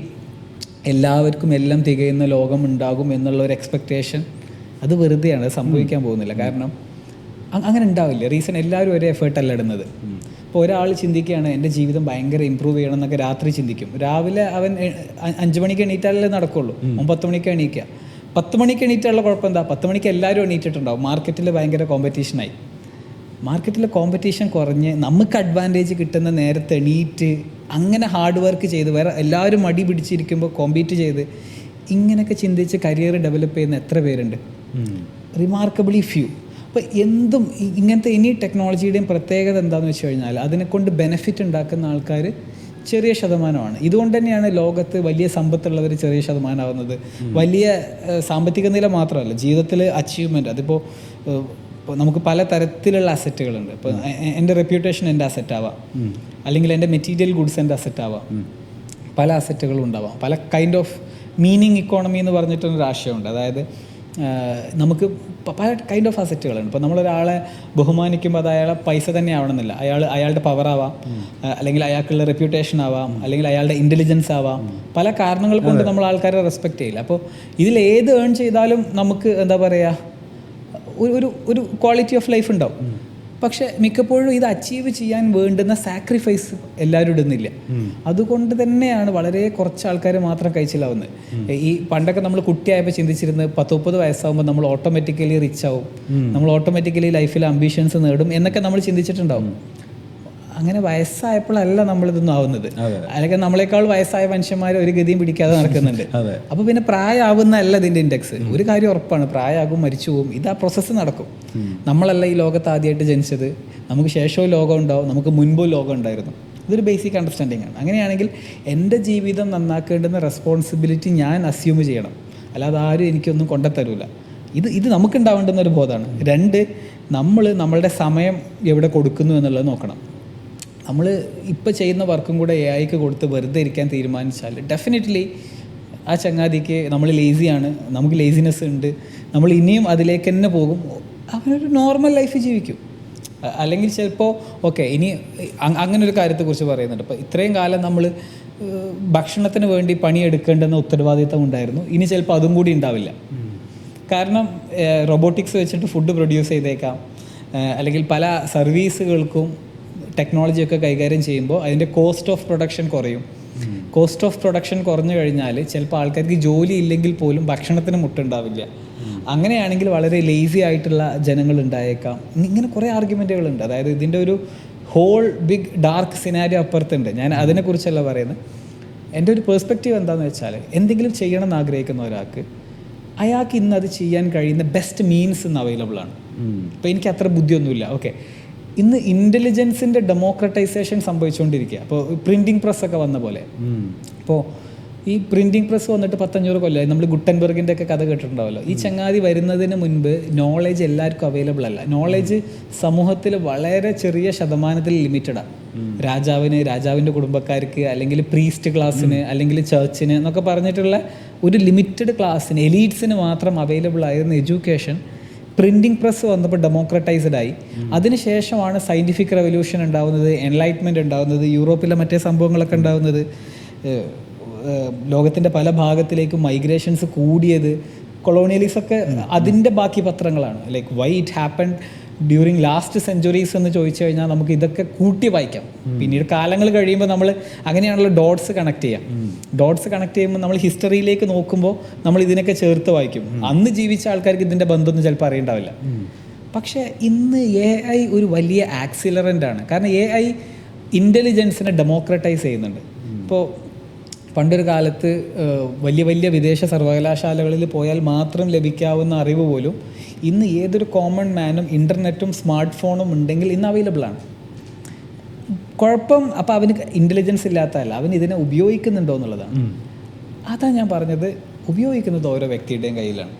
എല്ലാവർക്കും എല്ലാം തികയുന്ന ലോകം ഉണ്ടാകും എന്നുള്ള ഒരു എക്സ്പെക്റ്റേഷൻ. അത് വെറുതെയാണ്, അത് സംഭവിക്കാൻ പോകുന്നില്ല. കാരണം അങ്ങനെ ഉണ്ടാവില്ല. റീസൺ എല്ലാവരും ഒരേ എഫേർട്ടല്ല ഇടുന്നത്. ഇപ്പോൾ ഒരാൾ ചിന്തിക്കുകയാണ് എൻ്റെ ജീവിതം ഭയങ്കര ഇമ്പ്രൂവ് ചെയ്യണം എന്നൊക്കെ രാത്രി ചിന്തിക്കും. രാവിലെ അവൻ 5 മണിക്ക് എണീറ്റാലേ നടക്കുള്ളൂ, 10 മണിക്ക് എണീക്കുക. 10 മണിക്ക് എണീറ്റുള്ള കുഴപ്പം എന്താ, 10 മണിക്ക് എല്ലാവരും എണീറ്റിട്ടുണ്ടാവും. മാർക്കറ്റിൽ ഭയങ്കര കോമ്പറ്റീഷനായി. മാർക്കറ്റിൽ കോമ്പറ്റീഷൻ കുറഞ്ഞ് നമുക്ക് അഡ്വാൻറ്റേജ് കിട്ടുന്ന നേരത്തെ എണീറ്റ് അങ്ങനെ ഹാർഡ് വർക്ക് ചെയ്ത് വേറെ എല്ലാവരും മടി പിടിച്ചിരിക്കുമ്പോൾ കോമ്പീറ്റ് ചെയ്ത് ഇങ്ങനെയൊക്കെ ചിന്തിച്ച് കരിയർ ഡെവലപ്പ് ചെയ്യുന്ന എത്ര പേരുണ്ട്? റിമാർക്കബിളി ഫ്യൂ. അപ്പോൾ എന്തും ഇങ്ങനത്തെ ഇനി ടെക്നോളജിയുടെയും പ്രത്യേകത എന്താണെന്ന് വെച്ച് കഴിഞ്ഞാൽ അതിനെക്കൊണ്ട് ബെനിഫിറ്റ് ഉണ്ടാക്കുന്ന ആൾക്കാർ ചെറിയ ശതമാനമാണ്. ഇതുകൊണ്ട് തന്നെയാണ് ലോകത്ത് വലിയ സമ്പത്തുള്ളവർ ചെറിയ ശതമാനമാവുന്നത്. വലിയ സാമ്പത്തിക നില മാത്രമല്ല, ജീവിതത്തിൽ അച്ചീവ്മെൻറ്റ്. അതിപ്പോൾ നമുക്ക് പല തരത്തിലുള്ള അസറ്റുകളുണ്ട്. ഇപ്പോൾ എൻ്റെ റെപ്യൂട്ടേഷൻ എൻ്റെ അസറ്റ് ആവാം, അല്ലെങ്കിൽ എൻ്റെ മെറ്റീരിയൽ ഗുഡ്സ് എൻ്റെ അസറ്റ് ആവാം. പല അസറ്റുകളും ഉണ്ടാവാം. പല കൈൻഡ് ഓഫ് മീനിങ് ഇക്കോണമി എന്ന് പറഞ്ഞിട്ടൊരു ആശയമുണ്ട്. അതായത് നമുക്ക് പല കൈൻഡ് ഓഫ് അസറ്റുകളുണ്ട്. ഇപ്പോൾ നമ്മളൊരാളെ ബഹുമാനിക്കുമ്പോൾ അത് അയാളെ പൈസ തന്നെ ആവണമെന്നില്ല. അയാളുടെ പവർ ആവാം, അല്ലെങ്കിൽ അയാൾക്കുള്ള റെപ്യൂട്ടേഷൻ ആവാം, അല്ലെങ്കിൽ അയാളുടെ ഇൻ്റലിജൻസ് ആവാം. പല കാരണങ്ങൾ കൊണ്ട് നമ്മൾ ആൾക്കാരെ റെസ്പെക്റ്റ് ചെയ്യില്ല. അപ്പോൾ ഇതിൽ ഏത് ഏൺ ചെയ്താലും നമുക്ക് എന്താ പറയുക, ഒരു ക്വാളിറ്റി ഓഫ് ലൈഫ് ഉണ്ടാവും. പക്ഷെ മിക്കപ്പോഴും ഇത് അച്ചീവ് ചെയ്യാൻ വേണ്ടുന്ന സാക്രിഫൈസ് എല്ലാവരും ഇടുന്നില്ല. അതുകൊണ്ട് തന്നെയാണ് വളരെ കുറച്ച് ആൾക്കാർ മാത്രം കഴിച്ചിലാവുന്നത്. ഈ പണ്ടൊക്കെ നമ്മൾ കുട്ടിയായപ്പോൾ ചിന്തിച്ചിരുന്നത് 10-30 വയസ്സാകുമ്പോൾ നമ്മൾ ഓട്ടോമാറ്റിക്കലി റിച്ച് ആവും, നമ്മൾ ഓട്ടോമാറ്റിക്കലി ലൈഫിൽ അംബിഷൻസ് നേടും എന്നൊക്കെ നമ്മൾ ചിന്തിച്ചിട്ടുണ്ടാവും. അങ്ങനെ വയസ്സായപ്പോഴല്ല നമ്മളിതൊന്നും ആവുന്നത്. അല്ലെങ്കിൽ നമ്മളെക്കാൾ വയസ്സായ മനുഷ്യന്മാർ ഒരു ഗതിയും പിടിക്കാതെ നടക്കുന്നുണ്ട്. അപ്പോൾ പിന്നെ പ്രായമാവുന്നതല്ല ഇതിൻ്റെ ഇൻഡെക്സ്. ഒരു കാര്യം ഉറപ്പാണ്, പ്രായമാകും, മരിച്ചു പോകും. ഇത് ആ പ്രോസസ്സ് നടക്കും. നമ്മളല്ല ഈ ലോകത്ത് ആദ്യമായിട്ട് ജനിച്ചത്. നമുക്ക് ശേഷവും ലോകം ഉണ്ടാവും, നമുക്ക് മുൻപും ലോകം ഉണ്ടായിരുന്നു. ഇതൊരു ബേസിക് അണ്ടർസ്റ്റാൻഡിങ് ആണ്. അങ്ങനെയാണെങ്കിൽ എൻ്റെ ജീവിതം നന്നാക്കേണ്ടുന്ന റെസ്പോൺസിബിലിറ്റി ഞാൻ അസ്യൂം ചെയ്യണം, അല്ലാതെ ആരും എനിക്കൊന്നും കൊണ്ടുത്തരൂല. ഇത് നമുക്കുണ്ടാവേണ്ടുന്ന ഒരു ബോധമാണ്. 2, നമ്മളുടെ സമയം എവിടെ കൊടുക്കുന്നു എന്നുള്ളത് നോക്കണം. നമ്മൾ ഇപ്പോൾ ചെയ്യുന്ന വർക്കും കൂടെ AIക്ക് കൊടുത്ത് വെറുതെ ഇരിക്കാൻ തീരുമാനിച്ചാൽ ഡെഫിനറ്റ്ലി ആ ചങ്ങാതിക്ക് നമ്മൾ ലേസിയാണ്, നമുക്ക് ലേസിനെസ് ഉണ്ട്, നമ്മൾ ഇനിയും അതിലേക്ക് തന്നെ പോകും. അവനൊരു നോർമൽ ലൈഫ് ജീവിക്കും. അല്ലെങ്കിൽ ചിലപ്പോൾ ഇനി അങ്ങനെ ഒരു കാര്യത്തെക്കുറിച്ച് പറയുന്നുണ്ട്. ഇപ്പോൾ ഇത്രയും കാലം നമ്മൾ ഭക്ഷണത്തിന് വേണ്ടി പണിയെടുക്കേണ്ടെന്ന ഉത്തരവാദിത്തം ഉണ്ടായിരുന്നു. ഇനി ചിലപ്പോൾ അതും കൂടി ഉണ്ടാവില്ല. കാരണം റോബോട്ടിക്സ് വെച്ചിട്ട് ഫുഡ് പ്രൊഡ്യൂസ് ചെയ്തേക്കാം, അല്ലെങ്കിൽ പല സർവീസുകൾക്കും ടെക്നോളജിയൊക്കെ കൈകാര്യം ചെയ്യുമ്പോൾ അതിൻ്റെ കോസ്റ്റ് ഓഫ് പ്രൊഡക്ഷൻ കുറയും. കോസ്റ്റ് ഓഫ് പ്രൊഡക്ഷൻ കുറഞ്ഞു കഴിഞ്ഞാൽ ചിലപ്പോൾ ആൾക്കാർക്ക് ജോലി ഇല്ലെങ്കിൽ പോലും ഭക്ഷണത്തിന് മുട്ടുണ്ടാവില്ല. അങ്ങനെയാണെങ്കിൽ വളരെ ലേസി ആയിട്ടുള്ള ജനങ്ങൾ ഉണ്ടായേക്കാം. ഇങ്ങനെ കുറേ ആർഗ്യുമെൻറ്റുകളുണ്ട്. അതായത് ഇതിൻ്റെ ഒരു ഹോൾ ബിഗ് ഡാർക്ക് സിനാരിയോ അപ്പുറത്തുണ്ട്. ഞാൻ അതിനെക്കുറിച്ചല്ല പറയുന്നത്. എൻ്റെ ഒരു പെർസ്പെക്റ്റീവ് എന്താണെന്ന് വെച്ചാൽ, എന്തെങ്കിലും ചെയ്യണം എന്ന് ആഗ്രഹിക്കുന്ന ഒരാൾക്ക് അയാൾക്ക് ഇന്ന് അത് ചെയ്യാൻ കഴിയുന്ന ബെസ്റ്റ് മീൻസ് ഇന്ന് അവൈലബിൾ ആണ്. ഇപ്പോൾ എനിക്ക് അത്ര ബുദ്ധിയൊന്നുമില്ല, ഇന്ന് ഇൻ്റലിജൻസിൻ്റെ ഡെമോക്രറ്റൈസേഷൻ സംഭവിച്ചുകൊണ്ടിരിക്കുക. അപ്പോൾ പ്രിൻറ്റിംഗ് പ്രസ്സൊക്കെ വന്ന പോലെ. അപ്പോൾ ഈ പ്രിൻറ്റിംഗ് പ്രസ് വന്നിട്ട് 100-500 കൊല്ലമായി. നമ്മൾ ഗുട്ടൻബർഗിൻ്റെ ഒക്കെ കഥ കേട്ടിട്ടുണ്ടാവല്ലോ. ഈ ചങ്ങാതി വരുന്നതിന് മുൻപ് നോളേജ് എല്ലാവർക്കും അവൈലബിൾ അല്ല. നോളേജ് സമൂഹത്തിൽ വളരെ ചെറിയ ശതമാനത്തിൽ ലിമിറ്റഡാണ്. രാജാവിൻ്റെ കുടുംബക്കാർക്ക്, അല്ലെങ്കിൽ പ്രീസ്റ്റ് ക്ലാസ്സിന്, അല്ലെങ്കിൽ ചർച്ചിന് എന്നൊക്കെ പറഞ്ഞിട്ടുള്ള ഒരു ലിമിറ്റഡ് ക്ലാസ്സിന്, എലീറ്റ്സിന് മാത്രം അവൈലബിൾ ആയിരുന്ന എഡ്യൂക്കേഷൻ പ്രിൻറ്റിംഗ് പ്രസ് വന്നപ്പോൾ ഡെമോക്രറ്റൈസ്ഡ് ആയി. അതിനുശേഷമാണ് സയൻറ്റിഫിക് റെവല്യൂഷൻ ഉണ്ടാവുന്നത്, എൻലൈറ്റ്മെൻറ്റ് ഉണ്ടാവുന്നത്, യൂറോപ്പിലെ മറ്റേ സംഭവങ്ങളൊക്കെ ഉണ്ടാവുന്നത്. ലോകത്തിൻ്റെ പല ഭാഗത്തിലേക്കും മൈഗ്രേഷൻസ് കൂടിയത് കൊളോണിയലിസമൊക്കെ അതിൻ്റെ ബാക്കി പത്രങ്ങളാണ്. Like why it happen during last centuries എന്ന് ചോദിച്ചു കഴിഞ്ഞാൽ നമുക്ക് ഇതൊക്കെ കൂട്ടി വായിക്കാം. പിന്നീട് കാലങ്ങൾ കഴിയുമ്പോൾ നമ്മൾ അങ്ങനെയാണല്ലോ ഡോട്ട്സ് കണക്ട് ചെയ്യാം. ഡോട്ട്സ് കണക്ട് ചെയ്യുമ്പോൾ നമ്മൾ ഹിസ്റ്ററിയിലേക്ക് നോക്കുമ്പോൾ നമ്മൾ ഇതിനൊക്കെ ചേർത്ത് വായിക്കും. അന്ന് ജീവിച്ച ആൾക്കാർക്ക് ഇതിൻ്റെ ബന്ധമൊന്നും ചിലപ്പോൾ അറിയണ്ടാവില്ല. പക്ഷേ ഇന്ന് AI ഒരു വലിയ ആക്സിലറൻ്റ് ആണ്. കാരണം AI ഇൻ്റലിജൻസിനെ ഡെമോക്രറ്റൈസ് ചെയ്യുന്നുണ്ട്. ഇപ്പോൾ പണ്ടൊരു കാലത്ത് വലിയ വലിയ വിദേശ സർവകലാശാലകളിൽ പോയാൽ മാത്രം ലഭിക്കാവുന്ന അറിവ് പോലും ഇന്ന് ഏതൊരു കോമൺ മാനും ഇൻ്റർനെറ്റും സ്മാർട്ട് ഫോണും ഉണ്ടെങ്കിൽ ഇന്ന് അവൈലബിൾ ആണ്. കുഴപ്പം അപ്പോൾ അവന് ഇൻ്റലിജൻസ് ഇല്ലാത്തതല്ല, അവൻ ഇതിനെ ഉപയോഗിക്കുന്നുണ്ടോ എന്നുള്ളതാണ്. അതാണ് ഞാൻ പറഞ്ഞത്, ഉപയോഗിക്കുന്നത് ഓരോ വ്യക്തിയുടെയും കയ്യിലാണ്.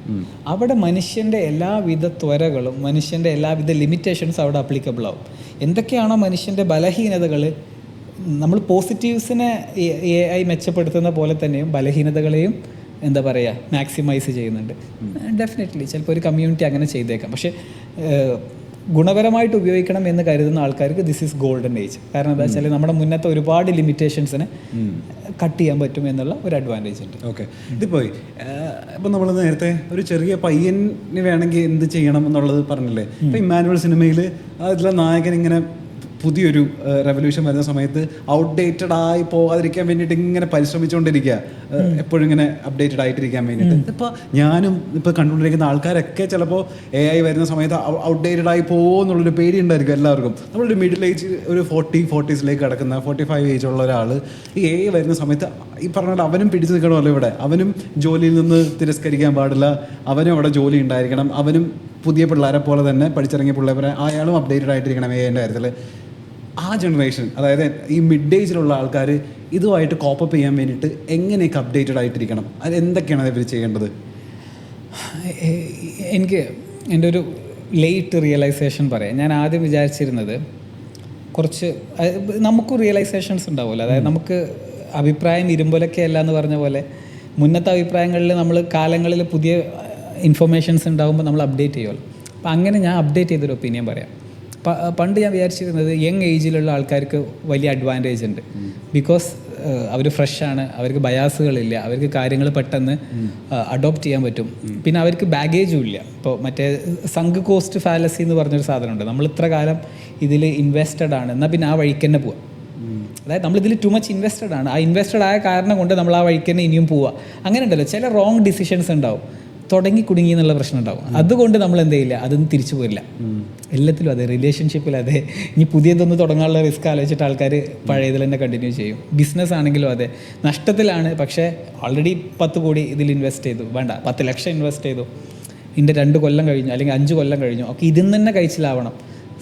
അവിടെ മനുഷ്യൻ്റെ എല്ലാവിധ ത്വരകളും മനുഷ്യൻ്റെ എല്ലാവിധ ലിമിറ്റേഷൻസ് അവിടെ അപ്ലിക്കബിൾ ആവും. എന്തൊക്കെയാണോ മനുഷ്യൻ്റെ ബലഹീനതകൾ, നമ്മൾ പോസിറ്റീവ്സിനെ AI മെച്ചപ്പെടുത്തുന്ന പോലെ തന്നെയും ബലഹീനതകളെയും എന്താ പറയുക മാക്സിമൈസ് ചെയ്യുന്നുണ്ട്. ഡെഫിനറ്റ്ലി ചിലപ്പോൾ ഒരു കമ്മ്യൂണിറ്റി അങ്ങനെ ചെയ്തേക്കാം. പക്ഷേ ഗുണപരമായിട്ട് ഉപയോഗിക്കണം എന്ന് കരുതുന്ന ആൾക്കാർക്ക് ദിസ് ഈസ് ഗോൾഡൻ ഏജ്. കാരണം എന്താ വെച്ചാൽ നമ്മുടെ മുന്നത്തെ ഒരുപാട് ലിമിറ്റേഷൻസിനെ കട്ട് ചെയ്യാൻ പറ്റും എന്നുള്ള ഒരു അഡ്വാൻറ്റേജ് ഉണ്ട്. ഓക്കെ, ഇതിപ്പോൾ ഇപ്പം നമ്മൾ നേരത്തെ ഒരു ചെറിയ പയ്യന് വേണമെങ്കിൽ എന്ത് ചെയ്യണം എന്നുള്ളത് പറഞ്ഞില്ലേ. ഇപ്പം ഇമ്മാനുവൽ സിനിമയിൽ അതിലെ നായകൻ ഇങ്ങനെ പുതിയൊരു റെവല്യൂഷൻ വരുന്ന സമയത്ത് ഔട്ട്ഡേറ്റഡ് ആയി പോകാതിരിക്കാൻ വേണ്ടിയിട്ട് ഇങ്ങനെ പരിശ്രമിച്ചുകൊണ്ടിരിക്കുക, എപ്പോഴും ഇങ്ങനെ അപ്ഡേറ്റഡ് ആയിട്ടിരിക്കാൻ വേണ്ടിയിട്ട്. ഇപ്പോൾ ഞാനും ഇപ്പോൾ കണ്ടുകൊണ്ടിരിക്കുന്ന ആൾക്കാരൊക്കെ ചിലപ്പോൾ AI വരുന്ന സമയത്ത് ഔട്ട്ഡേറ്റഡ് ആയി പോകുമോ എന്നുള്ളൊരു പേടി ഉണ്ടായിരിക്കും എല്ലാവർക്കും. നമ്മളൊരു മിഡിൽ ഏജ് ഒരു 40s കിടക്കുന്ന 45 ഏജ് ഉള്ള ഒരാൾ ഈ AI വരുന്ന സമയത്ത് ഈ പറഞ്ഞാൽ അവനും പിടിച്ചു നിൽക്കണമല്ലോ ഇവിടെ. അവനും ജോലിയിൽ നിന്ന് തിരസ്കരിക്കാൻ പാടില്ല, അവനും അവിടെ ജോലി ഉണ്ടായിരിക്കണം, അവനും പുതിയ പിള്ളേരെ പോലെ തന്നെ പഠിച്ചിറങ്ങിയ പിള്ളേരെ അയാളും അപ്ഡേറ്റഡ് ആയിട്ടിരിക്കണം AIൻ്റെ കാര്യത്തിൽ. ആ ജനറേഷൻ, അതായത് ഈ മിഡ് ഏജിലുള്ള ആൾക്കാർ ഇതുമായിട്ട് കോപ്പപ്പ് ചെയ്യാൻ വേണ്ടിയിട്ട് എങ്ങനെയൊക്കെ അപ്ഡേറ്റഡ് ആയിട്ടിരിക്കണം, അത് എന്തൊക്കെയാണ് ഇവർ ചെയ്യേണ്ടത്? എനിക്ക് എൻ്റെ ഒരു ലേറ്റ് റിയലൈസേഷൻ പറയാം. ഞാൻ ആദ്യം വിചാരിച്ചിരുന്നത് കുറച്ച് നമുക്കും റിയലൈസേഷൻസ് ഉണ്ടാവുമല്ലോ. അതായത് നമുക്ക് അഭിപ്രായം ഇരുമ്പൊലൊക്കെ അല്ല എന്ന് പറഞ്ഞ പോലെ മുന്നത്തെ അഭിപ്രായങ്ങളിൽ നമ്മൾ കാലങ്ങളിൽ പുതിയ ഇൻഫർമേഷൻസ് ഉണ്ടാകുമ്പോൾ നമ്മൾ അപ്ഡേറ്റ് ചെയ്യുമല്ലോ. അപ്പം അങ്ങനെ ഞാൻ അപ്ഡേറ്റ് ചെയ്തൊരു ഒപ്പീനിയൻ പറയാം. പണ്ട് ഞാൻ വിചാരിച്ചിരുന്നത് യങ് ഏജിലുള്ള ആൾക്കാർക്ക് വലിയ അഡ്വാൻറ്റേജ് ഉണ്ട്. ബിക്കോസ് അവർ ഫ്രഷാണ്, അവർക്ക് ബയാസുകളില്ല, അവർക്ക് കാര്യങ്ങൾ പെട്ടെന്ന് അഡോപ്റ്റ് ചെയ്യാൻ പറ്റും. പിന്നെ അവർക്ക് ബാഗേജും ഇല്ല. ഇപ്പോൾ മറ്റേ സങ്ക് കോസ്റ്റ് ഫാലസി എന്ന് പറഞ്ഞൊരു സാധനമുണ്ട്. നമ്മൾ ഇത്ര കാലം ഇതിൽ ഇൻവെസ്റ്റഡ് ആണ്, എന്നാൽ പിന്നെ ആ വഴിക്ക് തന്നെ പോവാം. അതായത് നമ്മളിതിൽ ടു മച്ച് ഇൻവെസ്റ്റഡ് ആണ്, ആ ഇൻവെസ്റ്റഡ് ആയ കാരണം കൊണ്ട് നമ്മൾ ആ വഴിക്ക് തന്നെ ഇനിയും പോവുക. അങ്ങനെ ഉണ്ടല്ലോ, ചില റോങ് ഡിസിഷൻസ് ഉണ്ടാവും, തുടങ്ങി കുടുങ്ങി എന്നുള്ള പ്രശ്നം ഉണ്ടാവും. അതുകൊണ്ട് നമ്മൾ എന്ത് ചെയ്യില്ല, അതൊന്നും തിരിച്ചു പോരില്ല. എല്ലാത്തിലും അതെ, റിലേഷൻഷിപ്പിൽ അതെ, ഇനി പുതിയതൊന്ന് തുടങ്ങാനുള്ള റിസ്ക് ആലോചിച്ചിട്ട് ആൾക്കാർ പഴയതിൽ തന്നെ കണ്ടിന്യൂ ചെയ്യും. ബിസിനസ് ആണെങ്കിലും അതെ, നഷ്ടത്തിലാണ്, പക്ഷേ ഓൾറെഡി 10 കോടി ഇതിൽ ഇൻവെസ്റ്റ് ചെയ്തു, വേണ്ട 10 ലക്ഷം ഇൻവെസ്റ്റ് ചെയ്തു, ഇതിൻ്റെ 2 കൊല്ലം കഴിഞ്ഞു അല്ലെങ്കിൽ 5 കൊല്ലം കഴിഞ്ഞു, ഒക്കെ ഇതിൽ നിന്ന് തന്നെ കഴിച്ചിലാവണം.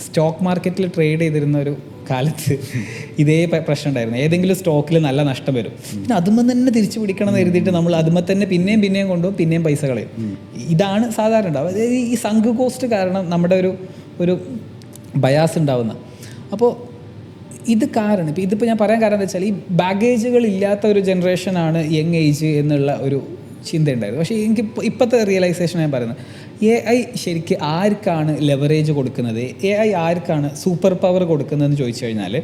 സ്റ്റോക്ക് മാർക്കറ്റിൽ ട്രേഡ് ചെയ്തിരുന്ന ഒരു കാലത്ത് ഇതേ പ്രശ്നം ഉണ്ടായിരുന്നു. ഏതെങ്കിലും സ്റ്റോക്കിൽ നല്ല നഷ്ടം വരും, പിന്നെ അതുമ്പോൾ തന്നെ തിരിച്ചു പിടിക്കണം എന്ന് കരുതിയിട്ട് നമ്മൾ അതുമ്പോൾ തന്നെ പിന്നെയും കൊണ്ടുപോകും, പിന്നെയും പൈസ കളയും. ഇതാണ് സാധാരണ ഉണ്ടാവുക. അതായത് ഈ സങ്ക് കോസ്റ്റ് കാരണം നമ്മുടെ ഒരു ബയാസ് ഉണ്ടാവുന്ന. അപ്പോൾ ഇത് കാരണം ഇതിപ്പോൾ ഞാൻ പറയാൻ കാരണം എന്താ വെച്ചാൽ ഈ ബാഗേജുകൾ ഇല്ലാത്ത ഒരു ജനറേഷനാണ് യങ് ഏജ് എന്നുള്ള ഒരു ചിന്തയുണ്ടായിരുന്നു. പക്ഷേ എനിക്ക് ഇപ്പോഴത്തെ റിയലൈസേഷൻ ഞാൻ പറയുന്നത്, AI ശരിക്കും ആർക്കാണ് ലെവറേജ് കൊടുക്കുന്നത്, AI ആർക്കാണ് സൂപ്പർ പവർ കൊടുക്കുന്നതെന്ന് ചോദിച്ചു കഴിഞ്ഞാൽ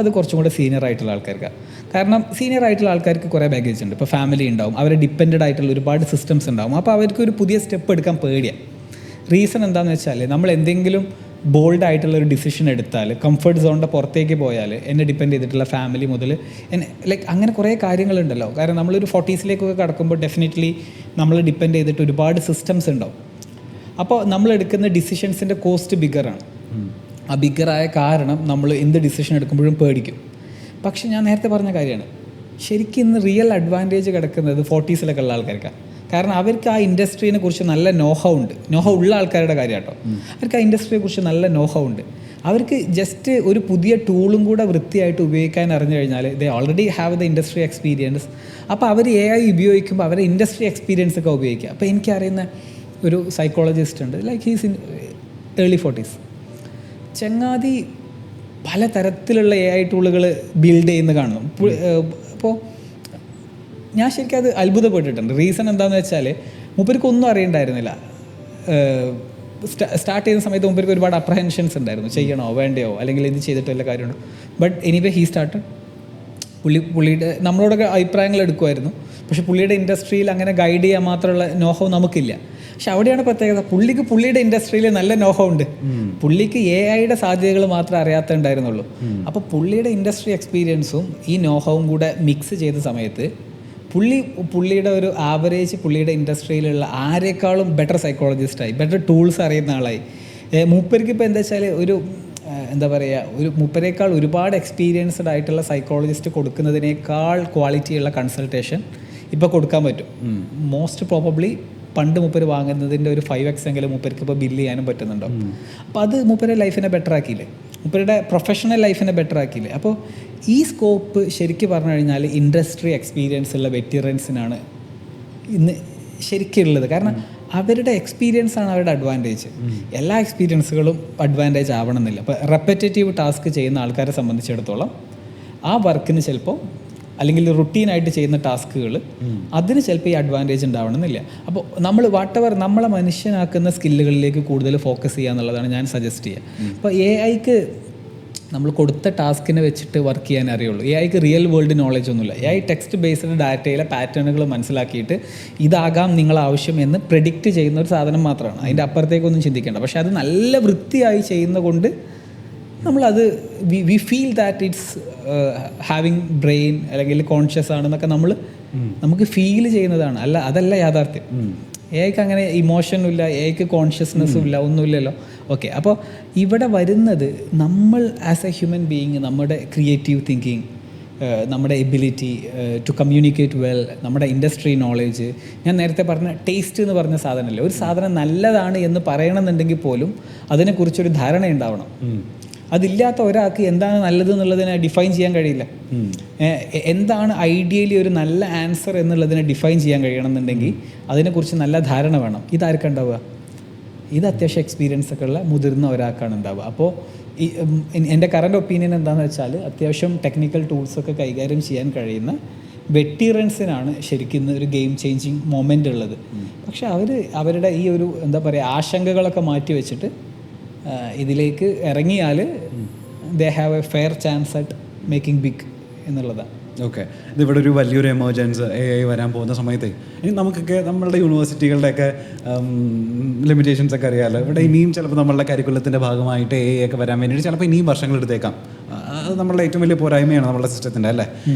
അത് കുറച്ചും കൂടെ സീനിയർ ആയിട്ടുള്ള ആൾക്കാർക്കാണ്. കാരണം സീനിയർ ആയിട്ടുള്ള ആൾക്കാർക്ക് കുറേ ബാഗേജ് ഉണ്ട്. ഇപ്പോൾ ഫാമിലി ഉണ്ടാവും, അവരെ ഡിപ്പെൻഡഡ് ആയിട്ടുള്ള ഒരുപാട് സിസ്റ്റംസ് ഉണ്ടാവും. അപ്പോൾ അവർക്ക് ഒരു പുതിയ സ്റ്റെപ്പ് എടുക്കാൻ പേടിയാണ്. റീസൺ എന്താണെന്ന് വെച്ചാൽ നമ്മൾ എന്തെങ്കിലും ബോൾഡ് ആയിട്ടുള്ളൊരു ഡിസിഷൻ എടുത്താൽ, കംഫർട്ട് സോണിൻ്റെ പുറത്തേക്ക് പോയാൽ, എന്നെ ഡിപ്പെൻഡ് ചെയ്തിട്ടുള്ള ഫാമിലി മുതൽ എന്നെ ലൈക്ക് അങ്ങനെ കുറേ കാര്യങ്ങളുണ്ടല്ലോ. കാരണം നമ്മളൊരു 40s കടക്കുമ്പോൾ ഡെഫിനറ്റ്ലി നമ്മൾ ഡിപ്പെൻഡ് ചെയ്തിട്ട് ഒരുപാട് സിസ്റ്റംസ് ഉണ്ടാവും. അപ്പോൾ നമ്മൾ എടുക്കുന്ന ഡിസിഷൻസിൻ്റെ കോസ്റ്റ് ബിഗറാണ്. ആ ബിഗറായ കാരണം നമ്മൾ എന്ത് ഡിസിഷൻ എടുക്കുമ്പോഴും പേടിക്കും. പക്ഷെ ഞാൻ നേരത്തെ പറഞ്ഞ കാര്യമാണ്, ശരിക്കും ഇന്ന് റിയൽ അഡ്വാൻറ്റേജ് കിടക്കുന്നത് 40s ഉള്ള ആൾക്കാർക്കാണ്. കാരണം അവർക്ക് ആ ഇൻഡസ്ട്രീനെ കുറിച്ച് നല്ല നോഹ ഉണ്ട്. നോഹ ഉള്ള ആൾക്കാരുടെ കാര്യം കേട്ടോ. അവർക്ക് ആ ഇൻഡസ്ട്രിയെ കുറിച്ച് നല്ല നോഹ ഉണ്ട്. അവർക്ക് ജസ്റ്റ് ഒരു പുതിയ ടൂളും കൂടെ വൃത്തിയായിട്ട് ഉപയോഗിക്കാൻ അറിഞ്ഞു കഴിഞ്ഞാൽ ദേ already have the industry experience. അപ്പോൾ അവർ AI ഉപയോഗിക്കുമ്പോൾ അവരെ ഇൻഡസ്ട്രി എക്സ്പീരിയൻസ് ഒക്കെ ഉപയോഗിക്കുക. അപ്പോൾ എനിക്കറിയുന്ന ഒരു സൈക്കോളജിസ്റ്റ് ഉണ്ട്, like he's in early 40s. ചങ്ങാതി പലതരത്തിലുള്ള AI ടൂളുകൾ ബിൽഡ് ചെയ്യുന്ന കാണുന്നു. അപ്പോൾ ഞാൻ ശരിക്കും അത് അത്ഭുതപ്പെട്ടിട്ടുണ്ട്. റീസൺ എന്താണെന്ന് വെച്ചാൽ മൂപ്പർക്കൊന്നും അറിയണ്ടായിരുന്നില്ല. സ്റ്റാർട്ട് ചെയ്യുന്ന സമയത്ത് മൂപ്പർക്ക് ഒരുപാട് അപ്രഹെൻഷൻസ് ഉണ്ടായിരുന്നു, ചെയ്യണോ വേണ്ടയോ അല്ലെങ്കിൽ ഇത് ചെയ്തിട്ട് വല്ല കാര്യമുണ്ടോ. ബട്ട് എനിവേ ഹീ സ്റ്റാർട്ടഡ് പുള്ളിയുടെ നമ്മളോടൊക്കെ അഭിപ്രായങ്ങൾ എടുക്കുമായിരുന്നു. പക്ഷേ പുള്ളിയുടെ ഇൻഡസ്ട്രിയിൽ അങ്ങനെ ഗൈഡ് ചെയ്യാൻ മാത്രമുള്ള നോഹോ നമുക്കില്ല. പക്ഷെ അവിടെയാണ് പ്രത്യേകത, പുള്ളിയുടെ ഇൻഡസ്ട്രിയിൽ നല്ല നോഹോ ഉണ്ട്. പുള്ളിക്ക് AI-യുടെ സാധ്യതകൾ മാത്രമേ അറിയാത്തുണ്ടായിരുന്നുള്ളൂ. അപ്പോൾ പുള്ളിയുടെ ഇൻഡസ്ട്രി എക്സ്പീരിയൻസും ഈ നോഹവും കൂടെ മിക്സ് ചെയ്ത സമയത്ത് പുള്ളിയുടെ ഒരു ആവറേജ് പുള്ളിയുടെ ഇൻഡസ്ട്രിയിലുള്ള ആരെക്കാളും ബെറ്റർ സൈക്കോളജിസ്റ്റായി, ബെറ്റർ ടൂൾസ് അറിയുന്ന ആളായി. മൂപ്പർക്ക് ഇപ്പോൾ എന്താ വെച്ചാൽ എന്താ പറയുക, മൂപ്പരേക്കാൾ ഒരുപാട് എക്സ്പീരിയൻസ്ഡ് ആയിട്ടുള്ള സൈക്കോളജിസ്റ്റ് കൊടുക്കുന്നതിനേക്കാൾ ക്വാളിറ്റിയുള്ള കൺസൾട്ടേഷൻ ഇപ്പോൾ കൊടുക്കാൻ പറ്റും. മോസ്റ്റ് പ്രോബബ്ലി പണ്ട് മൂപ്പര് വാങ്ങുന്നതിൻ്റെ ഒരു 5x എങ്കിലും മൂപ്പർക്ക് ഇപ്പോൾ ബില്ല് ചെയ്യാനും പറ്റുന്നുണ്ടോ. അപ്പോൾ അത് മൂപ്പരുടെ ലൈഫിനെ ബെറ്റർ ആക്കിയില്ലേ, മൂപ്പരുടെ പ്രൊഫഷണൽ ലൈഫിനെ ബെറ്റർ ആക്കിയില്ലേ. അപ്പോൾ ഈ സ്കോപ്പ് ശരിക്കും പറഞ്ഞു കഴിഞ്ഞാൽ ഇൻഡസ്ട്രി എക്സ്പീരിയൻസ് ഉള്ള വെറ്ററൻസിനാണ് ഇന്ന് ശരിക്കുള്ളത്. കാരണം അവരുടെ എക്സ്പീരിയൻസ് ആണ് അവരുടെ അഡ്വാൻറ്റേജ്. എല്ലാ എക്സ്പീരിയൻസുകളും അഡ്വാൻറ്റേജ് ആവണമെന്നില്ല. അപ്പോൾ റെപ്പറ്റേറ്റീവ് ടാസ്ക് ചെയ്യുന്ന ആൾക്കാരെ സംബന്ധിച്ചിടത്തോളം ആ വർക്കിന് ചിലപ്പോൾ, അല്ലെങ്കിൽ റുട്ടീനായിട്ട് ചെയ്യുന്ന ടാസ്കുകൾ അതിന് ചിലപ്പോൾ ഈ അഡ്വാൻറ്റേജ് ഉണ്ടാവണമെന്നില്ല. അപ്പോൾ നമ്മൾ നമ്മളെ മനുഷ്യനാക്കുന്ന സ്കില്ലുകളിലേക്ക് കൂടുതൽ ഫോക്കസ് ചെയ്യുക എന്നുള്ളതാണ് ഞാൻ സജസ്റ്റ് ചെയ്യുക. അപ്പോൾ AI-ക്ക് നമ്മൾ കൊടുത്ത ടാസ്കിനെ വെച്ചിട്ട് വർക്ക് ചെയ്യാൻ അറിയുള്ളൂ. AI-ക്ക് റിയൽ വേൾഡ് നോളജ് ഒന്നുമില്ല. AI ടെക്സ്റ്റ് ബേസ്ഡ് ഡാറ്റയിലെ പാറ്റേണുകൾ മനസ്സിലാക്കിയിട്ട് ഇതാകാം നിങ്ങളെ ആവശ്യം എന്ന് പ്രെഡിക്റ്റ് ചെയ്യുന്ന ഒരു സാധനം മാത്രമാണ്. അതിൻ്റെ അപ്പുറത്തേക്കൊന്നും ചിന്തിക്കേണ്ട. പക്ഷേ അത് നല്ല വൃത്തിയായി ചെയ്യുന്ന കൊണ്ട് നമ്മളത് we feel that it's having brain അല്ലെങ്കിൽ കോൺഷ്യസ് ആണെന്നൊക്കെ നമുക്ക് ഫീൽ ചെയ്യുന്നതാണ്. അതല്ല യാഥാർത്ഥ്യം. AI-ക്ക് അങ്ങനെ ഇമോഷനും ഇല്ല, AI-ക്ക് കോൺഷ്യസ്നെസ്സും ഇല്ല, ഒന്നുമില്ലല്ലോ. ഓക്കെ, അപ്പോൾ ഇവിടെ വരുന്നത് നമ്മൾ ആസ് എ ഹ്യൂമൻ ബീയിങ്, നമ്മുടെ ക്രിയേറ്റീവ് തിങ്കിങ്, നമ്മുടെ എബിലിറ്റി ടു കമ്മ്യൂണിക്കേറ്റ് വെൽ, നമ്മുടെ ഇൻഡസ്ട്രി നോളേജ്, ഞാൻ നേരത്തെ പറഞ്ഞ ടേസ്റ്റ് എന്ന് പറഞ്ഞ സാധനമല്ലേ, ഒരു സാധനം നല്ലതാണ് എന്ന് പറയണമെന്നുണ്ടെങ്കിൽ പോലും അതിനെക്കുറിച്ചൊരു ധാരണ ഉണ്ടാവണം. അതില്ലാത്ത ഒരാൾക്ക് എന്താണ് നല്ലത് എന്നുള്ളതിനെ ഡിഫൈൻ ചെയ്യാൻ കഴിയില്ല. എന്താണ് ഐഡിയലി ഒരു നല്ല ആൻസർ എന്നുള്ളതിനെ ഡിഫൈൻ ചെയ്യാൻ കഴിയണമെന്നുണ്ടെങ്കിൽ അതിനെക്കുറിച്ച് നല്ല ധാരണ വേണം. ഇതാർക്കാണ് ഉണ്ടാവുക? ഇത് അത്യാവശ്യം എക്സ്പീരിയൻസ് ഒക്കെ ഉള്ള മുതിർന്ന ഒരാൾക്കാണ് ഉണ്ടാവുക. അപ്പോൾ എൻ്റെ കറൻറ്റ് ഒപ്പീനിയൻ എന്താണെന്ന് വെച്ചാൽ അത്യാവശ്യം ടെക്നിക്കൽ ടൂൾസൊക്കെ കൈകാര്യം ചെയ്യാൻ കഴിയുന്ന വെറ്ററൻസിനാണ് ശരിക്കും ഇന്ന് ഒരു ഗെയിം ചേഞ്ചിങ് മൊമെൻ്റ് ഉള്ളത്. പക്ഷെ അവരുടെ ഈ ഒരു എന്താ പറയുക ആശങ്കകളൊക്കെ മാറ്റി വെച്ചിട്ട് ഇതിലേക്ക് ഇറങ്ങിയാൽ they have a fair chance at making big എന്നുള്ളതാണ്. ഓക്കെ, ഇതിവിടെ ഒരു വലിയൊരു എമർജൻസി AI വരാൻ പോകുന്ന സമയത്ത് നമുക്കൊക്കെ നമ്മളുടെ യൂണിവേഴ്സിറ്റികളുടെയൊക്കെ ലിമിറ്റേഷൻസ് ഒക്കെ അറിയാമല്ലോ. ഇവിടെ ഇനിയും ചിലപ്പോൾ നമ്മളുടെ കരിക്കുലത്തിൻ്റെ ഭാഗമായിട്ട് AI ഒക്കെ വരാൻ വേണ്ടിയിട്ട് ചിലപ്പോൾ ഇനിയും വർഷങ്ങൾ എടുത്തേക്കാം. അത് നമ്മളുടെ ഏറ്റവും വലിയ പോരായ്മയാണ് നമ്മളുടെ സിസ്റ്റത്തിൻ്റെ, അല്ലേ?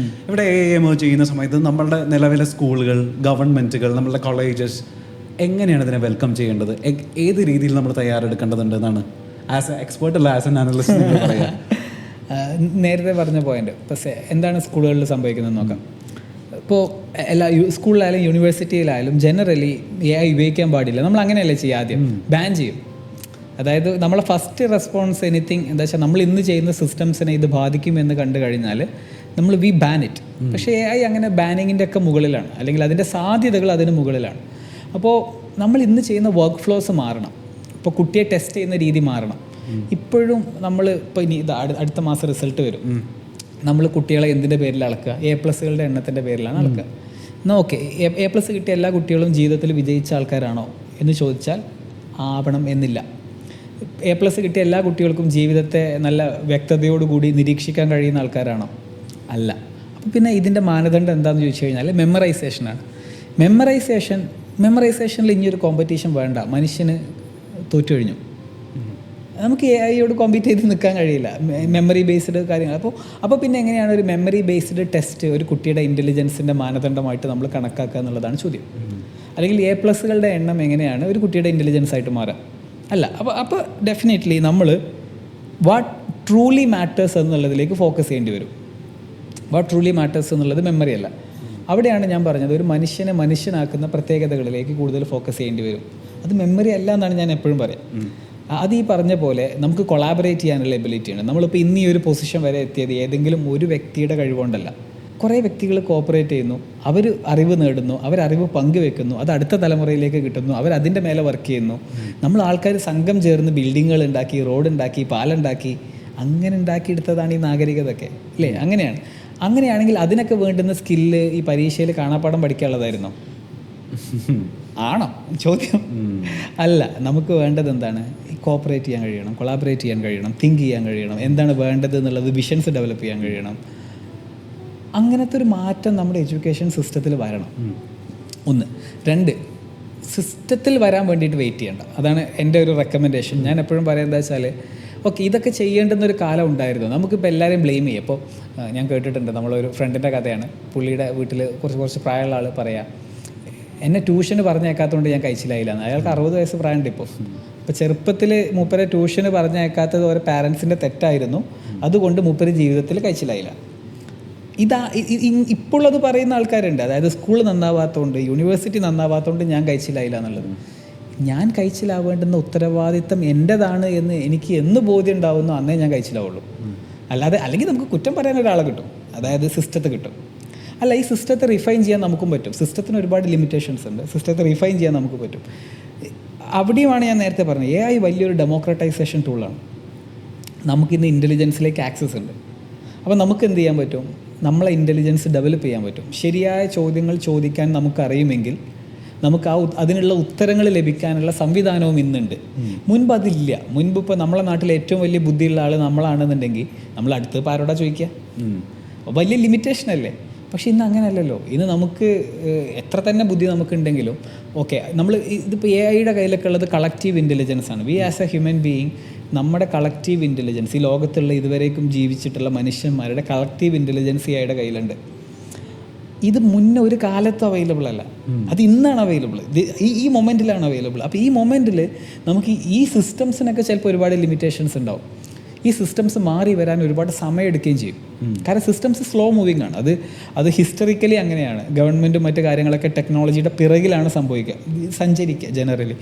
ഇവിടെ AI എമർജ് ചെയ്യുന്ന സമയത്ത് നമ്മളുടെ നിലവിലെ സ്കൂളുകൾ, ഗവൺമെൻറ്റുകൾ, നമ്മളുടെ കോളേജസ് എങ്ങനെയാണ് ഇതിനെ വെൽക്കം ചെയ്യേണ്ടത്? ഏത് രീതിയിൽ നമ്മൾ തയ്യാറെടുക്കേണ്ടതുണ്ട് എന്നാണ് ആസ് എ എക്സ്പേർട്ട് അല്ല ആസ് എൻ അനലിസ്റ്റ് പറയാം? നേരത്തെ പറഞ്ഞ പോയിന്റ്, പക്ഷേ എന്താണ് സ്കൂളുകളിൽ സംഭവിക്കുന്നതെന്ന് നോക്കാം. ഇപ്പോൾ എല്ലാ സ്കൂളിലായാലും യൂണിവേഴ്സിറ്റിയിലായാലും ജനറലി AI ഉപയോഗിക്കാൻ പാടില്ല. നമ്മൾ അങ്ങനെയല്ലേ ചെയ്യുക, ആദ്യം ബാൻ ചെയ്യും. അതായത് നമ്മളെ ഫസ്റ്റ് റെസ്പോൺസ് എനിത്തിങ് എന്താ വെച്ചാൽ നമ്മൾ ഇന്ന് ചെയ്യുന്ന സിസ്റ്റംസിനെ ഇത് ബാധിക്കുമെന്ന് കണ്ടു കഴിഞ്ഞാൽ നമ്മൾ വി ബാൻ ഇറ്റ്. പക്ഷേ AI അങ്ങനെ ബാനിങ്ങിൻ്റെ ഒക്കെ മുകളിലാണ്, അല്ലെങ്കിൽ അതിൻ്റെ സാധ്യതകൾ അതിന് മുകളിലാണ്. അപ്പോൾ നമ്മൾ ഇന്ന് ചെയ്യുന്ന വർക്ക് ഫ്ലോസ് മാറണം. ഇപ്പോൾ കുട്ടിയെ ടെസ്റ്റ് ചെയ്യുന്ന രീതി മാറണം. ഇപ്പോഴും നമ്മൾ ഇപ്പോൾ ഇനി ഇത് അടുത്ത മാസം റിസൾട്ട് വരും. നമ്മൾ കുട്ടികളെ എന്തിൻ്റെ പേരിൽ അളക്കുക? A+കളുടെ എണ്ണത്തിൻ്റെ പേരിലാണ് അളക്കുക. എന്നാൽ ഓക്കെ, A+ കിട്ടിയ എല്ലാ കുട്ടികളും ജീവിതത്തിൽ വിജയിച്ച ആൾക്കാരാണോ എന്ന് ചോദിച്ചാൽ ആവണം എന്നില്ല. A+ കിട്ടിയ എല്ലാ കുട്ടികൾക്കും ജീവിതത്തെ നല്ല വ്യക്തതയോടുകൂടി നിരീക്ഷിക്കാൻ കഴിയുന്ന ആൾക്കാരാണോ? അല്ല. അപ്പോൾ പിന്നെ ഇതിൻ്റെ മാനദണ്ഡം എന്താണെന്ന് ചോദിച്ചു കഴിഞ്ഞാൽ മെമ്മറൈസേഷനാണ്. മെമ്മറൈസേഷനിൽ ഇനിയൊരു കോമ്പറ്റീഷൻ വേണ്ട, മനുഷ്യന് തോറ്റുകഴിഞ്ഞു. നമുക്ക് AI-യോട് കോമ്പീറ്റ് ചെയ്ത് നിൽക്കാൻ കഴിയില്ല, മെമ്മറി ബേസ്ഡ് കാര്യങ്ങൾ. അപ്പോൾ പിന്നെ എങ്ങനെയാണ് ഒരു മെമ്മറി ബേസ്ഡ് ടെസ്റ്റ് ഒരു കുട്ടിയുടെ ഇൻ്റലിജൻസിൻ്റെ മാനദണ്ഡമായിട്ട് നമ്മൾ കണക്കാക്കുക എന്നുള്ളതാണ് ചോദ്യം. അല്ലെങ്കിൽ A+കളുടെ എണ്ണം എങ്ങനെയാണ് ഒരു കുട്ടിയുടെ ഇൻ്റലിജൻസ് ആയിട്ട് മാറുക? അല്ല. അപ്പോൾ ഡെഫിനറ്റ്ലി നമ്മൾ വാട്ട് ട്രൂലി മാറ്റേഴ്സ് എന്നുള്ളതിലേക്ക് ഫോക്കസ് ചെയ്യേണ്ടി വരും. വാട്ട് ട്രൂലി മാറ്റേഴ്സ് എന്നുള്ളത് മെമ്മറി അല്ല. അവിടെയാണ് ഞാൻ പറഞ്ഞത് ഒരു മനുഷ്യനെ മനുഷ്യനാക്കുന്ന പ്രത്യേകതകളിലേക്ക് കൂടുതൽ ഫോക്കസ് ചെയ്യേണ്ടി വരും. അത് മെമ്മറി അല്ല എന്നാണ് ഞാൻ എപ്പോഴും പറയാം. അത് ഈ പറഞ്ഞ പോലെ നമുക്ക് കൊളാബറേറ്റ് ചെയ്യാനുള്ള എബിലിറ്റിയാണ്. നമ്മളിപ്പോൾ ഇന്ന് ഈ ഒരു പൊസിഷൻ വരെ എത്തിയത് ഏതെങ്കിലും ഒരു വ്യക്തിയുടെ കഴിവുകൊണ്ടല്ല. കുറേ വ്യക്തികൾ കോപ്പറേറ്റ് ചെയ്യുന്നു, അവർ അറിവ് നേടുന്നു, അവരറിവ് പങ്കുവെക്കുന്നു, അത് അടുത്ത തലമുറയിലേക്ക് കിട്ടുന്നു, അവരതിൻ്റെ മേലെ വർക്ക് ചെയ്യുന്നു. നമ്മൾ ആൾക്കാർ സംഘം ചേർന്ന് ബിൽഡിങ്ങുകൾ ഉണ്ടാക്കി, റോഡ് ഉണ്ടാക്കി, പാലുണ്ടാക്കി, അങ്ങനെ ഉണ്ടാക്കിയെടുത്തതാണ് ഈ നാഗരികതയൊക്കെ, അല്ലേ? അങ്ങനെയാണെങ്കിൽ അതിനൊക്കെ വേണ്ടുന്ന സ്കില്ല് ഈ പരീക്ഷയിൽ കാണാപ്പാഠം പഠിക്കാനുള്ളതായിരുന്നോ? ആണോ ചോദ്യം? അല്ല. നമുക്ക് വേണ്ടത് എന്താണ്? കോപ്പറേറ്റ് ചെയ്യാൻ കഴിയണം, കൊളാബറേറ്റ് ചെയ്യാൻ കഴിയണം, തിങ്ക് ചെയ്യാൻ കഴിയണം, എന്താണ് വേണ്ടത് എന്നുള്ളത് വിഷൻസ് ഡെവലപ്പ് ചെയ്യാൻ കഴിയണം. അങ്ങനത്തെ ഒരു മാറ്റം നമ്മുടെ എഡ്യൂക്കേഷൻ സിസ്റ്റത്തിൽ വരണം. 1. 2, സിസ്റ്റത്തിൽ വരാൻ വേണ്ടിയിട്ട് വെയിറ്റ് ചെയ്യണ്ട. അതാണ് എൻ്റെ ഒരു റെക്കമെൻഡേഷൻ. ഞാൻ എപ്പോഴും പറയുന്നത് വെച്ചാൽ ഓക്കെ, ഇതൊക്കെ ചെയ്യേണ്ടുന്നൊരു കാലം ഉണ്ടായിരുന്നു. നമുക്കിപ്പോൾ എല്ലാവരെയും ബ്ലെയിം ചെയ്യും. ഇപ്പോൾ ഞാൻ കേട്ടിട്ടുണ്ട്, നമ്മളൊരു ഫ്രണ്ടിൻ്റെ കഥയാണ്. പുള്ളിയുടെ വീട്ടിൽ കുറച്ച് പ്രായമുള്ള ആൾ പറയാം, എന്നെ ട്യൂഷന് പറഞ്ഞേക്കാത്തതുകൊണ്ട് ഞാൻ കഴിച്ചില്ലായില്ല. അയാൾക്ക് 60 വയസ്സ് പ്രായമുണ്ട് ഇപ്പോൾ. അപ്പോൾ ചെറുപ്പത്തിൽ മൂപ്പരെ ട്യൂഷന് പറഞ്ഞേക്കാത്തത് ഓരോ പാരൻസിൻ്റെ തെറ്റായിരുന്നു, അതുകൊണ്ട് മൂപ്പര് ജീവിതത്തിൽ കഴിച്ചില്ലായില്ല. ഇപ്പോൾ അത് പറയുന്ന ആൾക്കാരുണ്ട്. അതായത് സ്കൂൾ നന്നാവാത്തതുകൊണ്ട്, യൂണിവേഴ്സിറ്റി നന്നാവാത്തതുകൊണ്ട് ഞാൻ കഴിച്ചില്ലായില്ല എന്നുള്ളത്. ഞാൻ കഴിച്ചിലാവേണ്ടുന്ന ഉത്തരവാദിത്തം എൻ്റെതാണ് എന്ന് എനിക്ക് എന്ന് ബോധ്യം ഉണ്ടാവുന്നു അന്നേ ഞാൻ കഴിച്ചിലാവുള്ളൂ. അല്ലെങ്കിൽ നമുക്ക് കുറ്റം പറയാൻ ഒരാളെ കിട്ടും, അതായത് സിസ്റ്റത്തെ കിട്ടും. അല്ല, ഈ സിസ്റ്റത്തെ റിഫൈൻ ചെയ്യാൻ നമുക്കും പറ്റും. സിസ്റ്റത്തിന് ഒരുപാട് ലിമിറ്റേഷൻസ് ഉണ്ട്. സിസ്റ്റത്തെ റിഫൈൻ ചെയ്യാൻ നമുക്ക് പറ്റും. അവിടെയുമാണ് ഞാൻ നേരത്തെ പറഞ്ഞത്, AI വലിയൊരു ഡെമോക്രറ്റൈസേഷൻ ടൂളാണ്. നമുക്കിന്ന് ഇൻ്റലിജൻസിലേക്ക് ആക്സസ് ഉണ്ട്. അപ്പോൾ നമുക്ക് എന്ത് ചെയ്യാൻ പറ്റും? നമ്മളെ ഇൻ്റലിജൻസ് ഡെവലപ്പ് ചെയ്യാൻ പറ്റും. ശരിയായ ചോദ്യങ്ങൾ ചോദിക്കാൻ നമുക്കറിയുമെങ്കിൽ നമുക്ക് അതിനുള്ള ഉത്തരങ്ങൾ ലഭിക്കാനുള്ള സംവിധാനവും ഇന്നുണ്ട്. മുൻപ് അതില്ല. മുൻപ് ഇപ്പോൾ നമ്മളെ നാട്ടിൽ ഏറ്റവും വലിയ ബുദ്ധിയുള്ള ആൾ നമ്മളാണെന്നുണ്ടെങ്കിൽ നമ്മൾ അടുത്ത് ആരോടാ ചോദിക്കുക? വലിയ ലിമിറ്റേഷൻ അല്ലേ? പക്ഷേ ഇന്ന് അങ്ങനെയല്ലല്ലോ. ഇന്ന് നമുക്ക് എത്ര തന്നെ ബുദ്ധി നമുക്കുണ്ടെങ്കിലും ഓക്കെ, നമ്മൾ ഇതിപ്പോൾ AIയുടെ കയ്യിലൊക്കെ ഉള്ളത് കളക്റ്റീവ് ഇൻ്റലിജൻസ് ആണ്. We as a human being, നമ്മുടെ കളക്റ്റീവ് ഇൻ്റലിജൻസ്, ഈ ലോകത്തുള്ള ഇതുവരേക്കും ജീവിച്ചിട്ടുള്ള മനുഷ്യന്മാരുടെ കളക്റ്റീവ് ഇൻ്റലിജൻസ് AIയുടെ കയ്യിലുണ്ട്. ഇത് മുന്നേ ഒരു കാലത്തും അവൈലബിൾ അല്ല, അത് ഇന്നാണ് അവൈലബിൾ, ഈ മൊമെൻറ്റിലാണ് അവൈലബിൾ. അപ്പോൾ ഈ മൊമെൻറ്റിൽ നമുക്ക് ഈ സിസ്റ്റംസിനൊക്കെ ചിലപ്പോൾ ഒരുപാട് ലിമിറ്റേഷൻസ് ഉണ്ടാവും. ഈ സിസ്റ്റംസ് മാറി വരാൻ ഒരുപാട് സമയം എടുക്കുകയും ചെയ്യും. കാരണം സിസ്റ്റംസ് സ്ലോ മൂവിങ് ആണ്. അത് ഹിസ്റ്ററിക്കലി അങ്ങനെയാണ്. ഗവൺമെൻറ്റും മറ്റു കാര്യങ്ങളൊക്കെ ടെക്നോളജിയുടെ പിറകിലാണ് സഞ്ചരിക്കുക ജനറലി.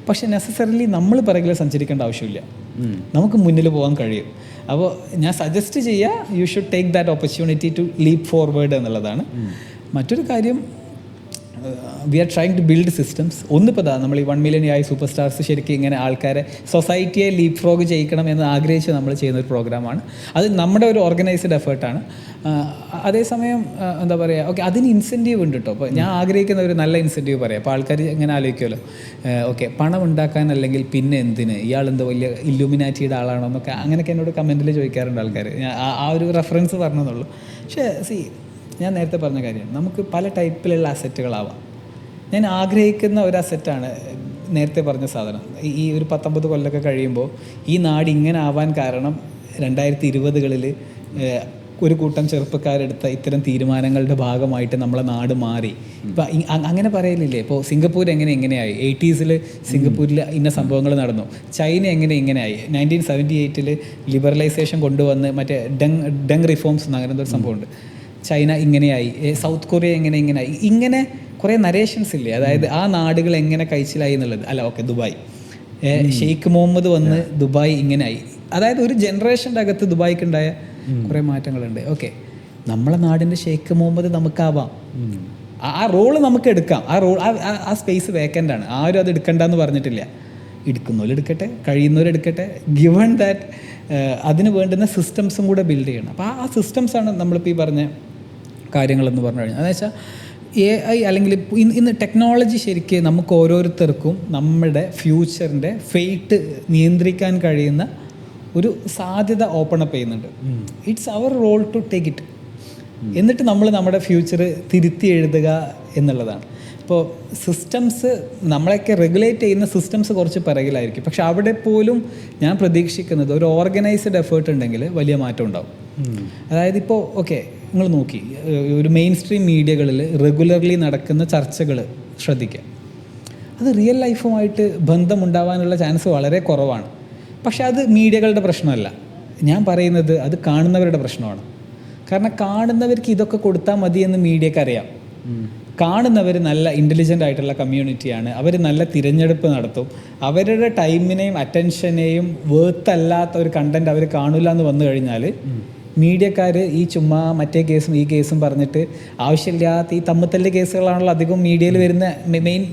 പക്ഷേ നെസസറിലി നമ്മൾ പിറകിൽ സഞ്ചരിക്കേണ്ട ആവശ്യമില്ല, നമുക്ക് മുന്നിൽ പോകാൻ കഴിയും. അപ്പോൾ ഞാൻ സജസ്റ്റ് ചെയ്യുക, you should take that opportunity to leap forward എന്നുള്ളതാണ്. മറ്റൊരു കാര്യം, we are trying to build systems. ഒന്നിപ്പോൾ നമ്മൾ ഈ 1 million AI സൂപ്പർ സ്റ്റാർസ് ശരിക്കും ഇങ്ങനെ ആൾക്കാരെ, സൊസൈറ്റിയെ ലീപ്പ് ഫ്രോഗ് ചെയ്യിക്കണം എന്ന് ആഗ്രഹിച്ച് നമ്മൾ ചെയ്യുന്നൊരു പ്രോഗ്രാമാണ്. അത് നമ്മുടെ ഒരു ഓർഗനൈസ്ഡ് എഫേർട്ടാണ്. അതേസമയം എന്താ പറയുക, ഓക്കെ, അതിന് ഇൻസെൻറ്റീവ് ഉണ്ട് കേട്ടോ. അപ്പോൾ ഞാൻ ആഗ്രഹിക്കുന്ന ഒരു നല്ല ഇൻസെൻറ്റീവ് പറയാം. അപ്പോൾ ആൾക്കാർ ഇങ്ങനെ ആലോചിക്കുമല്ലോ, ഓക്കെ, പണം ഉണ്ടാക്കാൻ അല്ലെങ്കിൽ പിന്നെ എന്തിന്, ഇയാളെന്തോ വലിയ ഇല്ലുമിനാറ്റിയുടെ ആളാണോ എന്നൊക്കെ അങ്ങനെയൊക്കെ എന്നോട് കമൻറ്റിൽ ചോദിക്കാറുണ്ട് ആൾക്കാർ. ഞാൻ ആ ഒരു റെഫറൻസ് പറഞ്ഞതെന്നുള്ളൂ. പക്ഷേ ഞാൻ നേരത്തെ പറഞ്ഞ കാര്യം, നമുക്ക് പല ടൈപ്പിലുള്ള അസറ്റുകളാവാം. ഞാൻ ആഗ്രഹിക്കുന്ന ഒരു അസറ്റാണ് നേരത്തെ പറഞ്ഞ സാധനം. ഈ ഒരു 19 കൊല്ലമൊക്കെ കഴിയുമ്പോൾ ഈ നാട് ഇങ്ങനെ ആവാൻ കാരണം 2020-കളിൽ ഒരു കൂട്ടം ചെറുപ്പക്കാരെടുത്ത ഇത്തരം തീരുമാനങ്ങളുടെ ഭാഗമായിട്ട് നമ്മളെ നാട് മാറി. ഇപ്പം അങ്ങനെ പറയലില്ലേ, ഇപ്പോൾ സിംഗപ്പൂർ എങ്ങനെയായി, 80s സിംഗപ്പൂരിൽ ഇന്ന സംഭവങ്ങൾ നടന്നു. ചൈന ഇങ്ങനെയായി, 1978 ലിബറലൈസേഷൻ കൊണ്ടുവന്ന് മറ്റേ ഡങ് റിഫോംസ് അങ്ങനെ എന്തൊരു സംഭവമുണ്ട്. ചൈന ഇങ്ങനെയായി, സൗത്ത് കൊറിയ ഇങ്ങനെയായി, ഇങ്ങനെ കുറേ നരേഷൻസ് ഇല്ലേ. അതായത് ആ നാടുകൾ എങ്ങനെ കഴിച്ചിലായി എന്നുള്ളത്. അല്ല, ഓക്കെ, ദുബായ്, ഷെയ്ഖ് മുഹമ്മദ് വന്ന് ദുബായ് ഇങ്ങനെയായി. അതായത് ഒരു ജനറേഷൻ്റെ അകത്ത് ദുബായ്ക്കുണ്ടായ കുറേ മാറ്റങ്ങളുണ്ട്. ഓക്കെ, നമ്മളെ നാടിൻ്റെ ഷെയ്ഖ് മുഹമ്മദ് നമുക്കാവാം, ആ റോള് നമുക്ക് എടുക്കാം. ആ സ്പേസ് വേക്കൻ്റ് ആണ്. ആരും അത് എടുക്കണ്ടെന്ന് പറഞ്ഞിട്ടില്ല. എടുക്കുന്നവരെടുക്കട്ടെ, കഴിയുന്നവരെടുക്കട്ടെ. ഗിവൺ ദാറ്റ് അതിന് വേണ്ടുന്ന സിസ്റ്റംസും കൂടെ ബിൽഡ് ചെയ്യണം. അപ്പോൾ ആ സിസ്റ്റംസാണ് നമ്മളിപ്പോൾ ഈ പറഞ്ഞ കാര്യങ്ങളെന്ന് പറഞ്ഞു കഴിഞ്ഞാൽ. അതെന്ന് വെച്ചാൽ AI അല്ലെങ്കിൽ ഇന്ന് ടെക്നോളജി ശരിക്കും നമുക്ക് ഓരോരുത്തർക്കും നമ്മുടെ ഫ്യൂച്ചറിൻ്റെ ഫെയ്റ്റ് നിയന്ത്രിക്കാൻ കഴിയുന്ന ഒരു സാധ്യത ഓപ്പൺ അപ്പ് ചെയ്യുന്നുണ്ട്. It's our role to take it. എന്നിട്ട് നമ്മൾ നമ്മുടെ ഫ്യൂച്ചർ തിരുത്തി എഴുതുക എന്നുള്ളതാണ്. ഇപ്പോൾ സിസ്റ്റംസ്, നമ്മളെയൊക്കെ റെഗുലേറ്റ് ചെയ്യുന്ന സിസ്റ്റംസ് കുറച്ച് പിറകിലായിരിക്കും. പക്ഷെ അവിടെ പോലും ഞാൻ പ്രതീക്ഷിക്കുന്നത് ഒരു ഓർഗനൈസ്ഡ് എഫേർട്ട് ഉണ്ടെങ്കിൽ വലിയ മാറ്റം ഉണ്ടാവും. അതായത് ഇപ്പോൾ ഓക്കെ, നിങ്ങൾ നോക്കി ഒരു മെയിൻ സ്ട്രീം മീഡിയകളിൽ റെഗുലർലി നടക്കുന്ന ചർച്ചകൾ ശ്രദ്ധിക്കുക. അത് റിയൽ ലൈഫുമായിട്ട് ബന്ധമുണ്ടാവാനുള്ള ചാൻസ് വളരെ കുറവാണ്. പക്ഷെ അത് മീഡിയകളുടെ പ്രശ്നമല്ല. ഞാൻ പറയുന്നത് അത് കാണുന്നവരുടെ പ്രശ്നമാണ്. കാരണം കാണുന്നവർക്ക് ഇതൊക്കെ കൊടുത്താൽ മതിയെന്ന് മീഡിയക്ക് അറിയാം. കാണുന്നവർ നല്ല ഇൻ്റലിജൻ്റ് ആയിട്ടുള്ള കമ്മ്യൂണിറ്റിയാണ്. അവർ നല്ല തിരഞ്ഞെടുപ്പ് നടത്തും. അവരുടെ ടൈമിനെയും അറ്റൻഷനെയും വേർത്തല്ലാത്ത ഒരു കണ്ടൻറ്റ് അവർ കാണില്ല എന്ന് വന്നു കഴിഞ്ഞാൽ മീഡിയക്കാർ ഈ ചുമ്മാ മറ്റേ കേസും ഈ കേസും പറഞ്ഞിട്ട് ആവശ്യമില്ലാത്ത ഈ തമ്മിത്തല്ല് കേസുകളാണല്ലോ അധികം മീഡിയയിൽ വരുന്ന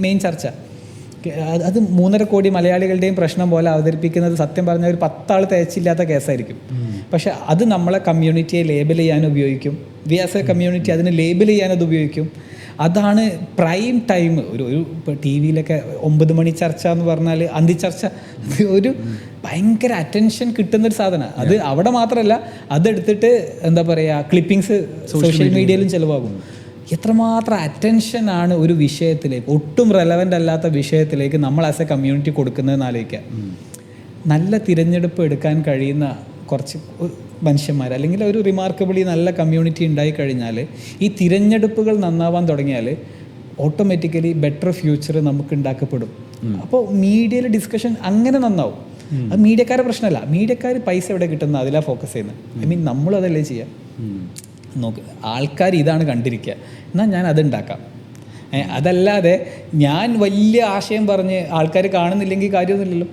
മെയിൻ ചർച്ച. അത് 3.5 കോടി മലയാളികളുടെയും പ്രശ്നം പോലെ അവതരിപ്പിക്കുന്നത് സത്യം പറഞ്ഞാൽ ഒരു 10 ആൾ തേച്ചില്ലാത്ത കേസായിരിക്കും. പക്ഷെ അത് നമ്മളെ കമ്മ്യൂണിറ്റിയെ ലേബൽ ചെയ്യാൻ ഉപയോഗിക്കും. വി ആസ് എ കമ്മ്യൂണിറ്റി അതിനെ ലേബൽ ചെയ്യാൻ അത് ഉപയോഗിക്കും. അതാണ് പ്രൈം ടൈം. ഒരു ഇപ്പോൾ ടി വിയിലൊക്കെ 9 മണി ചർച്ച എന്ന് പറഞ്ഞാൽ അന്തിച്ചർച്ച, ഒരു ഭയങ്കര അറ്റൻഷൻ കിട്ടുന്നൊരു സാധനമാണ് അത്. അവിടെ മാത്രമല്ല, അതെടുത്തിട്ട് എന്താ പറയുക, ക്ലിപ്പിങ്സ് സോഷ്യൽ മീഡിയയിലും ചിലവാകും. എത്രമാത്രം അറ്റൻഷനാണ് ഒരു വിഷയത്തിലേക്ക്, ഒട്ടും റെലവൻ്റ് അല്ലാത്ത വിഷയത്തിലേക്ക് നമ്മൾ ആസ് എ കമ്മ്യൂണിറ്റി കൊടുക്കുന്നതെന്ന് ആലോചിക്കുക. നല്ല തിരഞ്ഞെടുപ്പ് എടുക്കാൻ കഴിയുന്ന കുറച്ച് മനുഷ്യന്മാർ, അല്ലെങ്കിൽ ഒരു റിമാർക്കബിളി നല്ല കമ്മ്യൂണിറ്റി ഉണ്ടായിക്കഴിഞ്ഞാൽ, ഈ തിരഞ്ഞെടുപ്പുകൾ നന്നാവാൻ തുടങ്ങിയാൽ ഓട്ടോമാറ്റിക്കലി ബെറ്റർ ഫ്യൂച്ചർ നമുക്ക് ഉണ്ടാക്കപ്പെടും. അപ്പോൾ മീഡിയയിൽ ഡിസ്കഷൻ അങ്ങനെ നന്നാവും. അത് മീഡിയക്കാരുടെ പ്രശ്നമല്ല. മീഡിയക്കാർ പൈസ എവിടെ കിട്ടുന്നത് അതിലാണ് ഫോക്കസ് ചെയ്യുന്നത്. ഐ മീൻ നമ്മളതല്ലേ ചെയ്യുക. നോക്ക്, ആൾക്കാർ ഇതാണ് കണ്ടിരിക്കുക, എന്നാൽ ഞാൻ അതുണ്ടാക്കാം. അതല്ലാതെ ഞാൻ വലിയ ആശയം പറഞ്ഞ് ആൾക്കാർ കാണുന്നില്ലെങ്കിൽ കാര്യമൊന്നുമില്ലല്ലോ.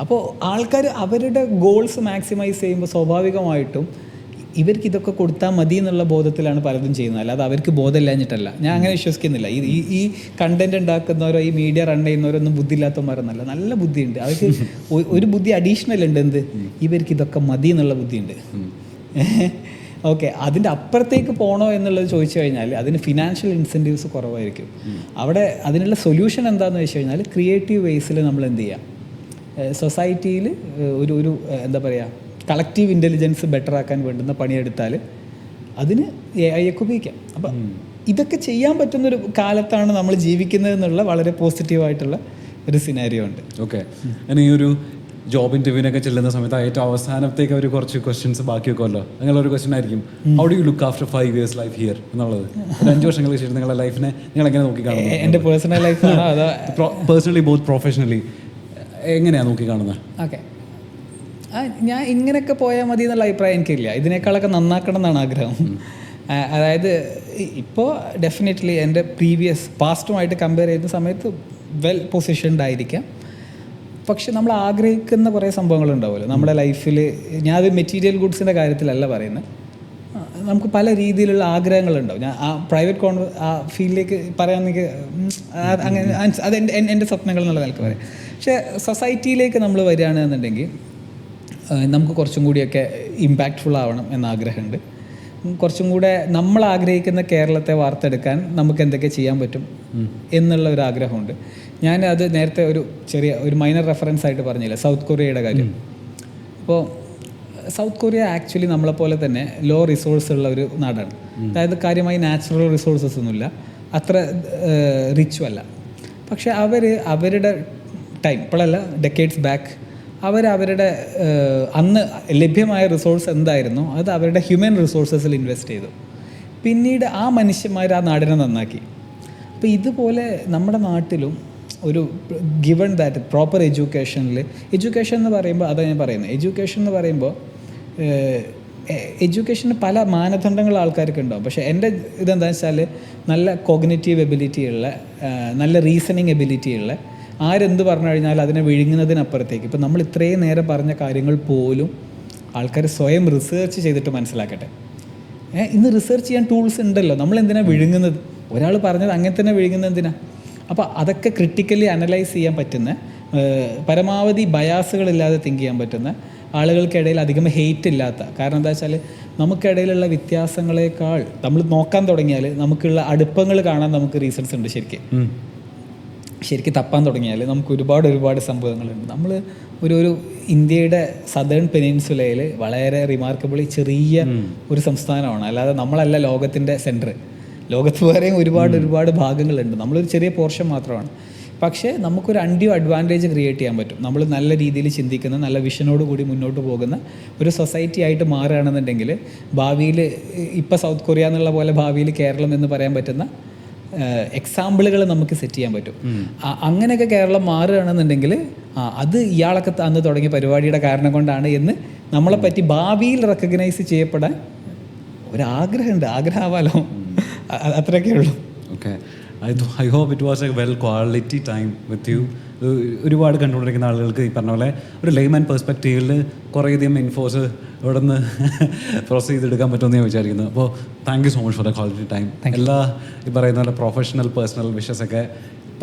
അപ്പോൾ ആൾക്കാർ അവരുടെ ഗോൾസ് മാക്സിമൈസ് ചെയ്യുമ്പോൾ സ്വാഭാവികമായിട്ടും ഇവർക്ക് ഇതൊക്കെ കൊടുത്താൽ മതി എന്നുള്ള ബോധത്തിലാണ് പലതും ചെയ്യുന്നത്. അല്ലാതെ അവർക്ക് ബോധമില്ലാഞ്ഞിട്ടല്ല. ഞാൻ അങ്ങനെ വിശ്വസിക്കുന്നില്ല. ഈ കണ്ടന്റ് ഉണ്ടാക്കുന്നവരോ ഈ മീഡിയ റൺ ചെയ്യുന്നവരോ ഒന്നും ബുദ്ധിയില്ലാത്തവന്മാരൊന്നല്ല. നല്ല ബുദ്ധിയുണ്ട് അവർക്ക്. ഒരു ബുദ്ധി അഡീഷണൽ ഉണ്ട്. എന്ത്? ഇവർക്ക് ഇതൊക്കെ മതി എന്നുള്ള ബുദ്ധിയുണ്ട്. ഓക്കെ, അതിൻ്റെ അപ്പുറത്തേക്ക് പോകണോ എന്നുള്ളത് ചോദിച്ചു കഴിഞ്ഞാൽ അതിന് ഫിനാൻഷ്യൽ ഇൻസെൻറ്റീവ്സ് കുറവായിരിക്കും. അവിടെ അതിനുള്ള സൊല്യൂഷൻ എന്താണെന്ന് വെച്ച് കഴിഞ്ഞാൽ ക്രിയേറ്റീവ് വേസിൽ നമ്മൾ എന്ത് ചെയ്യുക, സൊസൈറ്റിയിൽ ഒരു എന്താ പറയുക, കളക്റ്റീവ് ഇൻ്റലിജൻസ് ബെറ്റർ ആക്കാൻ വേണ്ടുന്ന പണിയെടുത്താൽ അതിന് AI ഒക്കെ ഉപയോഗിക്കാം. അപ്പം ഇതൊക്കെ ചെയ്യാൻ പറ്റുന്നൊരു കാലത്താണ് നമ്മൾ ജീവിക്കുന്നത് എന്നുള്ള വളരെ പോസിറ്റീവായിട്ടുള്ള ഒരു സിനാരിയോ ഉണ്ട്. ഓക്കെ, ഞാൻ ഈ ഒരു ജോബ് ഇൻ്റർവ്യൂവിനൊക്കെ ചെല്ലുന്ന സമയത്ത് ഏറ്റവും അവസാനത്തേക്ക് അവർ കുറച്ച് ക്വസ്റ്റ്യൻസ് ബാക്കി വെക്കുമല്ലോ. അങ്ങനെയുള്ളൊരു ക്വസ്റ്റ്യൻ ആയിരിക്കും, how do you look after 5 years life here എന്നുള്ളത്. 5 വർഷങ്ങൾക്ക് ശേഷം നിങ്ങളുടെ ലൈഫിനെ നിങ്ങൾ എങ്ങനെ നോക്കി കാണുന്നു? എൻ്റെ പേഴ്സണൽ ലൈഫാണോ അതോ പേഴ്സണലി ബോത്ത് പ്രൊഫഷണലി എങ്ങനെയാണ് നോക്കി കാണുന്നത്? ഓക്കെ, ഞാൻ ഇങ്ങനെയൊക്കെ പോയാൽ മതി എന്നുള്ള അഭിപ്രായം എനിക്കില്ല. ഇതിനേക്കാളൊക്കെ നന്നാക്കണം എന്നാണ് ആഗ്രഹം. അതായത് ഇപ്പോൾ ഡെഫിനറ്റ്ലി എൻ്റെ പാസ്റ്റുമായിട്ട് കമ്പയർ ചെയ്യുന്ന സമയത്ത് വെൽ പൊസിഷൻഡ് ആയിരിക്കാം. പക്ഷെ നമ്മൾ ആഗ്രഹിക്കുന്ന കുറേ സംഭവങ്ങളുണ്ടാവുമല്ലോ നമ്മുടെ ലൈഫിൽ. ഞാനത് മെറ്റീരിയൽ ഗുഡ്സിൻ്റെ കാര്യത്തിലല്ല പറയുന്നത്. നമുക്ക് പല രീതിയിലുള്ള ആഗ്രഹങ്ങളുണ്ടാവും. ഞാൻ ആ പ്രൈവറ്റ് ആ ഫീൽഡിലേക്ക് പറയാമെന്നെങ്കിൽ അങ്ങനെ അത് എൻ്റെ സ്വപ്നങ്ങൾ എന്നുള്ള നിലക്ക് പറയാം. പക്ഷേ സൊസൈറ്റിയിലേക്ക് നമ്മൾ വരികയാണെന്നുണ്ടെങ്കിൽ നമുക്ക് കുറച്ചും കൂടിയൊക്കെ ഇമ്പാക്റ്റ്ഫുൾ ആവണം എന്ന ആഗ്രഹമുണ്ട്. കുറച്ചും കൂടെ നമ്മൾ ആഗ്രഹിക്കുന്ന കേരളത്തെ വാർത്തെടുക്കാൻ നമുക്ക് എന്തൊക്കെ ചെയ്യാൻ പറ്റും എന്നുള്ള ഒരു ആഗ്രഹമുണ്ട്. ഞാൻ അത് നേരത്തെ ഒരു മൈനർ റെഫറൻസ് ആയിട്ട് പറഞ്ഞില്ല, സൗത്ത് കൊറിയയുടെ കാര്യം. അപ്പോൾ സൗത്ത് കൊറിയ ആക്ച്വലി നമ്മളെപ്പോലെ തന്നെ ലോ റിസോഴ്സ് ഉള്ള ഒരു നാടാണ്. അതായത് കാര്യമായി നാച്ചുറൽ റിസോഴ്സസ് ഒന്നുമില്ല, അത്ര റിച്ചും അല്ല. പക്ഷേ അവരുടെ ടൈം ഇപ്പോഴല്ല, ഡെക്കേഡ്സ് ബാക്ക് അവരുടെ അന്ന് ലഭ്യമായ റിസോഴ്സ് എന്തായിരുന്നു അത് അവരുടെ ഹ്യൂമൻ റിസോഴ്സസിൽ ഇൻവെസ്റ്റ് ചെയ്തു. പിന്നീട് ആ മനുഷ്യന്മാർ ആ നാടിനെ നന്നാക്കി. അപ്പോൾ ഇതുപോലെ നമ്മുടെ നാട്ടിലും ഒരു ഗിവൺ ദാറ്റ് പ്രോപ്പർ എഡ്യൂക്കേഷൻ എന്ന് പറയുമ്പോൾ അതാണ് ഞാൻ പറയുന്നത്. എഡ്യൂക്കേഷൻ എന്ന് പറയുമ്പോൾ എഡ്യൂക്കേഷന് പല മാനദണ്ഡങ്ങൾ ആൾക്കാർക്ക് ഉണ്ടാവും. പക്ഷേ എൻ്റെ ഇതെന്താണെന്ന് വെച്ചാൽ നല്ല കോഗ്നിറ്റീവ് എബിലിറ്റി ഉള്ള, നല്ല റീസണിങ് എബിലിറ്റി ഉള്ള, ആരെന്ത് പറഞ്ഞു കഴിഞ്ഞാൽ അതിനെ വിഴുങ്ങുന്നതിനപ്പുറത്തേക്ക് ഇപ്പോൾ നമ്മൾ ഇത്രയും നേരം പറഞ്ഞ കാര്യങ്ങൾ പോലും ആൾക്കാർ സ്വയം റിസർച്ച് ചെയ്തിട്ട് മനസ്സിലാക്കട്ടെ. ഇന്ന് റിസർച്ച് ചെയ്യാൻ ടൂൾസ് ഉണ്ടല്ലോ. നമ്മളെന്തിനാണ് വിഴുങ്ങുന്നത്? ഒരാൾ പറഞ്ഞത് അങ്ങനെ തന്നെ വിഴുങ്ങുന്നത് എന്തിനാണ്? അപ്പോൾ അതൊക്കെ ക്രിട്ടിക്കലി അനലൈസ് ചെയ്യാൻ പറ്റുന്ന, പരമാവധി ബയാസുകളില്ലാതെ തിങ്ക് ചെയ്യാൻ പറ്റുന്ന, ആളുകൾക്കിടയിൽ അധികം ഹെയ്റ്റ് ഇല്ലാത്ത. കാരണം എന്താ വെച്ചാൽ നമുക്കിടയിലുള്ള വ്യത്യാസങ്ങളെക്കാൾ നമ്മൾ നോക്കാൻ തുടങ്ങിയാൽ നമുക്കുള്ള അടുപ്പങ്ങൾ കാണാൻ നമുക്ക് റീസൺസ് ഉണ്ട്. ശരിക്കും തപ്പാൻ തുടങ്ങിയാൽ നമുക്ക് ഒരുപാട് സംഭവങ്ങളുണ്ട്. നമ്മൾ ഒരു ഇന്ത്യയുടെ സദേൺ പെനിൻസുലയിൽ വളരെ റിമാർക്കബിളി ചെറിയ ഒരു സംസ്ഥാനമാണ്. അല്ലാതെ നമ്മളല്ല ലോകത്തിൻ്റെ സെൻറ്റർ. ലോകത്ത് വേറെയും ഒരുപാട് ഭാഗങ്ങളുണ്ട്. നമ്മളൊരു ചെറിയ പോർഷൻ മാത്രമാണ്. പക്ഷേ നമുക്കൊരു അൺഡ്യൂ അഡ്വാൻറ്റേജ് ക്രിയേറ്റ് ചെയ്യാൻ പറ്റും. നമ്മൾ നല്ല രീതിയിൽ ചിന്തിക്കുന്ന, നല്ല വിഷനോട് കൂടി മുന്നോട്ട് പോകുന്ന ഒരു സൊസൈറ്റി ആയിട്ട് മാറുകയാണെന്നുണ്ടെങ്കിൽ ഭാവിയിൽ ഇപ്പോൾ സൗത്ത് കൊറിയ എന്നുള്ള പോലെ ഭാവിയിൽ കേരളം എന്ന് പറയാൻ പറ്റുന്ന എക്സാമ്പിളുകൾ നമുക്ക് സെറ്റ് ചെയ്യാൻ പറ്റും. അങ്ങനെയൊക്കെ കേരളം മാറുകയാണെന്നുണ്ടെങ്കിൽ അത് ഇയാളൊക്കെ അന്ന് തുടങ്ങിയ പരിപാടിയുടെ കാരണം കൊണ്ടാണ് എന്ന് നമ്മളെപ്പറ്റി ഭാവിയിൽ റെക്കഗ്നൈസ് ചെയ്യപ്പെടാൻ ഒരാഗ്രഹമുണ്ട്. ആഗ്രഹമാവാലോ, അത്രയൊക്കെ ഉള്ളൂ. Okay, I hope it was a well quality time with you. ഒരുപാട് കണ്ടുകൊണ്ടിരിക്കുന്ന ആളുകൾക്ക് ഈ പറഞ്ഞ പോലെ ഒരു ലേമാൻ പെർസ്പെക്റ്റീവിൽ കുറേയധികം ഇൻഫോസ് ഇവിടെ നിന്ന് പ്രോസസ് ചെയ്തെടുക്കാൻ പറ്റുമെന്ന് ഞാൻ വിചാരിക്കുന്നു. അപ്പോൾ thank you so much for the quality time. എല്ലാ ഈ പറയുന്ന പോലെ പ്രൊഫഷണൽ പേഴ്സണൽ വിഷസൊക്കെ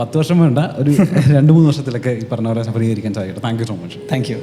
10 വർഷം വേണ്ട, ഒരു 2-3 വർഷത്തിലൊക്കെ ഈ പറഞ്ഞ പോലെ സഫലീകരിക്കാൻ സാധിക്കട്ടെ. Thank you so much. Thank you.